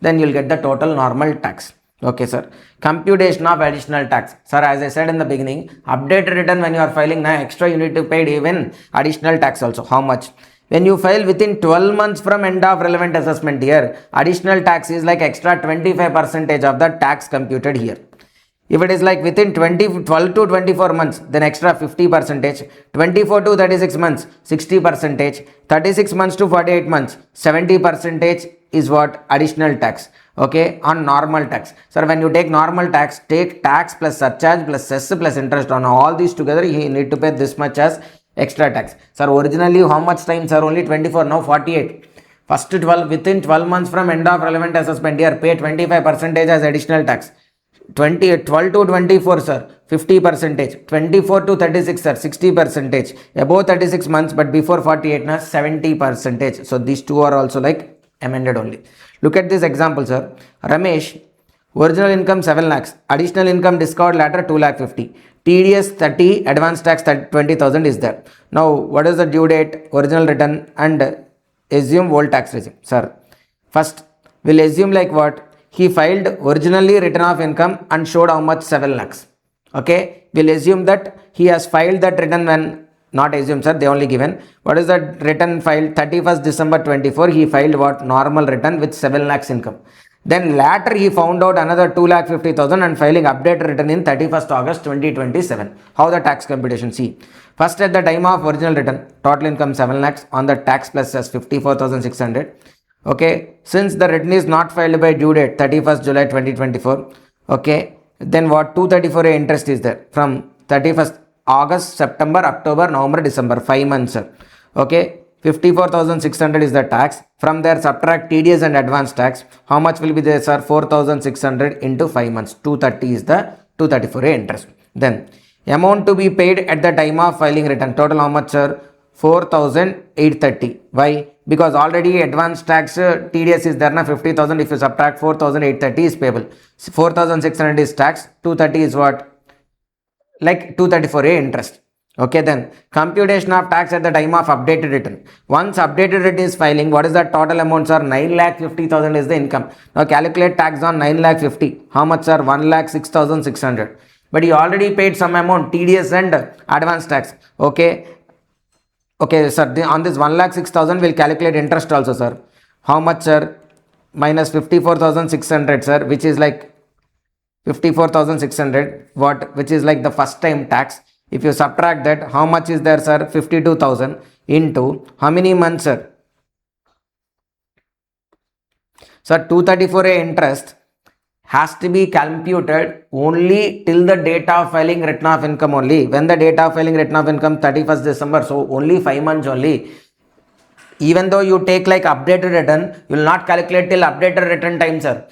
Then you will get the total normal tax. Okay sir. Computation of additional tax. Sir, as I said in the beginning, updated return when you are filing extra you need to pay even additional tax also. How much? When you file within 12 months from end of relevant assessment year, additional tax is like extra 25% of the tax computed here. If it is like within 12 to 24 months, then extra 50 percentage, 24 to 36 months, 60 percentage, 36 months to 48 months, 70 percentage is what? Additional tax. Okay, on normal tax. So when you take normal tax, take tax plus surcharge plus cess plus interest on all these together, you need to pay this much as extra tax. Sir, originally how much time, sir? Only 24, now 48. First 12, within 12 months from end of relevant assessment year, pay 25 percentage as additional tax. 12 to 24, sir, 50 percentage. 24 to 36, sir, 60 percentage. Above 36 months, but before 48, na 70 percentage. So these two are also like amended only. Look at this example, sir. Ramesh, original income 7 lakhs, additional income discovered later 2 lakh 50. TDS 30, advance tax 20,000 is there. Now, what is the due date, original return, and assume old tax regime? Sir, first, we'll assume like what? He filed originally return of income and showed how much? 7 lakhs. Okay, we'll assume that he has filed that return when, not assume, sir, they only given. What is that return filed? 31st December 24, he filed what? Normal return with 7 lakhs income. Then later he found out another 2,50,000 and filing updated return in 31st August 2027. How the tax computation? See, first at the time of original return, total income 7 lakhs on the tax plus as 54,600. Okay, since the return is not filed by due date 31st July 2024. Okay, then what? 234A interest is there from 31st August, September, October, November, December, 5 months, sir. Okay, 54,600 is the tax. From there, subtract TDS and advance tax. How much will be there, sir? 4,600 into 5 months. 230 is the 234A interest. Then, amount to be paid at the time of filing return. Total how much, sir? 4,830. Why? Because already advance tax TDS is there na 50,000. If you subtract 4,830 is payable. 4,600 is tax. 230 is what? Like 234A interest. Okay, then computation of tax at the time of updated return. Once updated return is filing, what is the total amount, sir? 9,50,000 is the income. Now calculate tax on 9,50,000. How much, sir? 1,06,600. But you already paid some amount, TDS and advance tax. Okay. Okay, sir. On this 1,06,000, we'll calculate interest also, sir. How much, sir? Minus 54,600, sir, which is like 54,600. What? Which is like the first time tax. If you subtract that, how much is there, sir? 52,000 into how many months, sir? Sir, 234A interest has to be computed only till the date of filing return of income only. When the date of filing return of income 31st December, so only 5 months only. Even though you take like updated return, you will not calculate till updated return time, sir.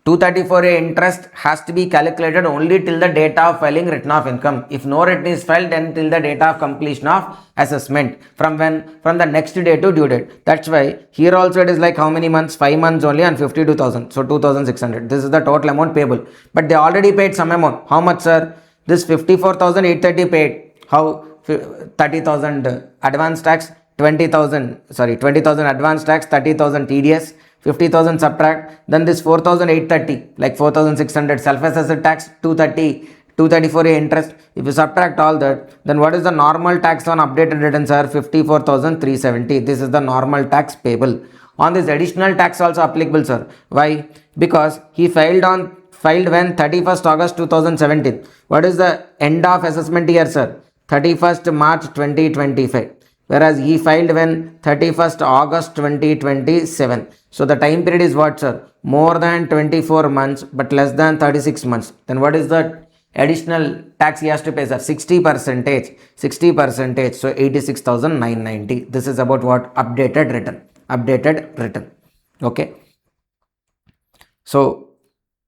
234A interest has to be calculated only till the date of filing return of income. If no return is filed, then till the date of completion of assessment. From when? From the next day to due date. That's why here also it is like how many months? 5 months only and 52,000. So 2,600. This is the total amount payable. But they already paid some amount. How much, sir? This 54,830 paid. How? 30,000 advance tax, 20,000 advance tax, 30,000 TDS. 50,000 subtract, then this 4,830, like 4,600 self-assessed tax, 234A interest. If you subtract all that, then what is the normal tax on updated returns, are 54,370. This is the normal tax payable. On this additional tax also applicable, sir. Why? Because he filed when 31st August 2017. What is the end of assessment year, sir? 31st March 2025. Whereas he filed when 31st August 2027. So the time period is what, sir? More than 24 months but less than 36 months. Then what is the additional tax he has to pay, sir? 60%. 60%. So 86,990. This is about what? Updated return. Okay. So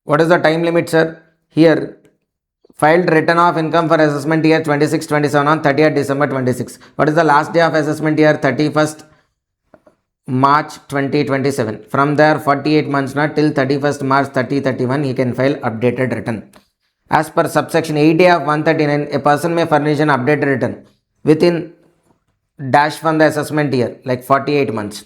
what is the time limit, sir? Here, filed return of income for assessment year 26-27 on 30th December 26. What is the last day of assessment year? 31st March 2027. From there 48 months not till 31st March 3031 he can file updated return. As per subsection 8A of 139, a person may furnish an updated return within dash from the assessment year, like 48 months.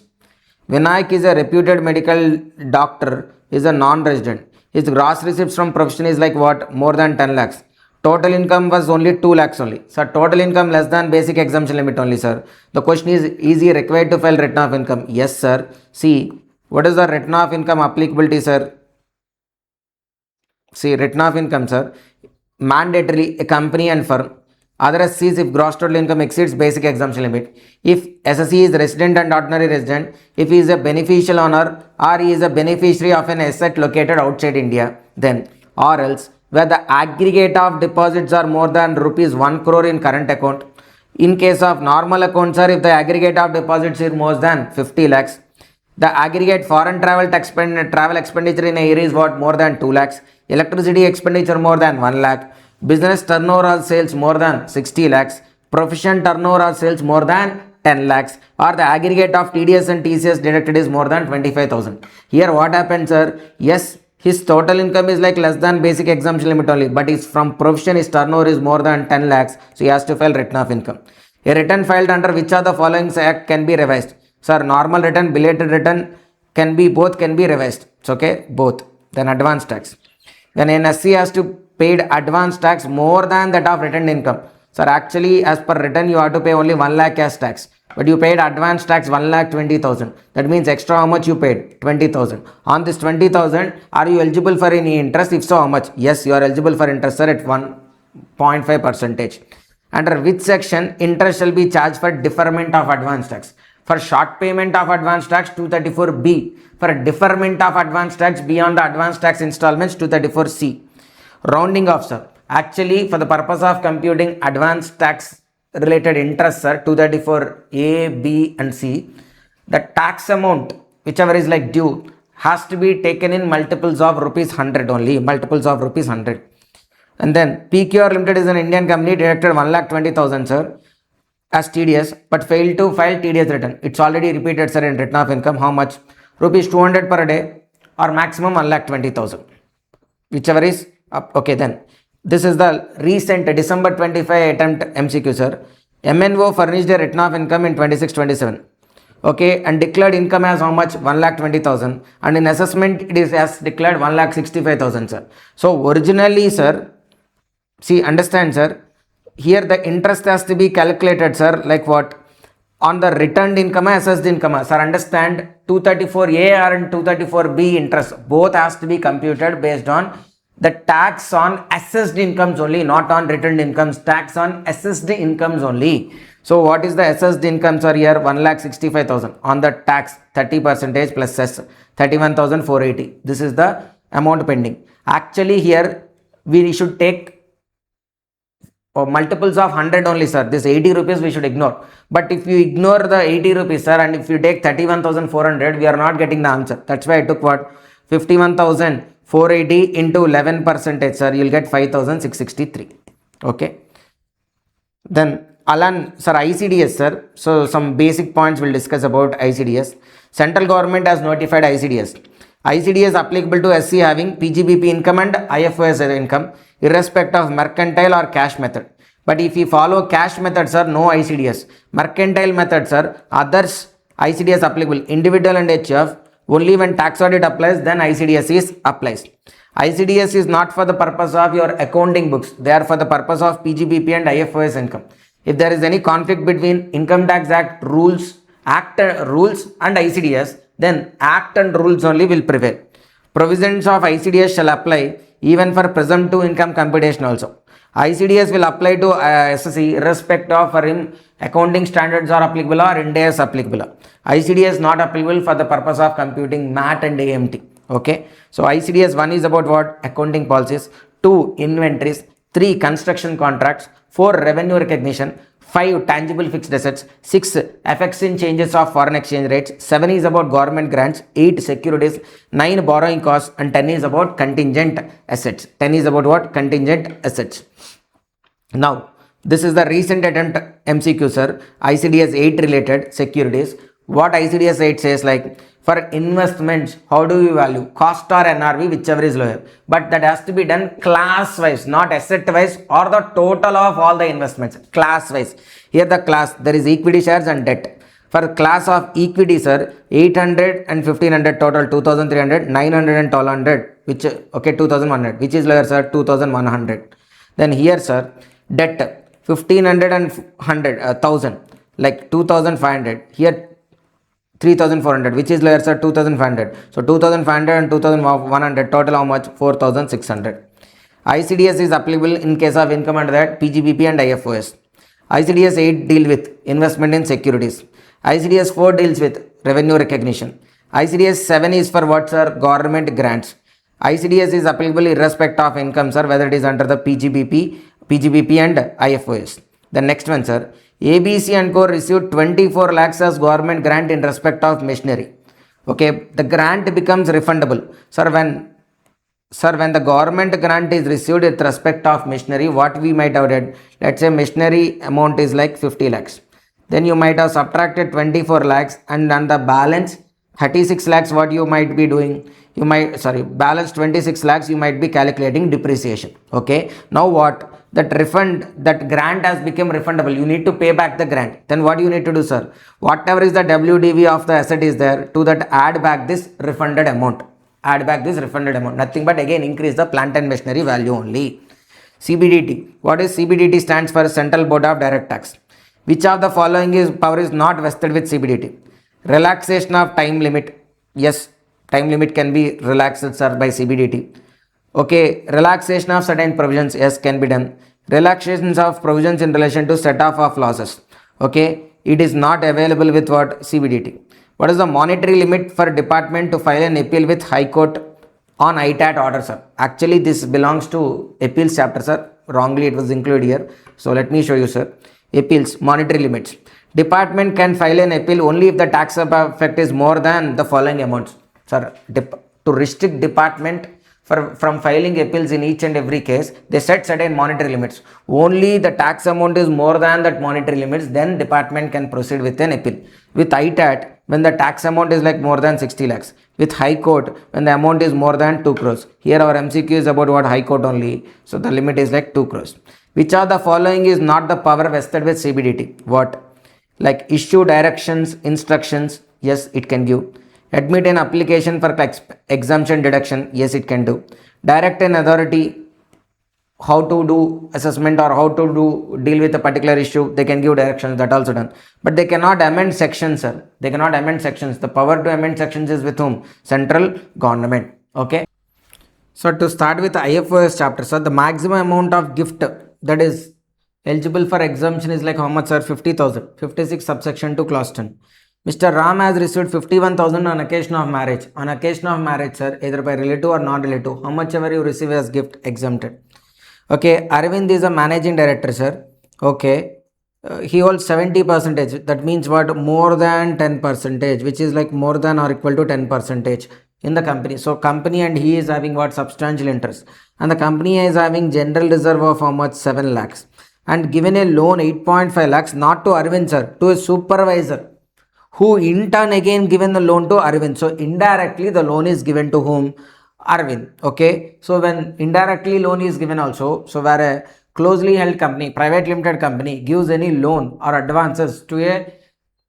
Vinayak is a reputed medical doctor, is a non-resident. His gross receipts from profession is like what? More than 10 lakhs. Total income was only 2 lakhs only. Sir, total income less than basic exemption limit only, sir. The question is he required to file return of income? Yes, sir. See, what is the return of income applicability, sir? See, return of income, sir. mandatorily a company and firm. Other SCs if gross total income exceeds basic exemption limit. If SSE is resident and ordinary resident, if he is a beneficial owner or he is a beneficiary of an asset located outside India, then or else where the aggregate of deposits are more than rupees 1 crore in current account. In case of normal accounts, sir, if the aggregate of deposits is more than 50 lakhs, the aggregate foreign travel expenditure in a year is what? More than 2 lakhs. Electricity expenditure more than 1 lakh. Business turnover or sales more than 60 lakhs. Profession turnover or sales more than 10 lakhs. Or the aggregate of TDS and TCS deducted is more than 25,000. Here what happens, sir? Yes, his total income is like less than basic exemption limit only, but his from profession his turnover is more than 10 lakhs, so he has to file return of income. A return filed under which of the following act can be revised? Sir, normal return, belated return can be revised. It's okay, both. Then advance tax. Then an SC has to paid advance tax more than that of returned income. Sir, actually as per return you have to pay only 1 lakh cash tax. But you paid advance tax 1,20,000. That means extra how much you paid? 20,000. On this 20,000, are you eligible for any interest? If so, how much? Yes, you are eligible for interest, sir, at 1.5%. Under which section interest shall be charged for deferment of advance tax? For short payment of advance tax 234B. For deferment of advance tax beyond the advance tax installments 234C. Rounding off, sir. Actually, for the purpose of computing advance tax related interest, sir, 234A, B and C, the tax amount whichever is like due has to be taken in multiples of rupees 100 only, multiples of rupees 100. And then PQR Limited is an Indian company, deducted 1,20,000, sir, as TDS, but failed to file TDS return. It's already repeated, sir, in return of income. How much? Rupees 200 per day or maximum 1,20,000, whichever is up. Okay, then this is the recent December 25 attempt MCQ, sir. MNO furnished a return of income in 26-27. Okay, and declared income as how much? 1,20,000, and in assessment it is as declared 1,65,000, sir. So originally, sir, see, understand, sir, here the interest has to be calculated, sir, like what? On the returned income, assessed income. Sir, understand, 234A and 234B interest both has to be computed based on the tax on assessed incomes only, not on returned incomes. Tax on assessed incomes only. So what is the assessed incomes are here? 1,65,000. On the tax 30% plus cess 31,480. This is the amount pending. Actually here we should take multiples of 100 only, sir. This 80 rupees we should ignore. But if you ignore the 80 rupees, sir, and if you take 31,400, we are not getting the answer. That's why I took what? 51,480 into 11%, sir. You will get 5,663. Okay. Then Alan, sir, ICDS, sir. So some basic points we'll discuss about ICDS. Central government has notified ICDS. ICDS applicable to SC having PGBP income and IFOS income, irrespective of mercantile or cash method. But if you follow cash method, sir, no ICDS. Mercantile method, sir, others ICDS applicable. Individual and HF, only when tax audit applies, then ICDS is applies. ICDS is not for the purpose of your accounting books. They are for the purpose of PGBP and IFOS income. If there is any conflict between Income Tax Act rules, rules and ICDS, then Act and rules only will prevail. Provisions of ICDS shall apply even for presumptive income computation also. ICDS will apply to SSE irrespective of for him accounting standards are applicable or Ind AS applicable. ICDS not applicable for the purpose of computing MAT and AMT. Okay. So ICDS 1 is about what? Accounting policies. 2 inventories. 3 construction contracts. 4 revenue recognition. 5 tangible fixed assets. 6 effects in changes of foreign exchange rates. 7 is about government grants. 8 securities. 9 borrowing costs, and 10 is about contingent assets. 10 is about what? Contingent assets. Now this is the recent attempt MCQ, sir. ICDS 8 related securities. What ICDS 8 says, like for investments, how do you value? Cost or NRV, whichever is lower. But that has to be done class wise, not asset wise or the total of all the investments. Class wise. Here the class, there is equity shares and debt. For class of equity, sir, 800 and 1500 total, 2300, 900 and 1200, which, okay, 2100, which is lower, sir, 2100. Then here, sir, debt, 1500 and 100, 1000, like 2500. Here, 3400, which is lower, sir, 2500. So 2500 and 2100 total how much? 4600. ICDS is applicable in case of income under that PGBP and IFOS. ICDS 8 deal with investment in securities. ICDS 4 deals with revenue recognition. ICDS 7 is for what, sir? Government grants. ICDS is applicable irrespective of income, sir, whether it is under the PGBP and IFOS. The next one, sir. ABC and Co received 24 lakhs as government grant in respect of machinery. Okay, the grant becomes refundable. Sir, when the government grant is received with respect of machinery, what we might have done, let's say machinery amount is like 50 lakhs. Then you might have subtracted 24 lakhs and on the balance 36 lakhs, what you might be doing? Balance 26 lakhs, you might be calculating depreciation. Okay, now what? That grant has become refundable. You need to pay back the grant. Then what you need to do, sir? Whatever is the WDV of the asset is there, to that add back this refunded amount. Nothing but again increase the plant and machinery value only. CBDT. What is CBDT? Stands for Central Board of Direct Tax. Which of the following power is not vested with CBDT? Relaxation of time limit. Yes, time limit can be relaxed, sir, by CBDT. Okay, relaxation of certain provisions, yes, can be done. Relaxations of provisions in relation to set off of losses. Okay, it is not available with what? CBDT. What is the monetary limit for department to file an appeal with High Court on ITAT order, sir? Actually, this belongs to appeals chapter, sir. Wrongly, it was included here. So, let me show you, sir. Appeals, monetary limits. Department can file an appeal only if the tax effect is more than the following amounts. Sir, to restrict department from filing appeals in each and every case, they set certain monetary limits. Only the tax amount is more than that monetary limits, then department can proceed with an appeal. With ITAT, when the tax amount is like more than 60 lakhs. With High Court, when the amount is more than 2 crores. Here our MCQ is about what? High Court only. So the limit is like 2 crores. Which of the following is not the power vested with CBDT? What? Like issue directions, instructions, yes, it can give. Admit an application for exemption deduction, yes, it can do. Direct an authority how to do assessment or how to deal with a particular issue, they can give directions, that also done. But they cannot amend sections, sir. They cannot amend sections. The power to amend sections is with whom? Central government. Okay. So to start with the IFOS chapter, sir, the maximum amount of gift that is eligible for exemption is like how much, sir? 50,000. 56 subsection 2 clause 10. Mr. Ram has received 51,000 on occasion of marriage. On occasion of marriage, sir, either by relative or non-relative, how much ever you receive as gift, exempted. Okay, Arvind is a managing director, sir. Okay, he holds 70%. That means what? More than 10%, which is like more than or equal to 10% in the company. So company and he is having what? Substantial interest. And the company is having general reserve of how much? 7 lakhs. And given a loan 8.5 lakhs, not to Arvind, sir, to a supervisor, who in turn again given the loan to Arvind. So indirectly the loan is given to whom? Arvind. Okay. So when indirectly loan is given also, so where a closely held company, private limited company gives any loan or advances to a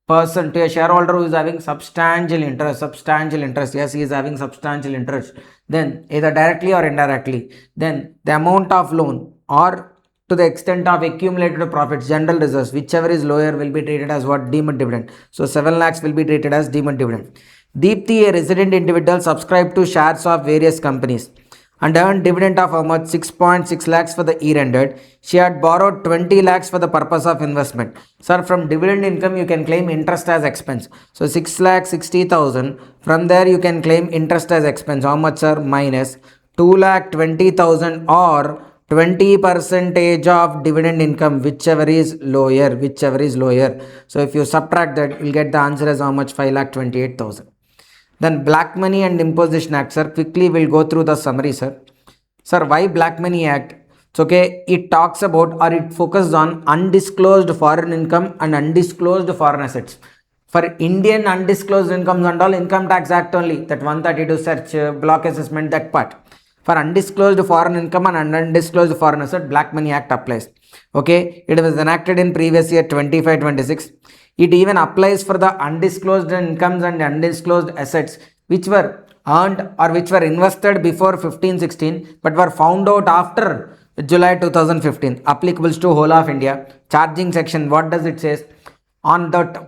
person, to a shareholder who is having substantial interest, yes, he is having substantial interest, then either directly or indirectly, then the amount of loan or to the extent of accumulated profits, general reserves, whichever is lower will be treated as what? Deemed dividend. So 7 lakhs will be treated as deemed dividend. Deepthi, a resident individual, subscribed to shares of various companies and earned dividend of how much? 6.6 lakhs for the year ended. She had borrowed 20 lakhs for the purpose of investment. Sir, from dividend income you can claim interest as expense. So 6,60,000. From there you can claim interest as expense. How much, sir? Minus 2,20,000 or 20% of dividend income, whichever is lower. So if you subtract that, you'll get the answer as how much? 5,28,000. Then Black Money and Imposition Act, sir. Quickly we'll go through the summary, sir. Sir, why Black Money Act? It's okay. It talks about or it focuses on undisclosed foreign income and undisclosed foreign assets. For Indian undisclosed incomes and all, Income Tax Act only, that 132 search, block assessment, that part. For undisclosed foreign income and undisclosed foreign asset, Black Money Act applies. Okay, it was enacted in previous year 25-26. It even applies for the undisclosed incomes and undisclosed assets which were earned or which were invested before 15-16 but were found out after July 2015. Applicable to whole of India. Charging section, what does it say? On the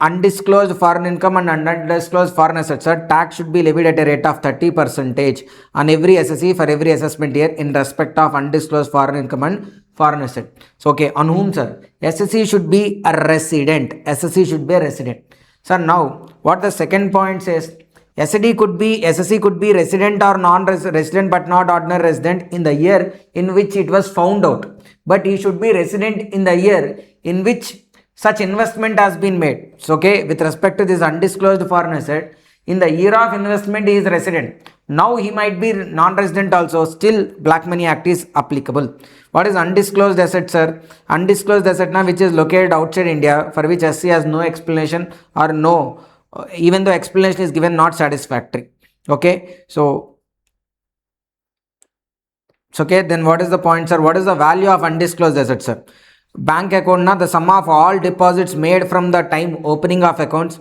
undisclosed foreign income and undisclosed foreign assets, sir, tax should be levied at a rate of 30% on every SSE for every assessment year in respect of undisclosed foreign income and foreign asset. So, okay, on whom, sir? SSE should be a resident. SSE should be a resident. Sir, now, what the second point says, SSE could be resident or non-resident but not ordinary resident in the year in which it was found out. But he should be resident in the year in which such investment has been made. So, okay, with respect to this undisclosed foreign asset, in the year of investment he is resident. Now he might be non-resident also, still Black Money Act is applicable. What is undisclosed asset, sir? Undisclosed asset now which is located outside India, for which SC has no explanation or no, even though explanation is given, not satisfactory. Okay, so okay, then what is the point, sir? What is the value of undisclosed asset, sir? Bank account na the sum of all deposits made from the time opening of accounts,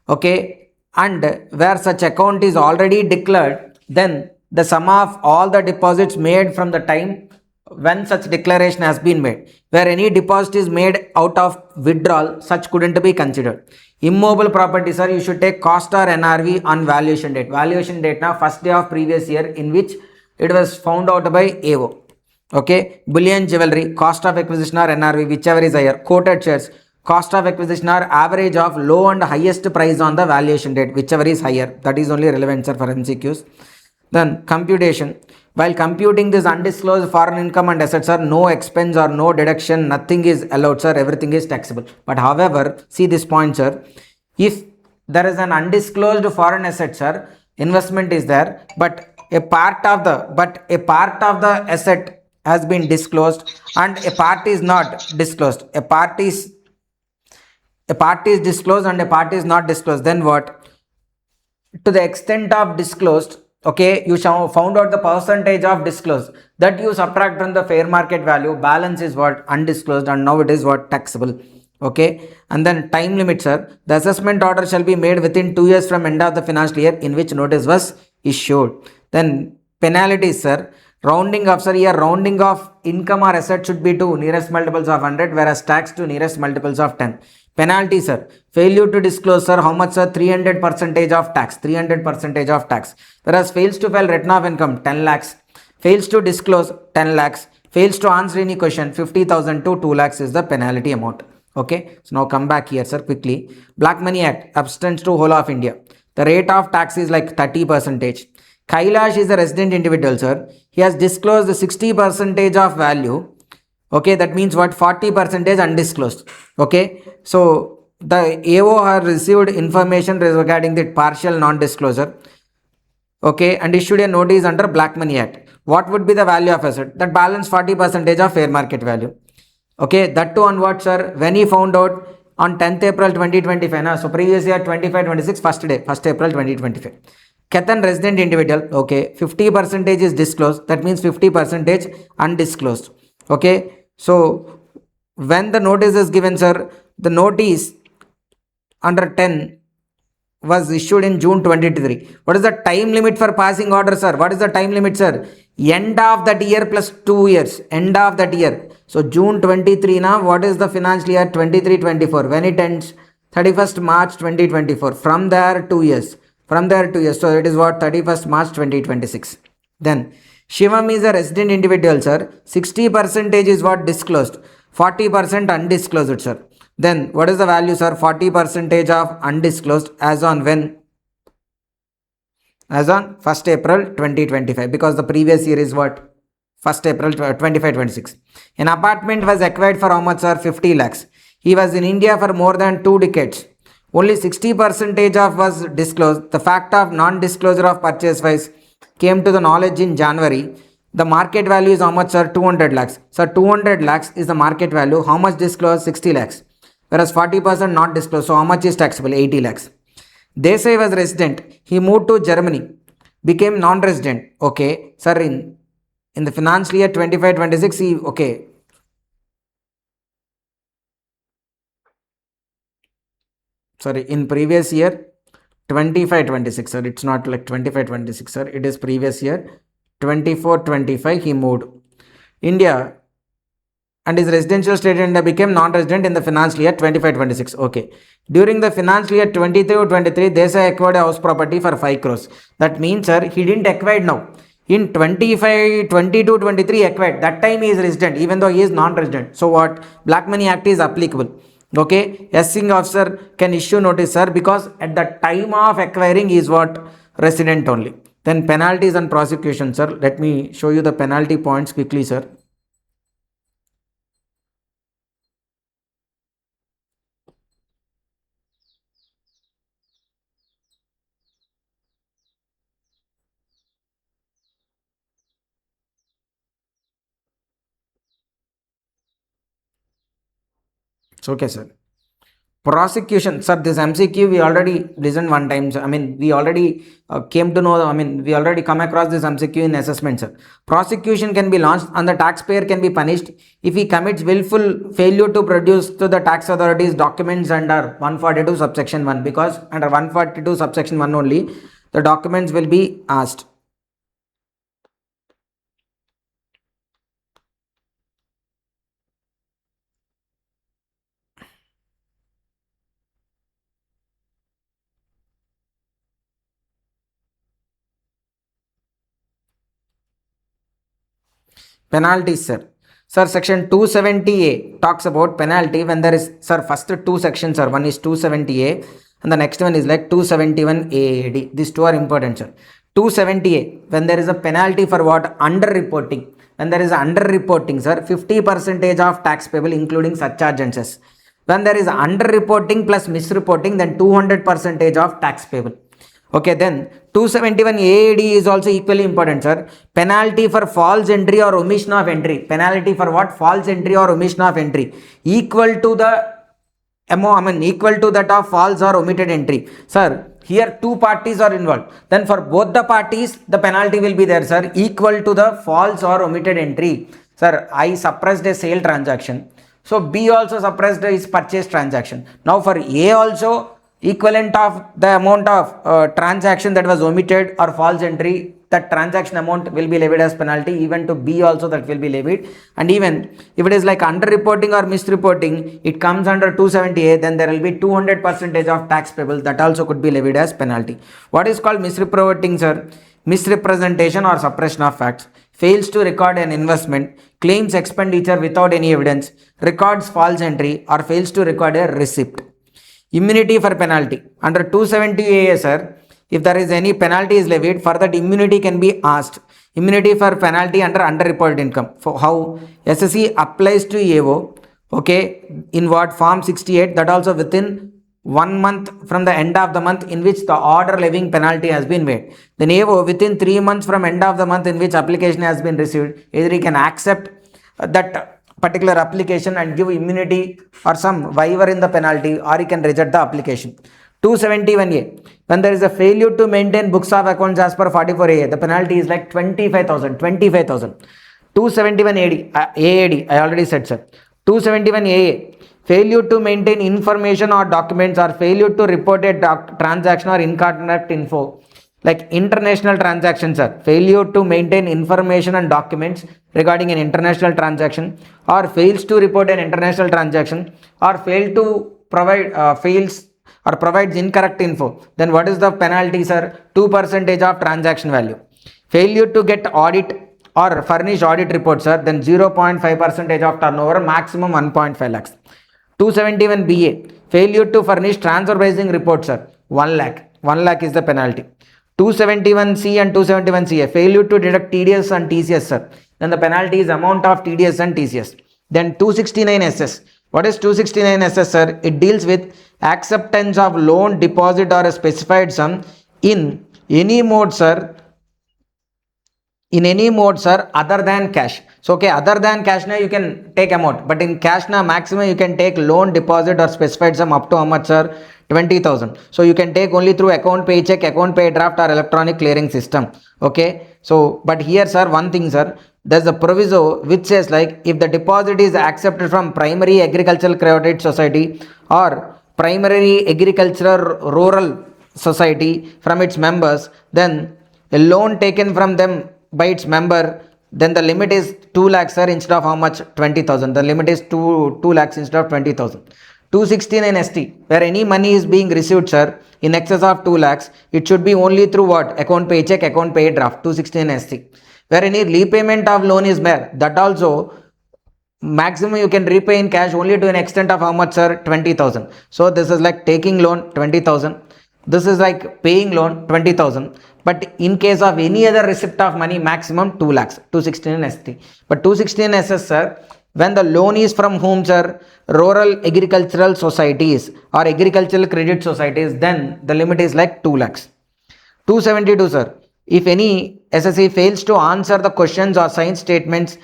okay, and where such account is already declared, then the sum of all the deposits made from the time when such declaration has been made. Where any deposit is made out of withdrawal, such couldn't be considered. Immobile property, sir, you should take cost or NRV on valuation date. Valuation date now first day of previous year in which it was found out by AO. Okay, bullion jewelry, cost of acquisition or NRV, whichever is higher. Quoted shares, cost of acquisition or average of low and highest price on the valuation date, whichever is higher. That is only relevant, sir, for MCQs. Then computation. While computing this undisclosed foreign income and assets, sir, no expense or no deduction, nothing is allowed, sir, everything is taxable. But however, see this point, sir, if there is an undisclosed foreign asset, sir, investment is there, but a part of the asset has been disclosed and a part is not disclosed. A part is disclosed and a part is not disclosed. Then what? To the extent of disclosed, okay, you found out the percentage of disclosed, that you subtract from the fair market value. Balance is what? Undisclosed, and now it is what? Taxable. Okay, and then time limit, sir. The assessment order shall be made within 2 years from end of the financial year in which notice was issued. Then penalties, sir. Rounding of, sir, here rounding of income or asset should be to nearest multiples of 100, whereas tax to nearest multiples of 10. Penalty, sir. Failure to disclose, sir, how much, sir? 300% of tax. 300% of tax. Whereas fails to file return of income, 10 lakhs. Fails to disclose, 10 lakhs. Fails to answer any question, 50,000 to 2 lakhs is the penalty amount. Okay, so now come back here, sir, quickly. Black Money Act extends to whole of India. The rate of tax is like 30%. Kailash is a resident individual, sir. He has disclosed the 60% of value. Okay, that means what? 40% undisclosed. Okay, so the AO has received information regarding the partial non-disclosure. Okay, and issued a notice under Black Money Act. What would be the value of asset? That balance 40% of fair market value. Okay, that too on what, sir? When he found out on 10th April 2025. Na? So previous year 25-26, first day, 1st April 2025. Ketan resident individual, okay, 50% is disclosed, that means 50% undisclosed. Okay, so when the notice is given, sir, the notice under 10 was issued in June 2023. What is the time limit for passing order, sir? What is the time limit, sir? End of that year plus 2 years, end of that year. So June 23 now, what is the financial year? 23-24. When it ends? 31st March 2024. From there 2 years. So it is what? 31st March 2026. Then Shivam is a resident individual, sir. 60% is what? Disclosed. 40% undisclosed, sir. Then what is the value, sir? 40% of undisclosed as on when? As on 1st April 2025, because the previous year is what? 1st April 25-26. An apartment was acquired for how much, sir? 50 lakhs. He was in India for more than 2 decades. Only 60% of was disclosed. The fact of non-disclosure of purchase price came to the knowledge in January. The market value is how much, sir? 200 lakhs. So 200 lakhs is the market value. How much disclosed? 60 lakhs. Whereas 40% not disclosed. So how much is taxable? 80 lakhs. Desai was resident. He moved to Germany. Became non-resident. Okay. Sir, in the financial year 25-26, he, okay. Sorry, in previous year 25-26, sir. It's not like 25-26, sir. It is previous year 24-25 he moved. India and his residential state India became non-resident in the financial year 25-26. Okay. During the financial year 22-23, Desai acquired a house property for 5 crores. That means, sir, he didn't acquire now. In 22-23 acquired. That time he is resident, even though he is non-resident. So what? Black Money Act is applicable. Okay. Assessing officer can issue notice, sir, because at the time of acquiring he is what? Resident only. Then penalties and prosecution, sir. Let me show you the penalty points quickly, sir. It's okay, sir. Prosecution, sir, this MCQ we already listened one time. I mean, we already came to know, we already come across this MCQ in assessment, sir. Prosecution can be launched and the taxpayer can be punished if he commits willful failure to produce to the tax authorities documents under 142 subsection 1, because under 142 subsection 1 only the documents will be asked. Penalties, sir. Sir, section 270A talks about penalty when there is, sir, first two sections are, one is 270A and the next one is like 271AAD. These two are important, sir. 270A, when there is a penalty for what? Under reporting. When there is under reporting, sir, 50% of tax payable including surcharge and cess. When there is under reporting plus misreporting, then 200% of tax payable. Okay, then 271 AAD is also equally important, sir. Penalty for false entry or omission of entry. Penalty for what? False entry or omission of entry. Equal to the equal to that of false or omitted entry. Sir, here two parties are involved. Then for both the parties, the penalty will be there, sir. Equal to the false or omitted entry. Sir, I suppressed a sale transaction. So B also suppressed his purchase transaction. Now for A also, equivalent of the amount of transaction that was omitted or false entry, that transaction amount will be levied as penalty. Even to B also that will be levied. And even if it is like under reporting or misreporting, it comes under 270A, then there will be 200% of tax payable, that also could be levied as penalty. What is called misreporting, sir? Misrepresentation or suppression of facts. Fails to record an investment, claims expenditure without any evidence, records false entry, or fails to record a receipt. Immunity for penalty. Under 270A, sir, if there is any penalty is levied, for that immunity can be asked. Immunity for penalty under underreported income. For how? SSC applies to AO, okay, in what? Form 68, that also within 1 month from the end of the month in which the order levying penalty has been made. Then AO within 3 months from end of the month in which application has been received, either he can accept that particular application and give immunity or some waiver in the penalty, or he can reject the application. 271A, when there is a failure to maintain books of accounts as per 44A, the penalty is like 25,000. 271AD, AAD, I already said, sir. 271AA, failure to maintain information or documents or failure to report a transaction or incorrect info. Like international transactions, sir. Failure to maintain information and documents regarding an international transaction, or fails to report an international transaction, or fail to provide fails or provides incorrect info. Then what is the penalty, sir? 2% of transaction value. Failure to get audit or furnish audit reports, sir, then 0.5% of turnover, maximum 1.5 lakhs. 271BA, failure to furnish transfer pricing reports, sir, 1 lakh. 1 lakh is the penalty. 271C and 271CA, failure to deduct TDS and TCS, sir. Then the penalty is amount of TDS and TCS. Then 269SS. What is 269SS, sir? It deals with acceptance of loan, deposit or a specified sum in any mode, sir. In any mode, sir, other than cash. So, okay, other than cash now you can take amount, but in cash now maximum you can take loan, deposit or specified sum up to how much, sir? 20,000. So you can take only through account pay check, account pay draft or electronic clearing system. Okay. So, but here, sir, one thing, sir, there's a proviso which says like if the deposit is accepted from primary agricultural credit society or primary agricultural rural society from its members, then a loan taken from them by its member then the limit is 2 lakhs, sir, instead of how much? 20,000. The limit is 2 lakhs instead of 20,000. 269 ST, where any money is being received, sir, in excess of 2 lakhs, it should be only through what? Account pay check, account pay draft, 269 ST. Where any repayment of loan is there, that also maximum you can repay in cash only to an extent of how much, sir? 20,000. So this is like taking loan 20,000. This is like paying loan 20,000. But in case of any other receipt of money, maximum 2 lakhs, 269 ST. But 269 SS, sir, when the loan is from whom, sir? Rural agricultural societies or agricultural credit societies, then the limit is like 2 lakhs. 272, sir. If any SSE fails to answer the questions or sign statements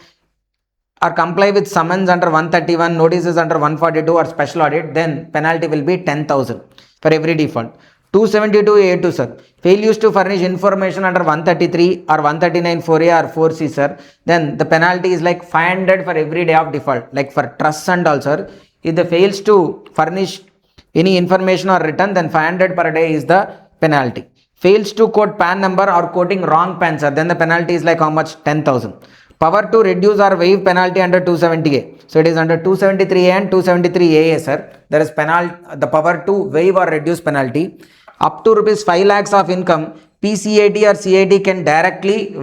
or comply with summons under 131, notices under 142 or special audit, then penalty will be 10,000 for every default. 272A2, sir. Failures to furnish information under 133 or 139 4A or 4C, sir. Then the penalty is like 500 for every day of default. Like for trust and all, sir. If they fails to furnish any information or return, then 500 per day is the penalty. Fails to quote PAN number or quoting wrong PAN, sir. Then the penalty is like how much? 10,000. Power to reduce or waive penalty under 270A. So it is under 273A and 273AA, sir. There is the power to waive or reduce penalty. Up to rupees 5 lakhs of income, PCAT or CAT can directly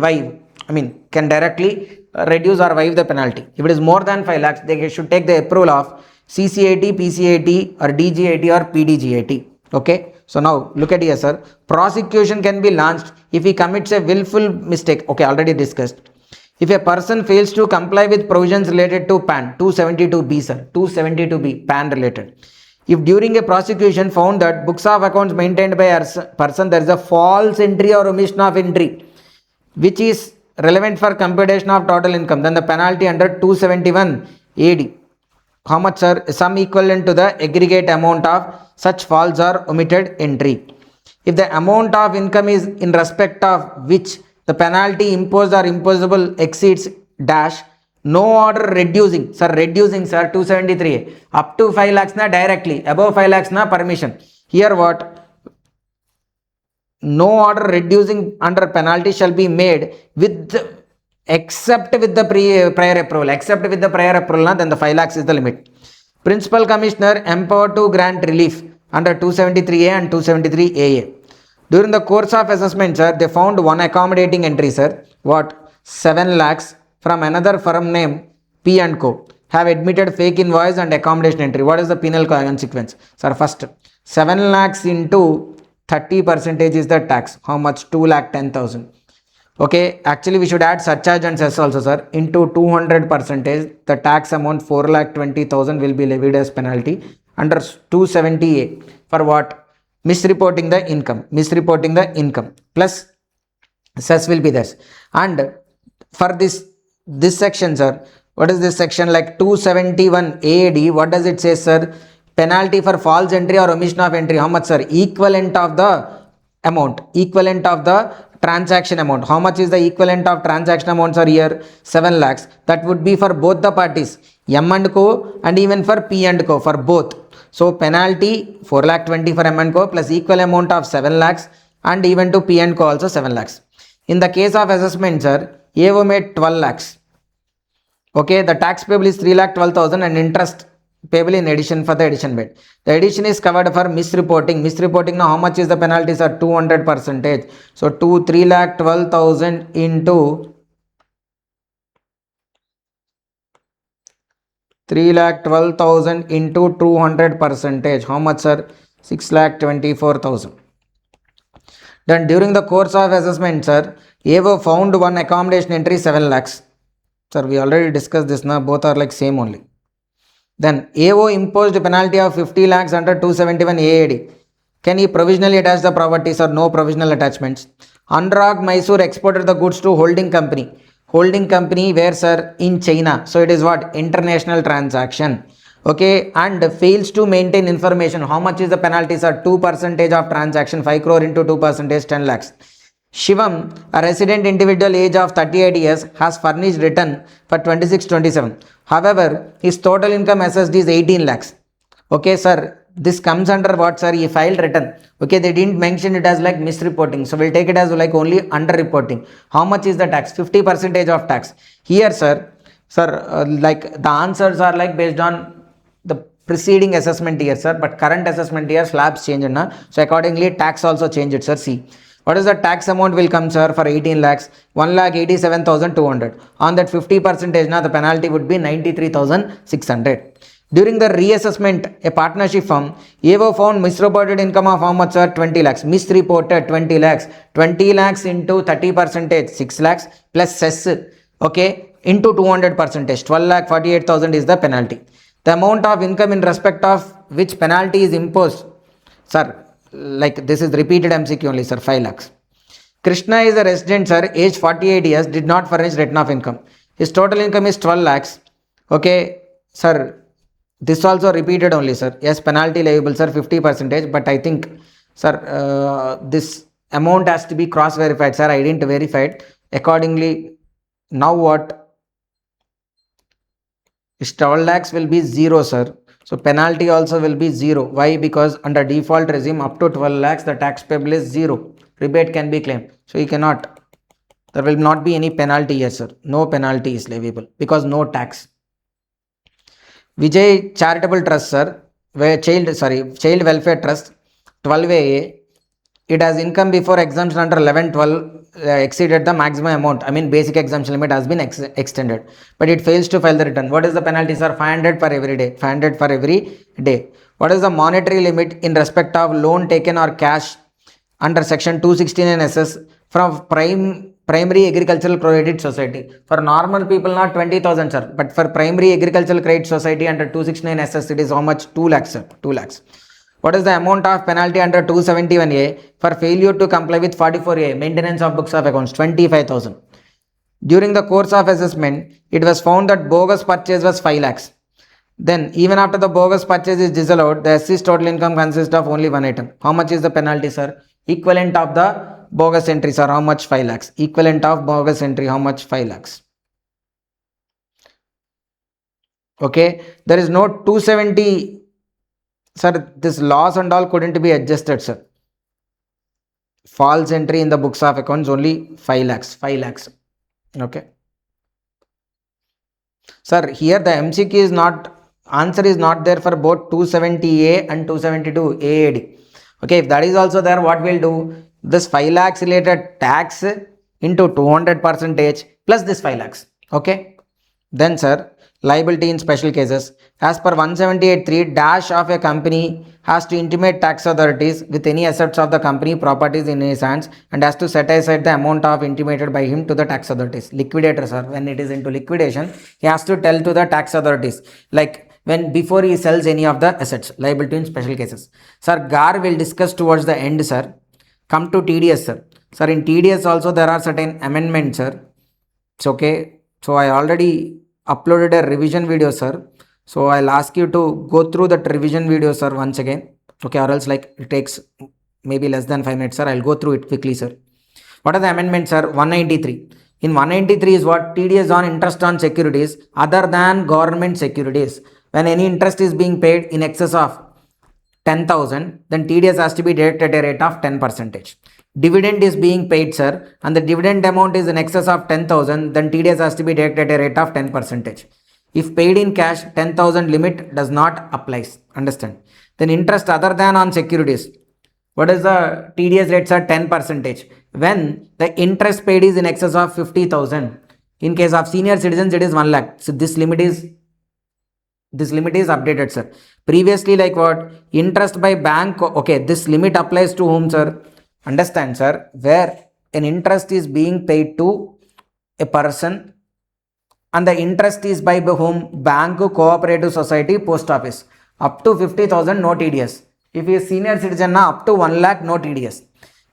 reduce or waive the penalty. If it is more than 5 lakhs, they should take the approval of CCAT, PCAT or DGAT or PDGAT. Okay. So now look at here, sir. Prosecution can be launched if he commits a willful mistake. Okay, already discussed. If a person fails to comply with provisions related to PAN, 272B, sir, 272B, PAN related. If during a prosecution found that books of accounts maintained by a person, there is a false entry or omission of entry, which is relevant for computation of total income, then the penalty under 271 AD. How much, sir? Sum equivalent to the aggregate amount of such false or omitted entry. If the amount of income is in respect of which the penalty imposed or imposable exceeds dash, no order reducing, sir, 273, up to 5 lakhs na directly, above 5 lakhs na permission. Here what? No order reducing under penalty shall be made except with the prior approval. Except with the prior approval, then the 5 lakhs is the limit. Principal Commissioner empowered to grant relief under 273A and 273AA. During the course of assessment, sir, they found one accommodating entry, sir. What? 7 lakhs from another firm name P and Co. have admitted fake invoice and accommodation entry. What is the penal consequence? Sir, first 7 lakhs into 30% is the tax. How much? 2,10,000. Okay, actually we should add surcharge and cess also, sir. Into 200%, the tax amount 4,20,000 will be levied as penalty under 270A. For what? Misreporting the income. Plus cess will be there. And for this section, sir, what is this section? Like 271 AD, what does it say, sir? Penalty for false entry or omission of entry. How much, sir? Equivalent of the amount, equivalent of the transaction amount. How much is the equivalent of transaction amounts are here? 7 lakhs. That would be for both the parties, M and Co. and even for P and Co. for both. So penalty 4,20,000 for M and Co. plus equal amount of 7 lakhs and even to P and Co. also 7 lakhs. In the case of assessment, sir, AO made 12 lakhs. Okay, the tax payable is 3,12,000 and interest payable in addition for the addition made. The addition is covered for misreporting. Misreporting now how much is the penalties are 200%. So 3,12,000 into 3,12,000 into 200%. How much, sir? 6,24,000. Then during the course of assessment, sir, AO found one accommodation entry 7 lakhs. Sir, we already discussed this now. Both are like same only. Then AO imposed a penalty of 50 lakhs under 271 AAD. Can he provisionally attach the properties or no provisional attachments? Anurag Mysore exported the goods to holding company. Holding company where, sir? In China. So it is what? International transaction. Okay, and fails to maintain information. How much is the penalty, sir? 2% of transaction. 5 crore into 2%, 10 lakhs. Shivam, a resident individual age of 38 years, has furnished return for 26-27. However, his total income assessed is 18 lakhs. Okay, sir, this comes under what, sir? He filed return. Okay, they didn't mention it as like misreporting. So we'll take it as like only underreporting. How much is the tax? 50% of tax. Here, sir, like the answers are like based on the preceding assessment year, sir, but current assessment year slabs changed, na? So accordingly, tax also changed, sir. See, what is the tax amount will come, sir, for 18 lakhs? 1,87,200. On that 50%, na, the penalty would be 93,600. During the reassessment, a partnership firm, AO found misreported income of how much, sir? 20 lakhs. Misreported 20 lakhs. 20 lakhs into 30%, 6 lakhs plus cess, okay, into 200%, 12 lakh 48,000 is the penalty. The amount of income in respect of which penalty is imposed, sir, like this is repeated MCQ only, sir, 5 lakhs. Krishna is a resident, sir, age 48 years, did not furnish return of income. His total income is 12 lakhs. Okay, sir, this also repeated only, sir. Yes, penalty liable, sir, 50%, but I think, sir, this amount has to be cross-verified, sir. I didn't verify it. Accordingly, now what? 12 lakhs will be 0, sir. So penalty also will be 0. Why? Because under default regime up to 12 lakhs the tax payable is 0. Rebate can be claimed. So you cannot. There will not be any penalty here, sir. No penalty is leviable because no tax. Vijay Charitable Trust, sir, Child Welfare Trust, 12AA. It has income before exemption under 1112 exceeded the maximum amount. I mean, basic exemption limit has been extended, but it fails to file the return. What is the penalty, sir? 500 for every day. 500 for every day. What is the monetary limit in respect of loan taken or cash under section 269 SS from primary agricultural credit society? For normal people, not 20,000, sir, but for primary agricultural credit society under 269 SS, it is how much? 2 lakhs, sir. 2 lakhs. What is the amount of penalty under 271A for failure to comply with 44A, maintenance of books of accounts? 25,000. During the course of assessment, it was found that bogus purchase was 5 lakhs. Then, even after the bogus purchase is disallowed, the SC's total income consists of only one item. How much is the penalty, sir? Equivalent of the bogus entry, sir, how much? 5 lakhs. Equivalent of bogus entry, how much? 5 lakhs. Okay, there is no 270. Sir, this loss and all couldn't be adjusted, sir. False entry in the books of accounts only 5 lakhs. 5 lakhs. Okay. Sir, here the MCQ is not, answer is not there for both 270A and 272 AAD. Okay, if that is also there, what we'll do? This 5 lakhs related tax into 200% plus this 5 lakhs. Okay. Then, sir, liability in special cases. As per 178.3, dash of a company has to intimate tax authorities with any assets of the company properties in his hands and has to set aside the amount of intimated by him to the tax authorities. Liquidator, sir, when it is into liquidation, he has to tell to the tax authorities, like when before he sells any of the assets. Liability in special cases. Sir, GAR will discuss towards the end, sir. Come to TDS, sir. Sir, in TDS also there are certain amendments, sir. It's okay. So I already uploaded a revision video, sir. So I'll ask you to go through that revision video, sir, once again. Okay, or else like it takes maybe less than 5 minutes, sir. I'll go through it quickly, sir. What are the amendments, sir? 193. In 193 is what? TDS on interest on securities other than government securities. When any interest is being paid in excess of 10,000, then TDS has to be deducted at a rate of 10%. Dividend is being paid, sir, and the dividend amount is in excess of 10,000, then TDS has to be deducted at a rate of 10%. If paid in cash, 10,000 limit does not apply. Understand? Then interest other than on securities. What is the TDS rates are 10%. When the interest paid is in excess of 50,000. In case of senior citizens, it is 1 lakh. So this limit is updated, sir. Previously, like what? Interest by bank. Okay, this limit applies to whom, sir? Understand, sir, where an interest is being paid to a person and the interest is by whom? Bank, cooperative society, post office. Up to 50,000, no TDS. If he is senior citizen, up to 1 lakh, no TDS.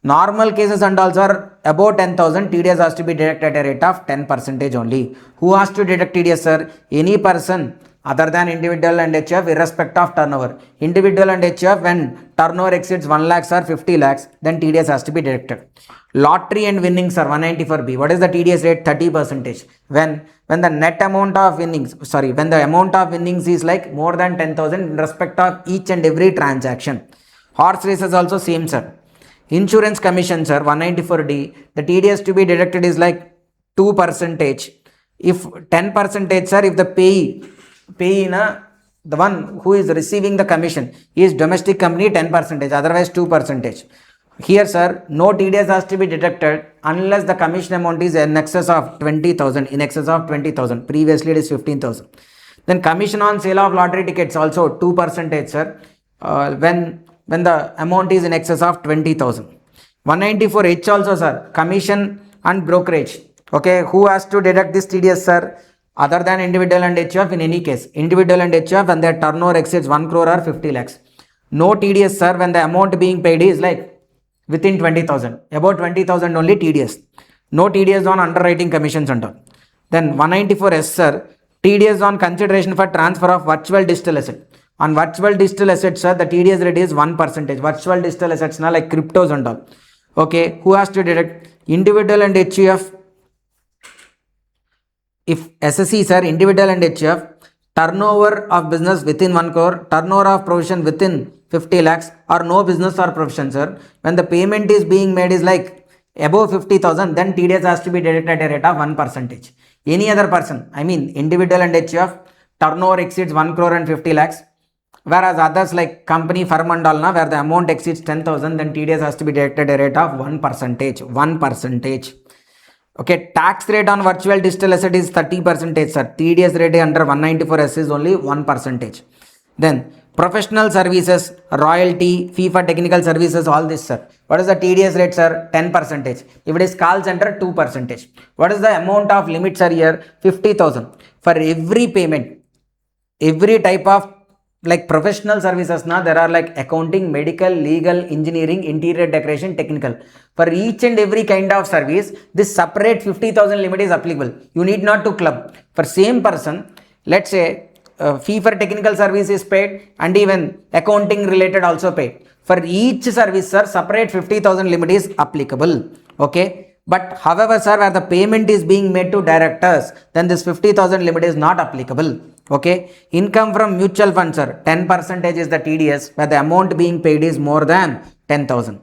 Normal cases and also are above 10,000, TDS has to be deducted at a rate of 10% only. Who has to deduct TDS, sir? Any person other than individual and HUF irrespective of turnover. Individual and HUF when turnover exceeds 1 lakhs or 50 lakhs, then TDS has to be deducted. Lottery and winnings are 194B. What is the TDS rate? 30%. When the net amount of winnings, when the amount of winnings is like more than 10,000 in respect of each and every transaction. Horse races also same, sir. Insurance commission, sir, 194D. The TDS to be deducted is like 2%. If 10%, sir, if the payee na, the one who is receiving the commission is domestic company, 10%, otherwise 2%. Here, sir, no TDS has to be deducted unless the commission amount is in excess of 20,000. In excess of 20,000. Previously, it is 15,000. Then commission on sale of lottery tickets also 2%, sir. When the amount is in excess of 20,000. 194H also, sir. Commission and brokerage. Okay, who has to deduct this TDS, sir? Other than individual and HUF in any case. Individual and HUF when their turnover exceeds 1 crore or 50 lakhs. No TDS, sir, when the amount being paid is like within 20,000. About 20,000 only TDS. No TDS on underwriting commissions and all. Then 194S, sir. TDS on consideration for transfer of virtual digital asset. On virtual digital assets, sir, the TDS rate is 1%. Virtual digital assets na like cryptos and all. Okay, who has to deduct? Individual and HUF. If SSC, sir, individual and HUF, turnover of business within 1 crore, turnover of provision within 50 lakhs or no business or provision, sir. When the payment is being made is like above 50,000, then TDS has to be deducted at a rate of 1%. Any other person, I mean individual and HUF, turnover exceeds 1 crore and 50 lakhs. Whereas others like company, firm and all, where the amount exceeds 10,000, then TDS has to be deducted at a rate of 1%. 1%. Okay, tax rate on virtual digital asset is 30%, sir. TDS rate under 194S is only 1%. Then professional services, royalty, fee for technical services, all this, sir. What is the TDS rate, sir? 10%. If it is call center, 2%. What is the amount of limit, sir, here? 50,000. For every payment, every type of like professional services, now there are like accounting, medical, legal, engineering, interior decoration, technical. For each and every kind of service, this separate 50,000 limit is applicable. You need not to club. For same person, let's say fee for technical service is paid and even accounting related also paid. For each service, sir, separate 50,000 limit is applicable. Okay. But however, sir, where the payment is being made to directors, then this 50,000 limit is not applicable. Okay. Income from mutual funds, sir, 10% is the TDS, where the amount being paid is more than 10,000.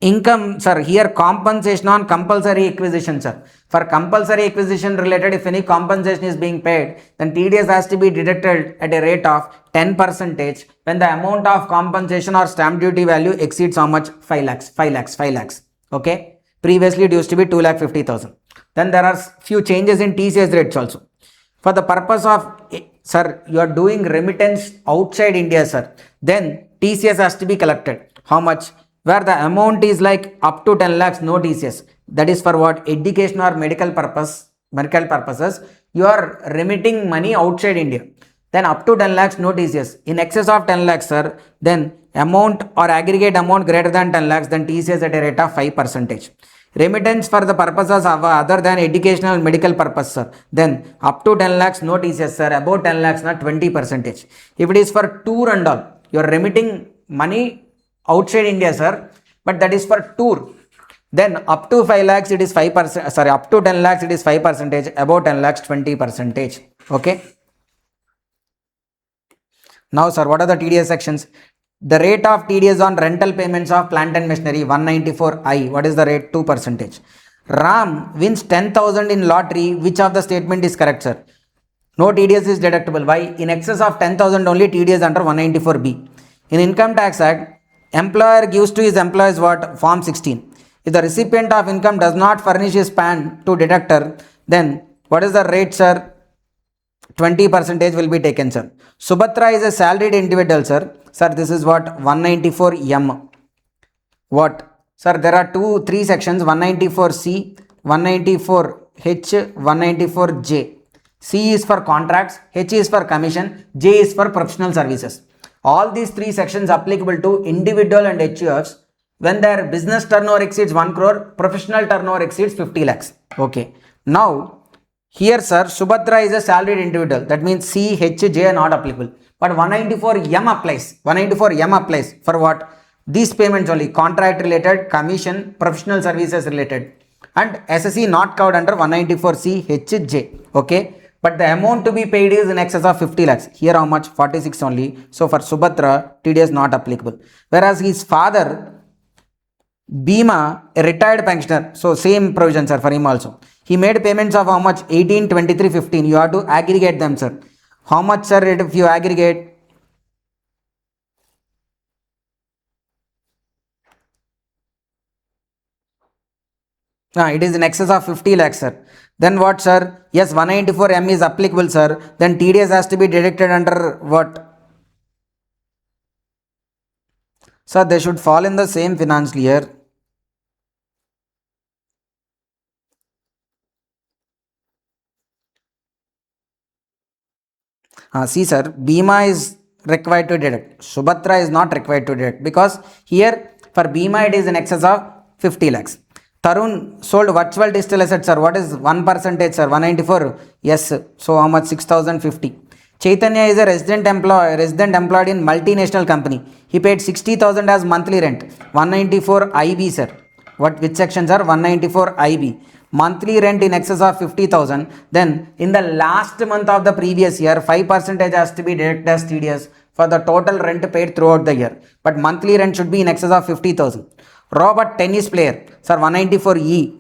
Income, sir, here compensation on compulsory acquisition, sir. For compulsory acquisition related, if any compensation is being paid, then TDS has to be deducted at a rate of 10% when the amount of compensation or stamp duty value exceeds how much? 5 lakhs. Okay. Previously, it used to be 2,50,000. Then there are few changes in TCS rates also. For the purpose of, sir, you are doing remittance outside India, sir. Then TCS has to be collected. How much? Where the amount is like up to 10 lakhs, no TCS. That is for what? Education or medical purposes. You are remitting money outside India. Then up to 10 lakhs, no TCS. In excess of 10 lakhs, sir, then amount or aggregate amount greater than 10 lakhs, then TCS at a rate of 5%. Remittance for the purposes of other than educational and medical purpose, sir. Then up to 10 lakhs, no TCS, sir. Above 10 lakhs, not 20%. If it is for tour and all, you are remitting money outside India, sir, but that is for tour. Then up to 5 lakhs, it is 5%. Sorry, up to 10 lakhs, it is 5%. Above 10 lakhs, 20%. Okay. Now, sir, what are the TDS sections? The rate of TDS on rental payments of plant and machinery, 194I. What is the rate? 2%. Ram wins 10,000 in lottery. Which of the statement is correct, sir? No TDS is deductible. Why? In excess of 10,000 only TDS under 194B. In Income Tax Act, employer gives to his employees what? Form 16. If the recipient of income does not furnish his PAN to deductor, then what is the rate, sir? 20% will be taken, sir. Subhatra is a salaried individual, sir. Sir, this is what? 194M. What? Sir, there are three sections, 194C, 194H, 194J. C is for contracts, H is for commission, J is for professional services. All these three sections applicable to individual and HUFs when their business turnover exceeds 1 crore, professional turnover exceeds 50 lakhs. Okay. Now, Here, sir, Subhadra is a salaried individual. That means C, H, J are not applicable. But 194M applies. 194M applies for what? These payments only. Contract related, commission, professional services related. And SSC not covered under 194C, H, J. Okay. But the amount to be paid is in excess of 50 lakhs. Here how much? 46 only. So for Subhadra, TDS not applicable. Whereas his father, Bhima, a retired pensioner, so same provision, sir, for him also. He made payments of how much? 18, 23, 15. You have to aggregate them, sir. How much, sir, if you aggregate? It is in excess of 50 lakhs, sir. Then what, sir? Yes, 194M is applicable, sir. Then TDS has to be deducted under what? Sir, they should fall in the same financial year. See, sir, Bhima is required to deduct. Subhatra is not required to deduct because here for Bhima it is in excess of 50 lakhs. Tarun sold virtual digital assets, sir. What is 1%, sir? 194. Yes. So how much? 6,050. Chaitanya is a resident employed in multinational company. He paid 60,000 as monthly rent. 194 IB, sir. Which sections are 194 IB? Monthly rent in excess of 50,000. Then in the last month of the previous year, 5% has to be deducted as TDS for the total rent paid throughout the year. But monthly rent should be in excess of 50,000. Robert, tennis player, sir, 194E.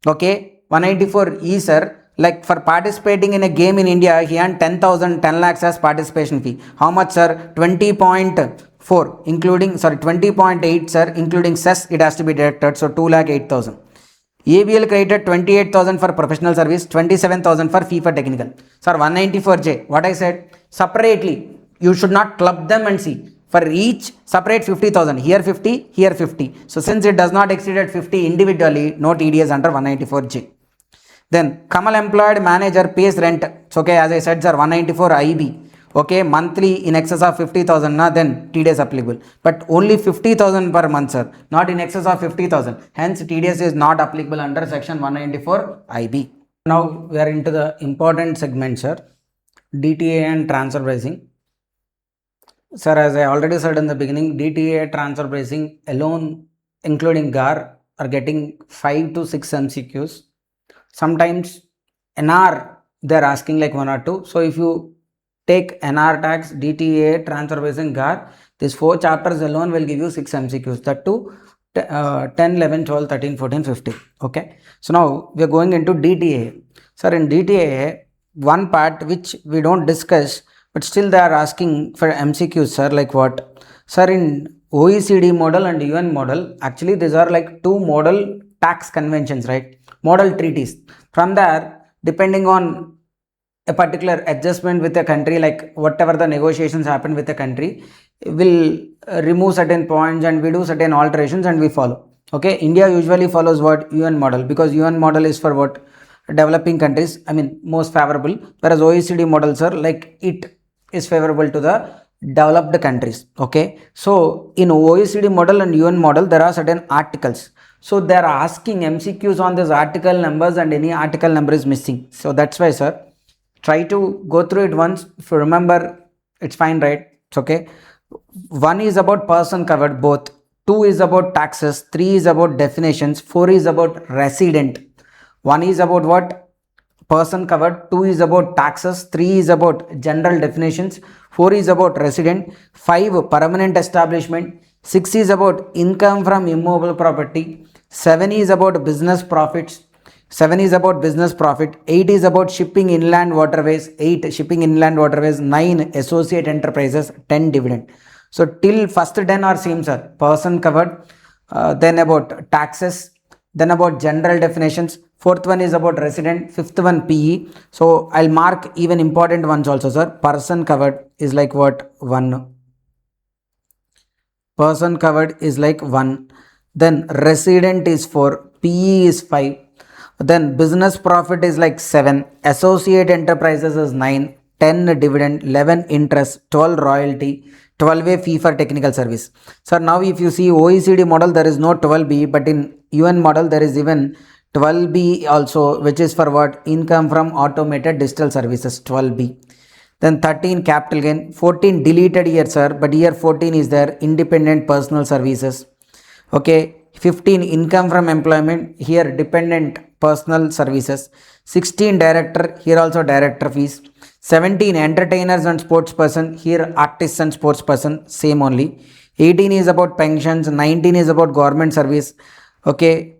Okay, 194E, sir. Like for participating in a game in India, he earned 10 lakhs as participation fee. How much, sir? 20.4, including, 20.8, sir, including cess, it has to be deducted. So 2,08,000. ABL credited 28,000 for professional service, 27,000 for fee for technical. Sir, 194J, what I said, separately, you should not club them and see. For each, separate 50,000. Here 50, here 50. So since it does not exceed at 50 individually, no TDS under 194J. Then Kamal employed manager pays rent. It's okay, as I said, sir, 194 IB. Okay, monthly in excess of 50,000, then TDS applicable. But only 50,000 per month, sir, not in excess of 50,000. Hence, TDS is not applicable under section 194 IB. Now we are into the important segment, sir, DTA and transfer pricing. Sir, as I already said in the beginning, DTA transfer pricing alone, including GAR, are getting 5 to 6 MCQs. Sometimes NR, they are asking like 1 or 2. So if you take NR tax, DTA, transfer pricing, GAR, these 4 chapters alone will give you 6 MCQs. That too, 10, 11, 12, 13, 14, 15. Okay. So now we are going into DTA. Sir, in DTA, one part which we don't discuss, but still they are asking for MCQs, sir, like what? Sir, in OECD model and UN model, actually these are like 2 model tax conventions, right? Model treaties. From there, depending on a particular adjustment with a country, like whatever the negotiations happen with a country, will remove certain points and we do certain alterations and we follow. Okay, India usually follows what? UN model, because UN model is for what? Developing countries, I mean most favorable, whereas OECD models are like it is favorable to the developed countries. Okay, so in OECD model and UN model there are certain articles, so they are asking MCQs on this article numbers and any article number is missing. So that's why, sir, try to go through it once. If you remember, it's fine, right? It's okay. 1 is about person covered, both. 2 is about taxes. 3 is about definitions. 4 is about resident. 1 is about what? Person covered. 2 is about taxes. 3 is about general definitions. 4 is about resident. 5 permanent establishment. 6 is about income from immovable property. 7 is about business profits. 7 is about business profit. 8 is about shipping inland waterways. 8 shipping inland waterways. 9 associate enterprises. 10 dividend. So till first 10 are same, sir. Person covered. Then about taxes. Then about general definitions. 4th one is about resident. 5th one PE. So I'll mark even important ones also, sir. Person covered is like what? 1. Person covered is like 1. Then resident is 4. PE is 5. Then business profit is like 7. Associate enterprises is 9. 10 dividend. 11 interest. 12 royalty. 12A fee for technical service. So now if you see OECD model, there is no 12B, but in UN model there is even 12B also, which is for what? Income from automated digital services, 12B. Then 13 capital gain, 14 deleted here sir, but here 14 is there, independent personal services. Okay, 15 income from employment, here dependent personal services. 16 director, here also director fees. 17 entertainers and sports person, here artists and sports person, same only. 18 is about pensions, 19 is about government service. Okay,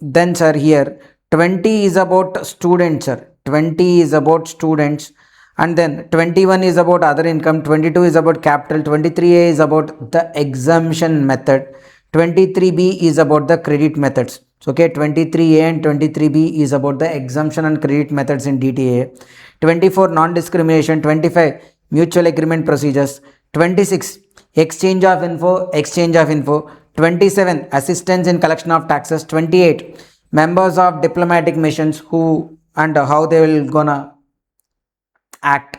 then sir here 20 is about students sir, 20 is about students, and then 21 is about other income, 22 is about capital, 23A is about the exemption method, 23B is about the credit methods. So, okay, 23A and 23B is about the exemption and credit methods in DTA. 24 non-discrimination, 25 mutual agreement procedures, 26 exchange of info, 27 assistance in collection of taxes, 28 members of diplomatic missions who and how they will gonna act,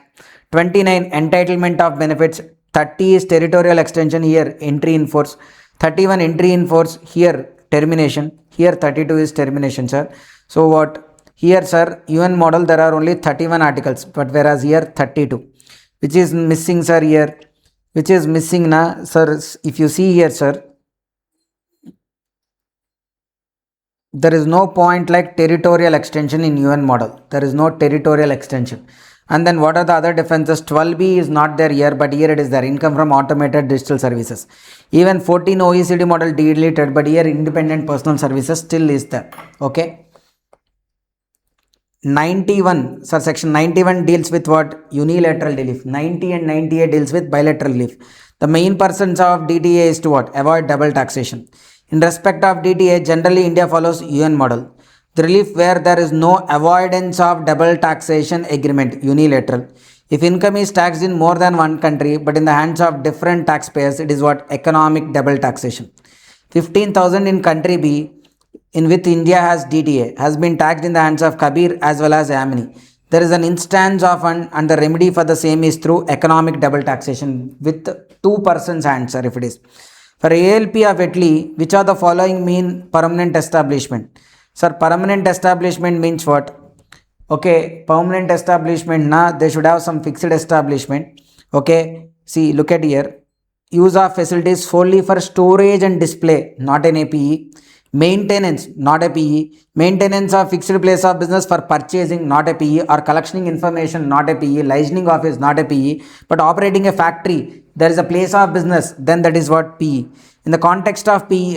29 entitlement of benefits, 30 is territorial extension, here entry in force, 31 entry in force, here termination, here 32 is termination sir. So what here sir, UN model there are only 31 articles, but whereas here 32, which is missing sir here, which is missing na sir. If you see here sir, there is no point like territorial extension in UN model, there is no territorial extension. And then what are the other defenses? 12B is not there here, but here it is there, income from automated digital services. Even 14 OECD model deleted, but here independent personal services still is there. Okay. 91, sir, section 91 deals with what? Unilateral relief. 90 and 98 deals with bilateral relief. The main purpose of DTA is to what? Avoid double taxation. In respect of DTA, generally India follows UN model. The relief where there is no avoidance of double taxation agreement, unilateral. If income is taxed in more than one country, but in the hands of different taxpayers, it is what? Economic double taxation. 15,000 in country B, in which India has DTA, has been taxed in the hands of Kabir as well as Yamini. There is an instance of and the remedy for the same is through economic double taxation with 2% answer if it is. For ALP of Italy, which are the following mean permanent establishment? Sir, permanent establishment means what? Okay, permanent establishment na, they should have some fixed establishment. Okay, see, look at here. Use of facilities solely for storage and display, not an APE. Maintenance, not a PE. Maintenance of fixed place of business for purchasing, not a PE. Or collecting information, not a PE. Licensing office, not a PE. But operating a factory, there is a place of business, then that is what PE. In the context of PE,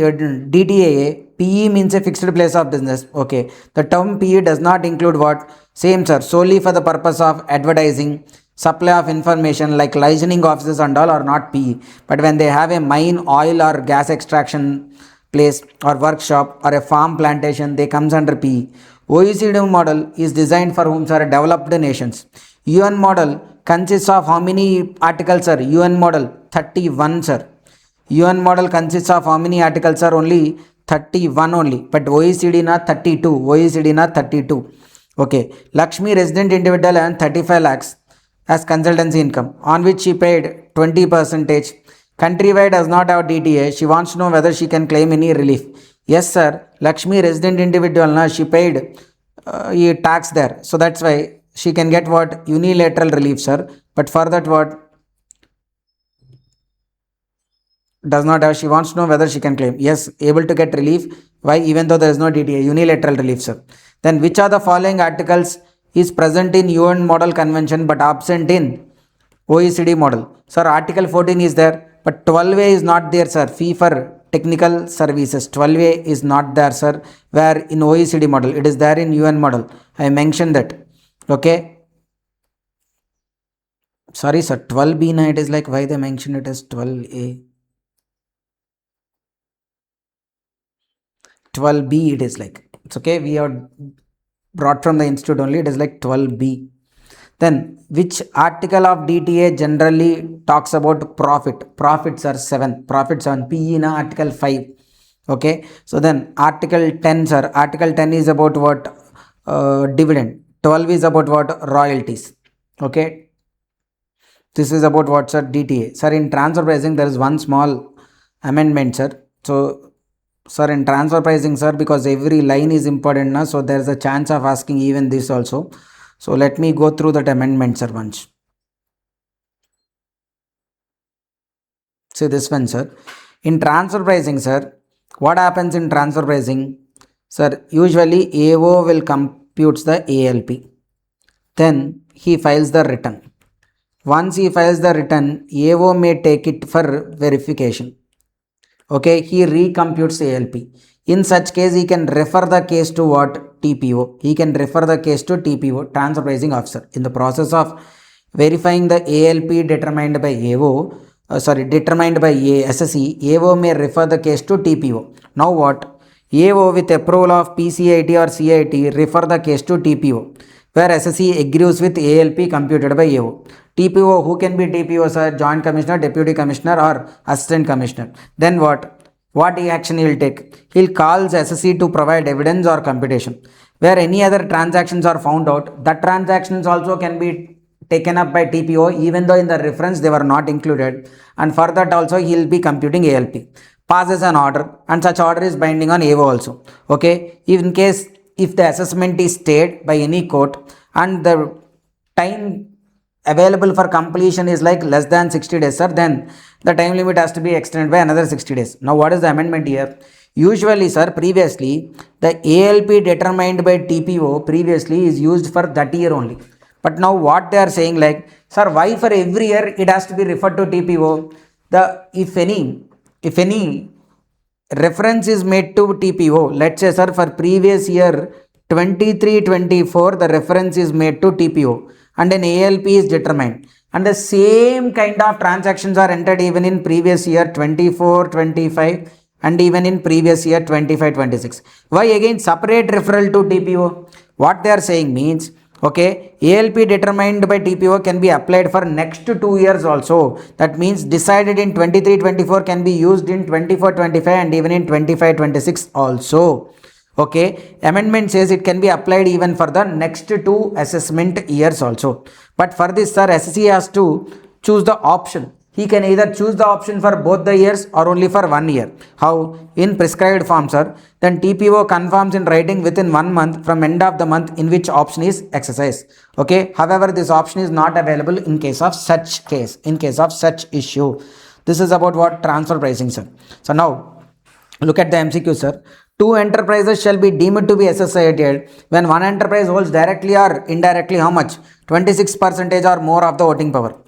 DTA, PE means a fixed place of business. Okay, the term PE does not include what? Same sir, solely for the purpose of advertising, supply of information like licensing offices and all are not PE. But when they have a mine, oil or gas extraction place or workshop or a farm plantation, they comes under PE. OECD model is designed for whom sir? Developed nations. UN model consists of how many articles sir? UN model 31 sir. UN model consists of how many articles sir? Only 31 only, but OECD na 32. OECD na 32. Okay, Lakshmi resident individual and 35 lakhs as consultancy income, on which she paid 20%. Countrywide does not have DTA. She wants to know whether she can claim any relief. Yes sir, Lakshmi resident individual na, she paid tax there, so that's why she can get what? Unilateral relief sir. But for that what? Does not have, she wants to know whether she can claim. Yes, able to get relief. Why? Even though there is no DTA, unilateral relief sir. Then which are the following articles is present in UN model convention but absent in OECD model? Sir, article 14 is there, but 12A is not there sir. Fee for technical services, 12A is not there sir, where in OECD model it is there in UN model. I mentioned that. Okay, sorry sir, 12B na, it is like, why they mentioned it as 12A? 12B it is like, it's okay, we have brought from the institute only, it is like 12B. Then which article of DTA generally talks about profit? Profits are 7. Profits on PE na article 5. Okay, so then article 10 sir, article 10 is about what? Dividend. 12 is about what? Royalties. Okay, this is about what sir? DTA. Sir, in transfer pricing there is one small amendment sir. So Sir, in transfer pricing, sir, because every line is important now, so there's a chance of asking even this also. So let me go through that amendment, sir, once. See this one, sir. In transfer pricing, sir, what happens in transfer pricing? Sir, usually AO will compute the ALP. Then he files the return. Once he files the return, AO may take it for verification. Okay, he recomputes ALP. In such case, he can refer the case to what? TPO. He can refer the case to TPO, transfer pricing officer. In the process of verifying the ALP determined by AO, determined by SSE, AO may refer the case to TPO. Now what? AO with approval of PCIT or CIT refer the case to TPO, where SSE agrees with ALP computed by AO. TPO, who can be TPO, sir? Joint Commissioner, Deputy Commissioner or Assistant Commissioner. Then what? What action he will take? He'll call SSE to provide evidence or computation. Where any other transactions are found out, that transactions also can be taken up by TPO, even though in the reference they were not included, and for that also he will be computing ALP. Passes an order, and such order is binding on AO also. Okay, in case if the assessment is stayed by any court and the time available for completion is like less than 60 days, sir, then the time limit has to be extended by another 60 days. Now what is the amendment here? Usually, sir, previously the ALP determined by TPO previously is used for that year only. But now what they are saying, like, sir, why for every year it has to be referred to TPO? If any reference is made to TPO, let's say, sir, for previous year 23-24, the reference is made to TPO and an ALP is determined, and the same kind of transactions are entered even in previous year 24-25 and even in previous year 25-26. Why again separate referral to TPO? What they are saying means, okay, ALP determined by TPO can be applied for next 2 years also. That means decided in 23-24 can be used in 24-25 and even in 25-26 also. Okay, amendment says it can be applied even for the next 2 assessment years also. But for this, sir, SSE has to choose the option. He can either choose the option for both the years or only for 1 year. How? In prescribed form, sir. Then TPO confirms in writing within 1 month from end of the month in which option is exercised. Okay. However, this option is not available in case of such case, in case of such issue. This is about what? Transfer pricing, sir. So now look at the MCQ, sir. 2 enterprises shall be deemed to be associated when one enterprise holds directly or indirectly how much? 26% or more of the voting power.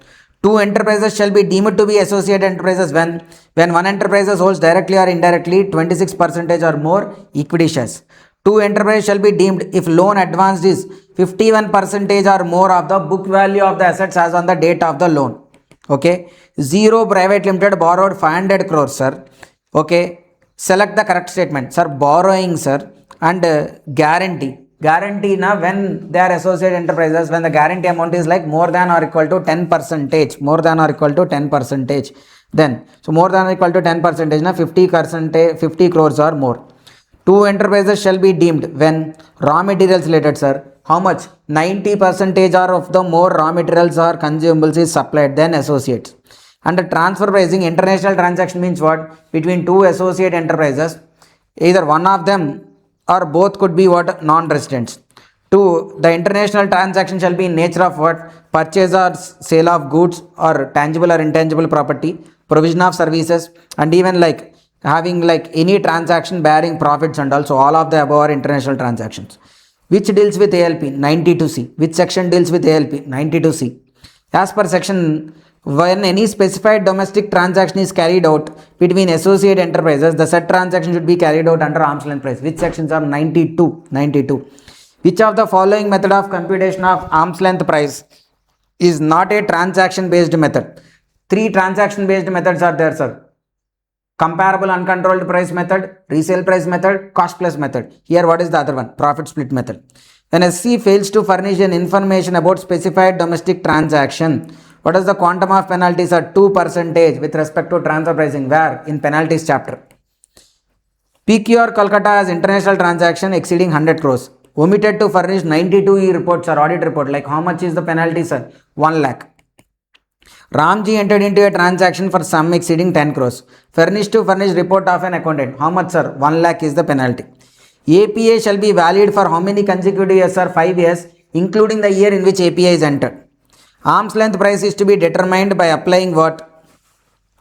2 enterprises shall be deemed to be associated enterprises when one enterprise holds directly or indirectly 26% or more equity shares. 2 enterprises shall be deemed if loan advanced is 51% or more of the book value of the assets as on the date of the loan. Okay. 0 private limited borrowed 500 crores, sir. Okay. Select the correct statement, sir. Borrowing, sir, and guarantee. Guarantee na when they are associated enterprises, when the guarantee amount is like more than or equal to 10%, more than or equal to 10%. Then, so more than or equal to 10% na 50 crores or more. 2 enterprises shall be deemed when raw materials related, sir. How much? 90% or of the more raw materials or consumables is supplied, then associates. And the transfer pricing, international transaction means what? Between 2 associate enterprises, either one of them or both could be what? Non-residents. 2. The international transaction shall be in nature of what? Purchase or sale of goods or tangible or intangible property, provision of services, and even like having like any transaction bearing profits, and also all of the above are international transactions. Which deals with ALP? 92C. Which section deals with ALP? 92C. As per section, when any specified domestic transaction is carried out between associate enterprises, the said transaction should be carried out under arm's length price. Which sections are? 92. Which of the following method of computation of arm's length price is not a transaction based method? 3 transaction based methods are there, sir. Comparable uncontrolled price method, resale price method, cost plus method. Here what is the other one? Profit split method. When SC fails to furnish an information about specified domestic transaction, what is the quantum of penalties at 2% with respect to transfer pricing? Where? In penalties chapter. PQR Kolkata has international transaction exceeding 100 crores. Omitted to furnish 92 reports or audit report. Like how much is the penalty, sir? 1 lakh. Ramji entered into a transaction for sum exceeding 10 crores. Furnished to furnish report of an accountant. How much, sir? 1 lakh is the penalty. APA shall be valid for how many consecutive years, sir? 5 years, including the year in which APA is entered. Arm's length price is to be determined by applying what?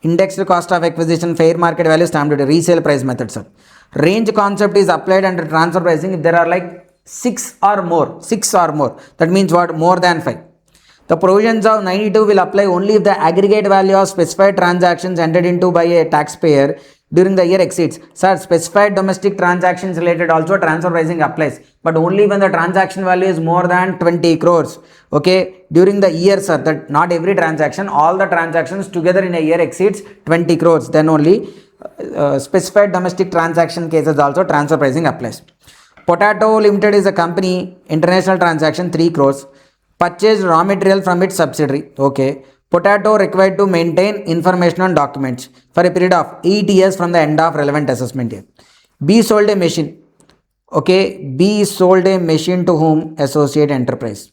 Indexed cost of acquisition, fair market value, stamp duty, resale price method, sir. Range concept is applied under transfer pricing if there are like 6 or more. That means what? More than 5. The provisions of 92 will apply only if the aggregate value of specified transactions entered into by a taxpayer during the year exceeds. Sir, specified domestic transactions related also transfer pricing applies, but only when the transaction value is more than 20 crores. Okay, during the year, sir, that not every transaction, all the transactions together in a year exceeds 20 crores, then only specified domestic transaction cases also transfer pricing applies. Potato Limited is a company, international transaction 3 crores. Purchased raw material from its subsidiary. Okay. Potato required to maintain information on documents for a period of 8 years from the end of relevant assessment year. B sold a machine. Okay. B sold a machine to whom? Associate enterprise.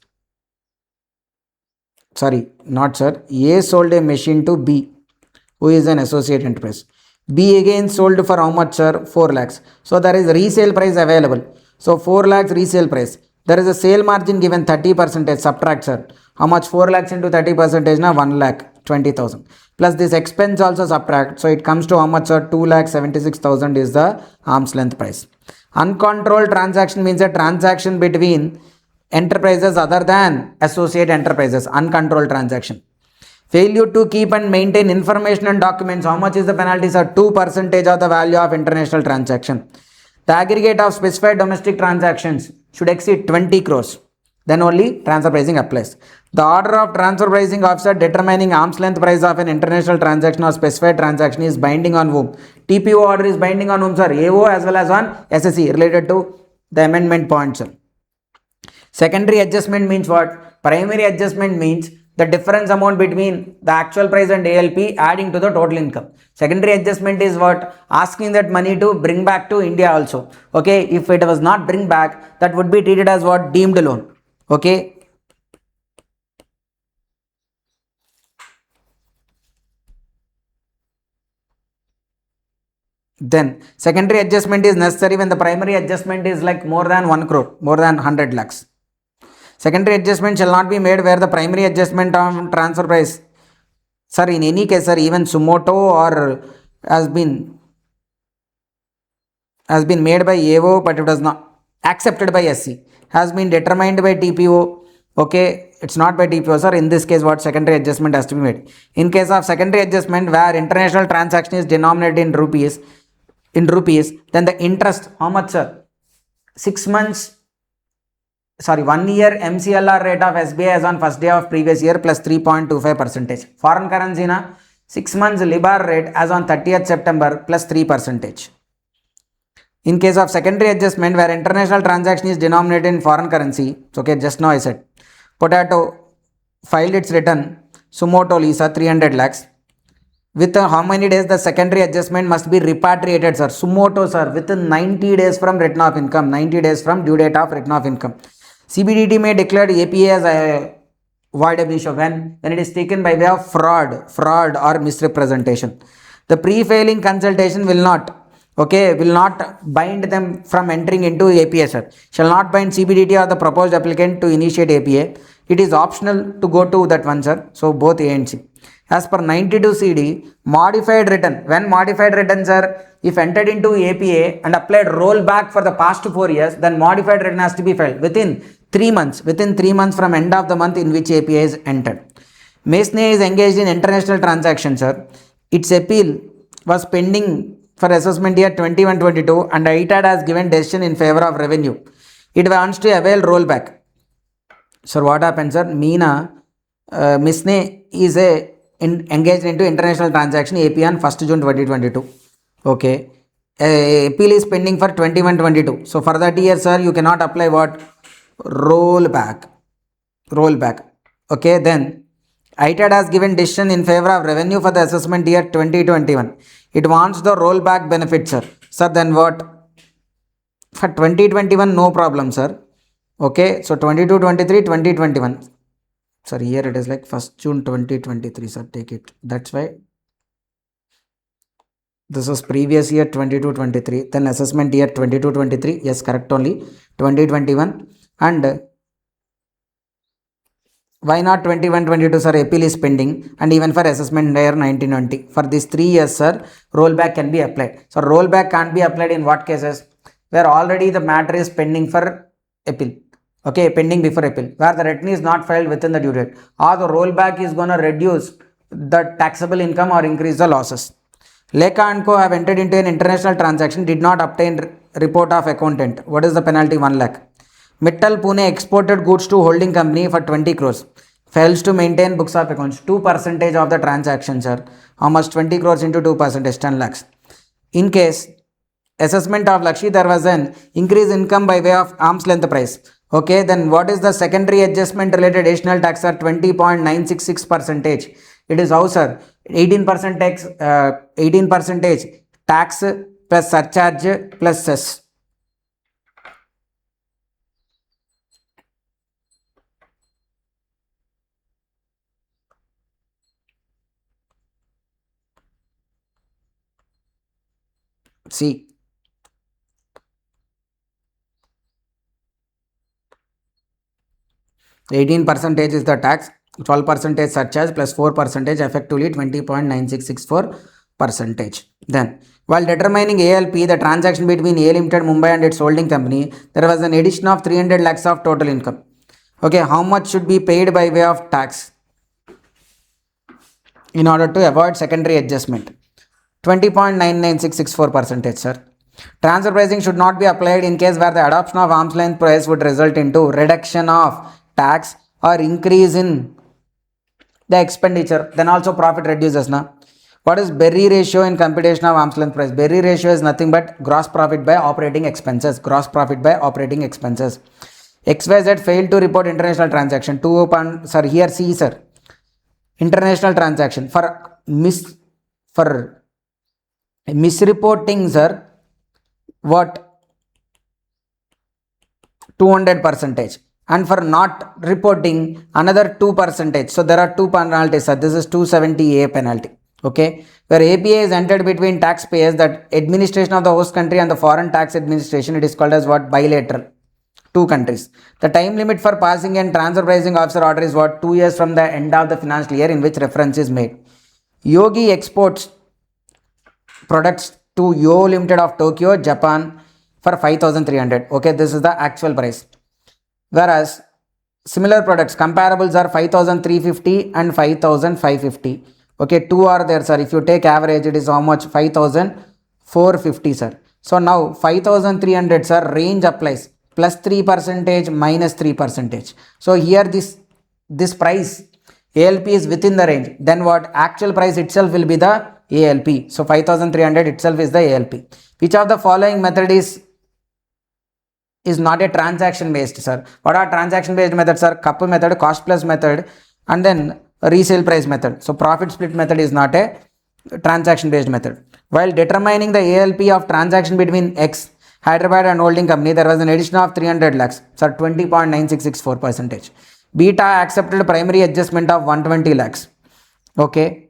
Sorry, not sir. A sold a machine to B, who is an associate enterprise. B again sold for how much, sir? 4 lakhs. So there is resale price available. So 4 lakhs resale price. There is a sale margin given 30%. Subtract, sir. How much? 4 lakhs into 30% now? 1 lakh 20,000. Plus this expense also subtract. So it comes to how much, sir? 2 lakh 76,000 is the arm's length price. Uncontrolled transaction means a transaction between enterprises other than associate enterprises. Uncontrolled transaction. Failure to keep and maintain information and documents. How much is the penalty, sir? 2% of the value of international transaction. The aggregate of specified domestic transactions should exceed 20 crores. Then only transfer pricing applies. The order of transfer pricing officer determining arm's length price of an international transaction or specified transaction is binding on whom? TPO order is binding on whom, sir? AO as well as on SSE related to the amendment point, sir. Secondary adjustment means what? Primary adjustment means the difference amount between the actual price and ALP adding to the total income. Secondary adjustment is what? Asking that money to bring back to India also. Okay, if it was not bring back, that would be treated as what? Deemed loan. Okay. Then secondary adjustment is necessary when the primary adjustment is like more than 1 crore, more than 100 lakhs. Secondary adjustment shall not be made where the primary adjustment on transfer price. Sir, in any case, sir, even Sumoto or has been made by AO, but it was not accepted by SC. Has been determined by TPO. Okay, it's not by TPO, sir. In this case, what? Secondary adjustment has to be made. In case of secondary adjustment where international transaction is denominated in rupees, then the interest, how much, sir? 1 year MCLR rate of SBI as on first day of previous year plus 3.25%. Foreign currency na 6 months LIBOR rate as on 30th September plus 3%. In case of secondary adjustment where international transaction is denominated in foreign currency, okay, just now I said, Potato filed its return, Sumoto Lisa 300 lakhs. With how many days the secondary adjustment must be repatriated, sir? Sumoto, sir, within 90 days from return of income, 90 days from due date of return of income. CBDT may declare APA as a void ab initio when it is taken by way of fraud or misrepresentation. The pre-filing consultation will not bind them from entering into APA, sir. Shall not bind CBDT or the proposed applicant to initiate APA. It is optional to go to that one, sir. So both A and C. As per 92 CD, modified return. When modified returns are, if entered into APA and applied rollback for the past 4 years, then modified return has to be filed within 3 months. Within 3 months from end of the month in which APA is entered. Mcqs is engaged in international transactions, sir. Its appeal was pending for assessment year 21-22 and ITAD has given decision in favor of revenue. It wants to avail rollback. Sir, what happens, sir? Mcqs is engaged into international transaction APA on 1st June 2022. Okay. Appeal is pending for 21-22. So for that year, sir, you cannot apply what? Rollback. Okay, then ITAD has given decision in favor of revenue for the assessment year 2021. It wants the rollback benefit, sir. Sir, then what? For 2021, no problem, sir. Okay, so 22-23, 2021. sorry, here it is like 1st June 2023, sir, take it. That's why this was previous year 22-23, then assessment year 22-23, yes, correct only, 2021, and why not 21-22, sir? Appeal is pending, and even for assessment year 1920. For these 3 years, sir, rollback can be applied. So rollback can't be applied in what cases? Where already the matter is pending for appeal. Okay, pending before appeal, where the return is not filed within the due date, or the rollback is gonna reduce the taxable income or increase the losses. Lekha & Co have entered into an international transaction, did not obtain report of accountant. What is the penalty? 1 lakh. Mittal Pune exported goods to holding company for 20 crores. Fails to maintain books of accounts. 2% of the transaction, sir. How much? 20 crores into 2%, 10 lakhs. In case assessment of Lakshmi, there was an increased income by way of arm's length price. Okay, then what is the secondary adjustment related additional tax, sir? 20.966%. It is how, sir? 18% tax, 18% tax plus surcharge plus cess. See, 18% is the tax, 12% surcharge plus 4%, effectively 20.9664%. Then, while determining ALP, the transaction between A Limited Mumbai and its holding company, there was an addition of 300 lakhs of total income. Okay, how much should be paid by way of tax in order to avoid secondary adjustment? 20.99664%, sir. Transfer pricing should not be applied in case where the adoption of arm's length price would result into reduction of tax or increase in the expenditure. Then also profit reduces. Now, what is Berry ratio in computation of arm's length price? Berry ratio is nothing but gross profit by operating expenses. Gross profit by operating expenses. XYZ failed to report international transaction. Here see, sir. International transaction for misreporting, sir, what? 200%, and for not reporting another 2%. So there are 2 penalties, sir. This is 270A penalty. Okay, where APA is entered between taxpayers, that administration of the host country and the foreign tax administration, it is called as what? Bilateral. 2 countries. The time limit for passing and transfer pricing officer order is what? 2 years from the end of the financial year in which reference is made. Yogi exports products to Yo Limited of Tokyo, Japan for 5,300. Okay, this is the actual price. Whereas similar products, comparables are 5,350 and 5,550. Okay, 2 are there, sir. If you take average, it is how much? 5,450, sir. So now 5,300, sir, range applies. Plus 3%, minus 3%. So here this price, ALP is within the range. Then what? Actual price itself will be the ALP. So 5,300 itself is the ALP. Which of the following method is not a transaction based, sir? What are transaction based methods, sir? Cup method, cost plus method, and then resale price method. So profit split method is not a transaction based method. While determining the ALP of transaction between X, Hyderabad and holding company, there was an addition of 300 lakhs, sir, 20.9664%. Beta accepted primary adjustment of 120 lakhs. Okay,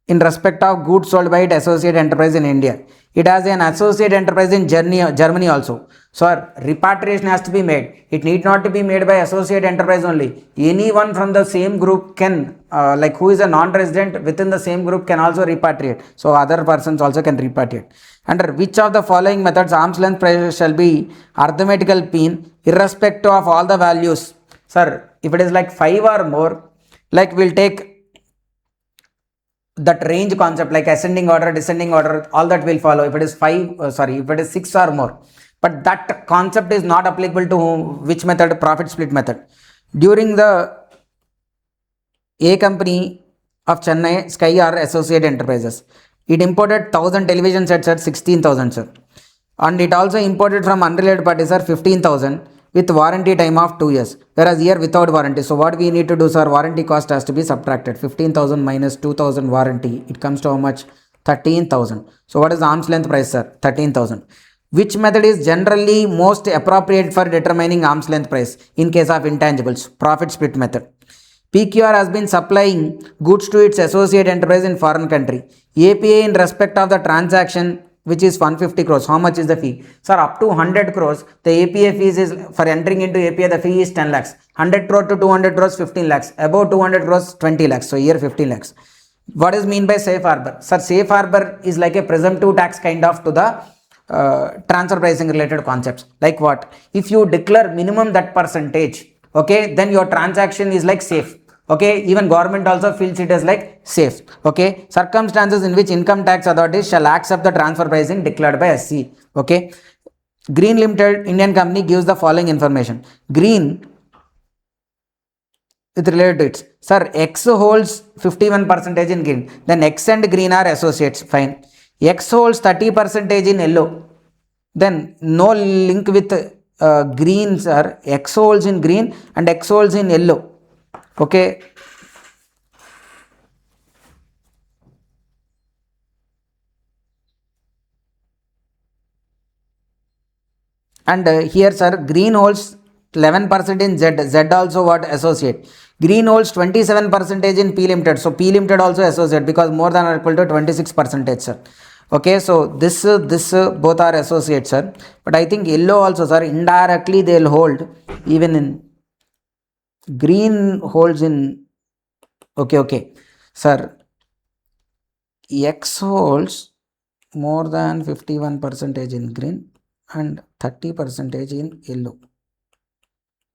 in respect of goods sold by its associate enterprise in India. It has an associate enterprise in Germany also. So repatriation has to be made. It need not to be made by associate enterprise only. Anyone from the same group can, like who is a non-resident within the same group, can also repatriate. So other persons also can repatriate. Under which of the following methods arm's length price shall be arithmetical mean irrespective of all the values? Sir, if it is like 5 or more, like we'll take that range concept, like ascending order, descending order, all that will follow. If it is if it is 6 or more, but that concept is not applicable to which method? Profit split method. During the A company of Chennai, Sky are associate enterprises. It imported 1,000 television sets at 16,000, sir, and it also imported from unrelated parties, sir, 15,000 with warranty time of 2 years, whereas here without warranty. So what we need to do, sir, warranty cost has to be subtracted. 15,000 minus 2,000 warranty, it comes to how much? 13,000. So what is the arm's length price, sir? 13,000. Which method is generally most appropriate for determining arm's length price in case of intangibles? Profit split method. PQR has been supplying goods to its associate enterprise in foreign country. APA in respect of the transaction which is 150 crores. How much is the fee? Sir, up to 100 crores, the APA fees is, for entering into APA, the fee is 10 lakhs. 100 crore to 200 crores, 15 lakhs. Above 200 crores, 20 lakhs. So here 15 lakhs. What is mean by safe harbor? Sir, safe harbor is like a presumptive tax kind of to the transfer pricing related concepts. Like what? If you declare minimum that percentage, okay, then your transaction is like safe. Okay, even government also feels it as like safe. Okay, circumstances in which income tax authorities shall accept the transfer pricing declared by SC. Okay, Green Limited Indian company gives the following information. Green with related to it. Sir, X holds 51% in green. Then X and green are associates. Fine. X holds 30% in yellow. Then no link with green, sir. X holds in green and X holds in yellow. Okay. And here, sir, green holds 11% in Z. Z also what? Associate. Green holds 27% in P Limited. So P Limited also associate because more than or equal to 26%, sir. Okay, so this both are associates, sir. But I think yellow also, sir, indirectly they will hold even in green holds in. Okay, sir. X holds more than 51% in green and 30% in yellow.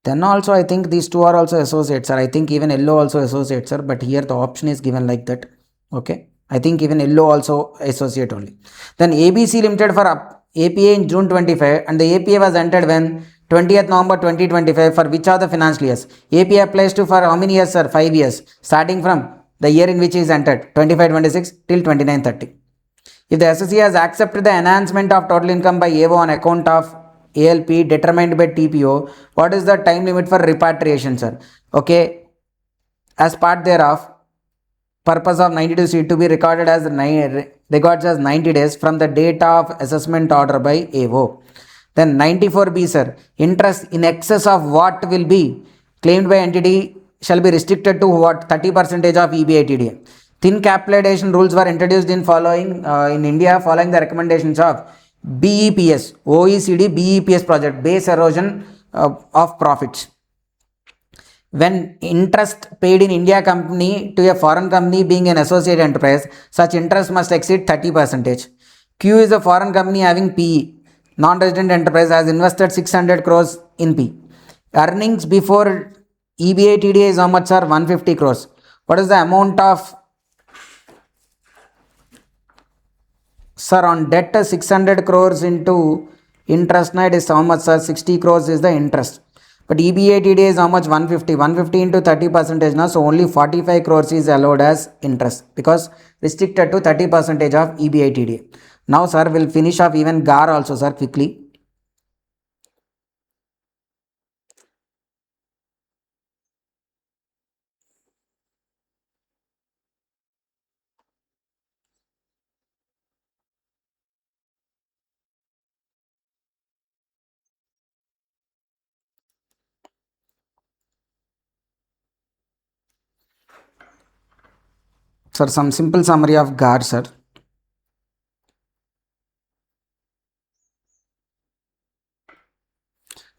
Then also I think these two are also associates, sir. I think even yellow also associates, sir. But here the option is given like that. Okay. I think even yellow also associate only. Then ABC Limited for APA in June 25 and the APA was entered when 20th November 2025 for which are the financial years? APA applies to for how many years, sir? 5 years. Starting from the year in which he is entered 25-26 till 29-30. If the SSC has accepted the enhancement of total income by AO on account of ALP determined by TPO, what is the time limit for repatriation, sir? Okay, as part thereof, purpose of 92C to be recorded as records as 90 days from the date of assessment order by AO. Then 94B, sir, interest in excess of what will be claimed by entity shall be restricted to what? 30% of EBITDA. Thin capitalization rules were introduced in India following the recommendations of BEPS, OECD BEPS project, base erosion of profits. When interest paid in India company to a foreign company being an associate enterprise, such interest must exceed 30%. Q is a foreign company having PE. Non-resident enterprise has invested 600 crores in P. Earnings before EBITDA is how much, sir? 150 crores. What is the amount of, sir, on debt 600 crores into interest night is how much, sir? 60 crores is the interest. But EBITDA is how much? 150. 150 into 30% now. So only 45 crores is allowed as interest because restricted to 30% of EBITDA. Now, sir, we'll finish off even GAR also, sir, quickly. Sir, some simple summary of GAR, sir.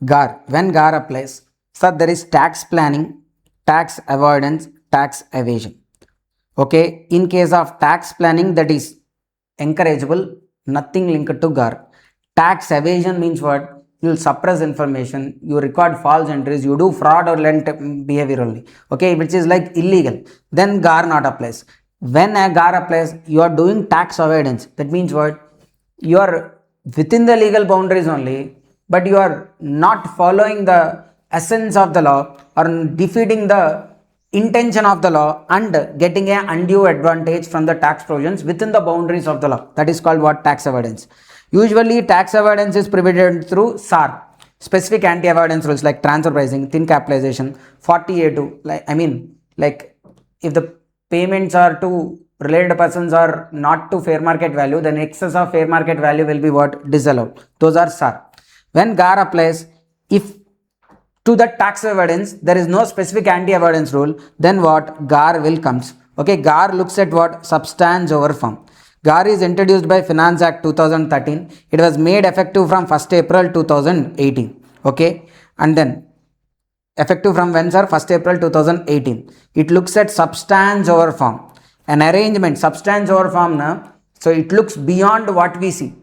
GAR, when GAR applies, sir, there is tax planning, tax avoidance, tax evasion. Okay, in case of tax planning, that is encourageable, nothing linked to GAR. Tax evasion means what? You will suppress information, you record false entries, you do fraudulent behavior only, okay, which is like illegal. Then GAR not applies. When a GAR applies, you are doing tax avoidance. That means what? You are within the legal boundaries only, but you are not following the essence of the law or defeating the intention of the law and getting an undue advantage from the tax provisions within the boundaries of the law. That is called what? Tax avoidance. Usually tax avoidance is prevented through SAR, specific anti-avoidance rules like transfer pricing, thin capitalization, 40A2. Like if the payments are to related persons are not to fair market value, then excess of fair market value will be what? Disallowed. Those are SAR. When GAR applies, if to the tax avoidance, there is no specific anti-avoidance rule, then what? GAR will comes. Okay, GAR looks at what? Substance over form. GAR is introduced by Finance Act 2013. It was made effective from 1st April 2018. Okay, and then effective from when, sir? 1st April 2018. It looks at substance over form. An arrangement, substance over form, na? So it looks beyond what we see.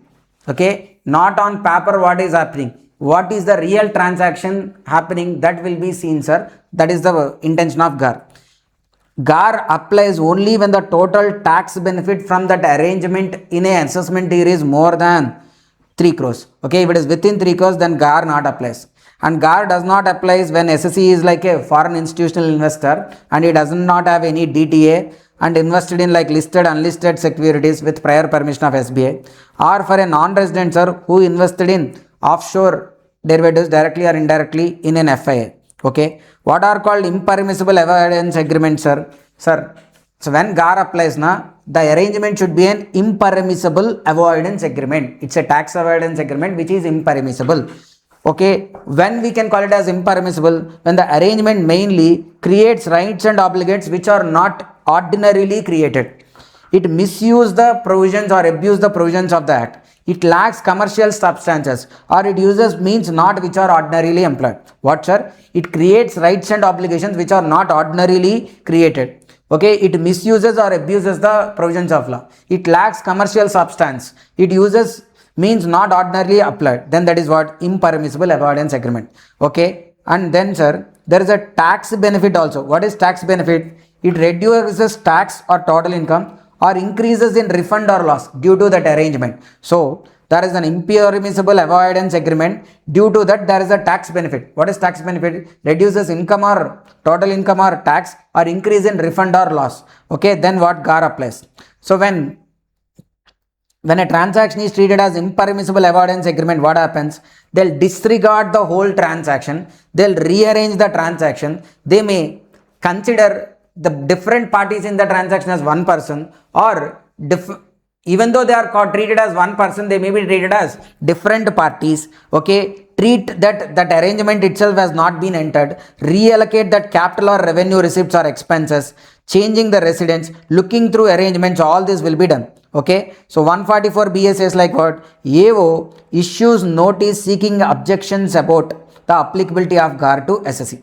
Okay, not on paper what is happening. What is the real transaction happening, that will be seen, sir. That is the intention of GAR. GAR applies only when the total tax benefit from that arrangement in a assessment year is more than 3 crores. Okay, if it is within 3 crores, then GAR not applies. And GAR does not apply when SSE is like a foreign institutional investor and it does not have any DTA and invested in like listed, unlisted securities with prior permission of SBI, or for a non-resident, sir, who invested in offshore derivatives directly or indirectly in an FIA. Okay, what are called impermissible avoidance agreements, sir? Sir, so when GAR applies, the arrangement should be an impermissible avoidance agreement. It's a tax avoidance agreement which is impermissible. Okay, when we can call it as impermissible? When the arrangement mainly creates rights and obligations which are not ordinarily created. It misuses the provisions or abuses the provisions of the act. It lacks commercial substances, or it uses means not which are ordinarily employed. What, sir? It creates rights and obligations which are not ordinarily created. Okay, it misuses or abuses the provisions of law. It lacks commercial substance. It uses means not ordinarily applied. Then that is what? Impermissible avoidance agreement. Okay, and then, sir, there is a tax benefit also. What is tax benefit? It reduces tax or total income or increases in refund or loss due to that arrangement. So there is an impermissible avoidance agreement. Due to that, there is a tax benefit. What is tax benefit? Reduces income or total income or tax or increase in refund or loss. Okay, then what? GAR applies. So when a transaction is treated as impermissible avoidance agreement, what happens? They'll disregard the whole transaction. They'll rearrange the transaction. They may consider the different parties in the transaction as one person, or even though they are treated as one person, they may be treated as different parties. Okay, treat that arrangement itself has not been entered, reallocate that capital or revenue receipts or expenses, changing the residence, looking through arrangements, all this will be done. Okay, so 144 BA says like what? AO issues notice seeking objections about the applicability of GAR to SSE.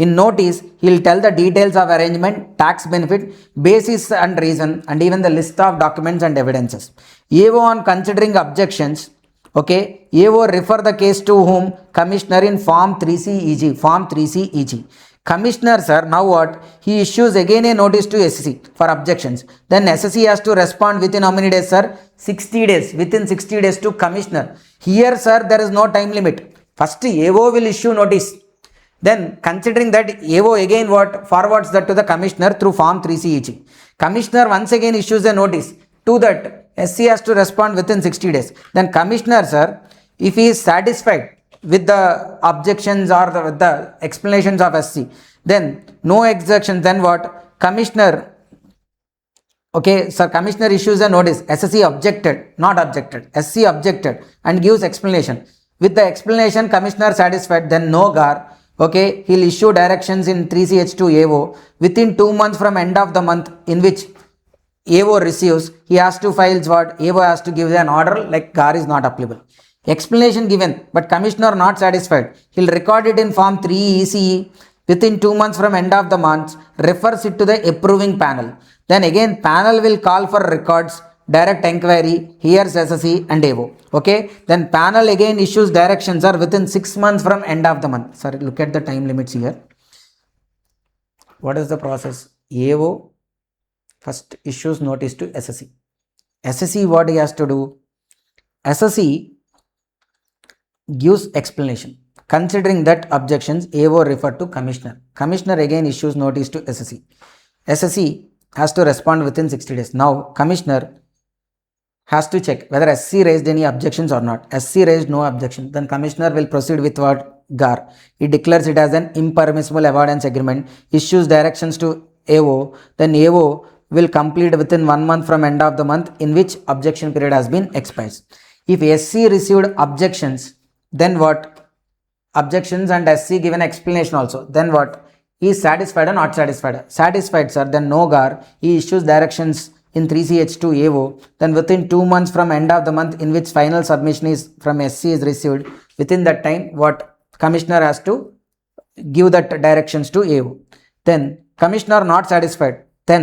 In notice, he will tell the details of arrangement, tax benefit, basis and reason, and even the list of documents and evidences. AO on considering objections, okay, AO refer the case to whom? Commissioner in Form 3C EG. Form 3C EG. Commissioner, sir, now what? He issues again a notice to SSE for objections. Then SSE has to respond within how many days, sir? 60 days. Within 60 days to Commissioner. Here, sir, there is no time limit. First, AO will issue notice. Then, considering that, AO again what? Forwards that to the Commissioner through Form 3C EG. Commissioner once again issues a notice. To that, SC has to respond within 60 days. Then Commissioner, sir, if he is satisfied with the objections or the explanations of SC, then no exceptions, then what? Commissioner, okay, sir, Commissioner issues a notice. SSE objected, not objected. SC objected and gives explanation. With the explanation, Commissioner satisfied, then no GAR. Okay, he'll issue directions in 3CH to AO. Within 2 months from end of the month in which AO receives, he has to file what? AO has to give an order like GAR is not applicable. Explanation given, but Commissioner not satisfied. He'll record it in Form 3 ECE. Within 2 months from end of the month, refers it to the approving panel. Then again, panel will call for records, direct inquiry, hears SSE and AO. Okay, then panel again issues directions are within 6 months from end of the month. Sorry, look at the time limits here. What is the process? AO first issues notice to SSE. SSE, what he has to do? SSE gives explanation. Considering that objections, AO refer to Commissioner. Commissioner again issues notice to SSE. SSE has to respond within 60 days. Now, Commissioner has to check whether SC raised any objections or not. SC raised no objection. Then Commissioner will proceed with what? GAR. He declares it as an impermissible avoidance agreement, issues directions to AO. Then AO will complete within 1 month from end of the month in which objection period has been expired. If SC received objections, then what? objections and SC given explanation also. Then what? He is satisfied or not satisfied? Satisfied, sir. Then no GAR. He issues directions in 3CH2 AO. Then within 2 months from end of the month in which final submission is from SC is received, within that time what? Commissioner has to give that directions to AO. Then commissioner not satisfied. Then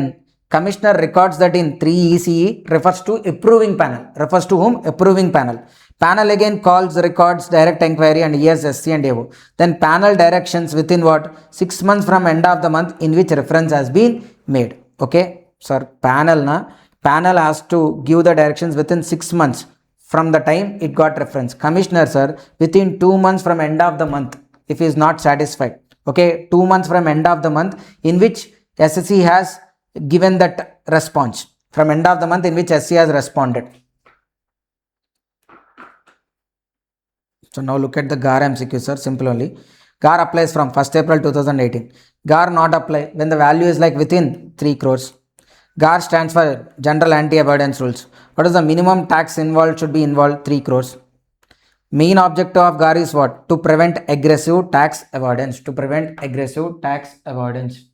commissioner records that in 3 ECE refers to approving panel. Refers to whom? Approving panel. Panel again calls, records direct inquiry and hears SC and AO. Then panel directions within what? 6 months from end of the month in which reference has been made. Okay, sir. Panel has to give the directions within 6 months from the time it got reference. Commissioner, sir, within 2 months from end of the month if he is not satisfied. Okay, 2 months from end of the month in which SSC has given that response. From end of the month in which SC has responded. So now look at the GAR MCQ, sir. Simple only. GAR applies from 1st April 2018. GAR not apply when the value is like within 3 crores. GAR stands for General Anti-Avoidance Rules. What is the minimum tax involved should be involved? 3 crores. Main objective of GAR is what? To prevent aggressive tax avoidance. To prevent aggressive tax avoidance.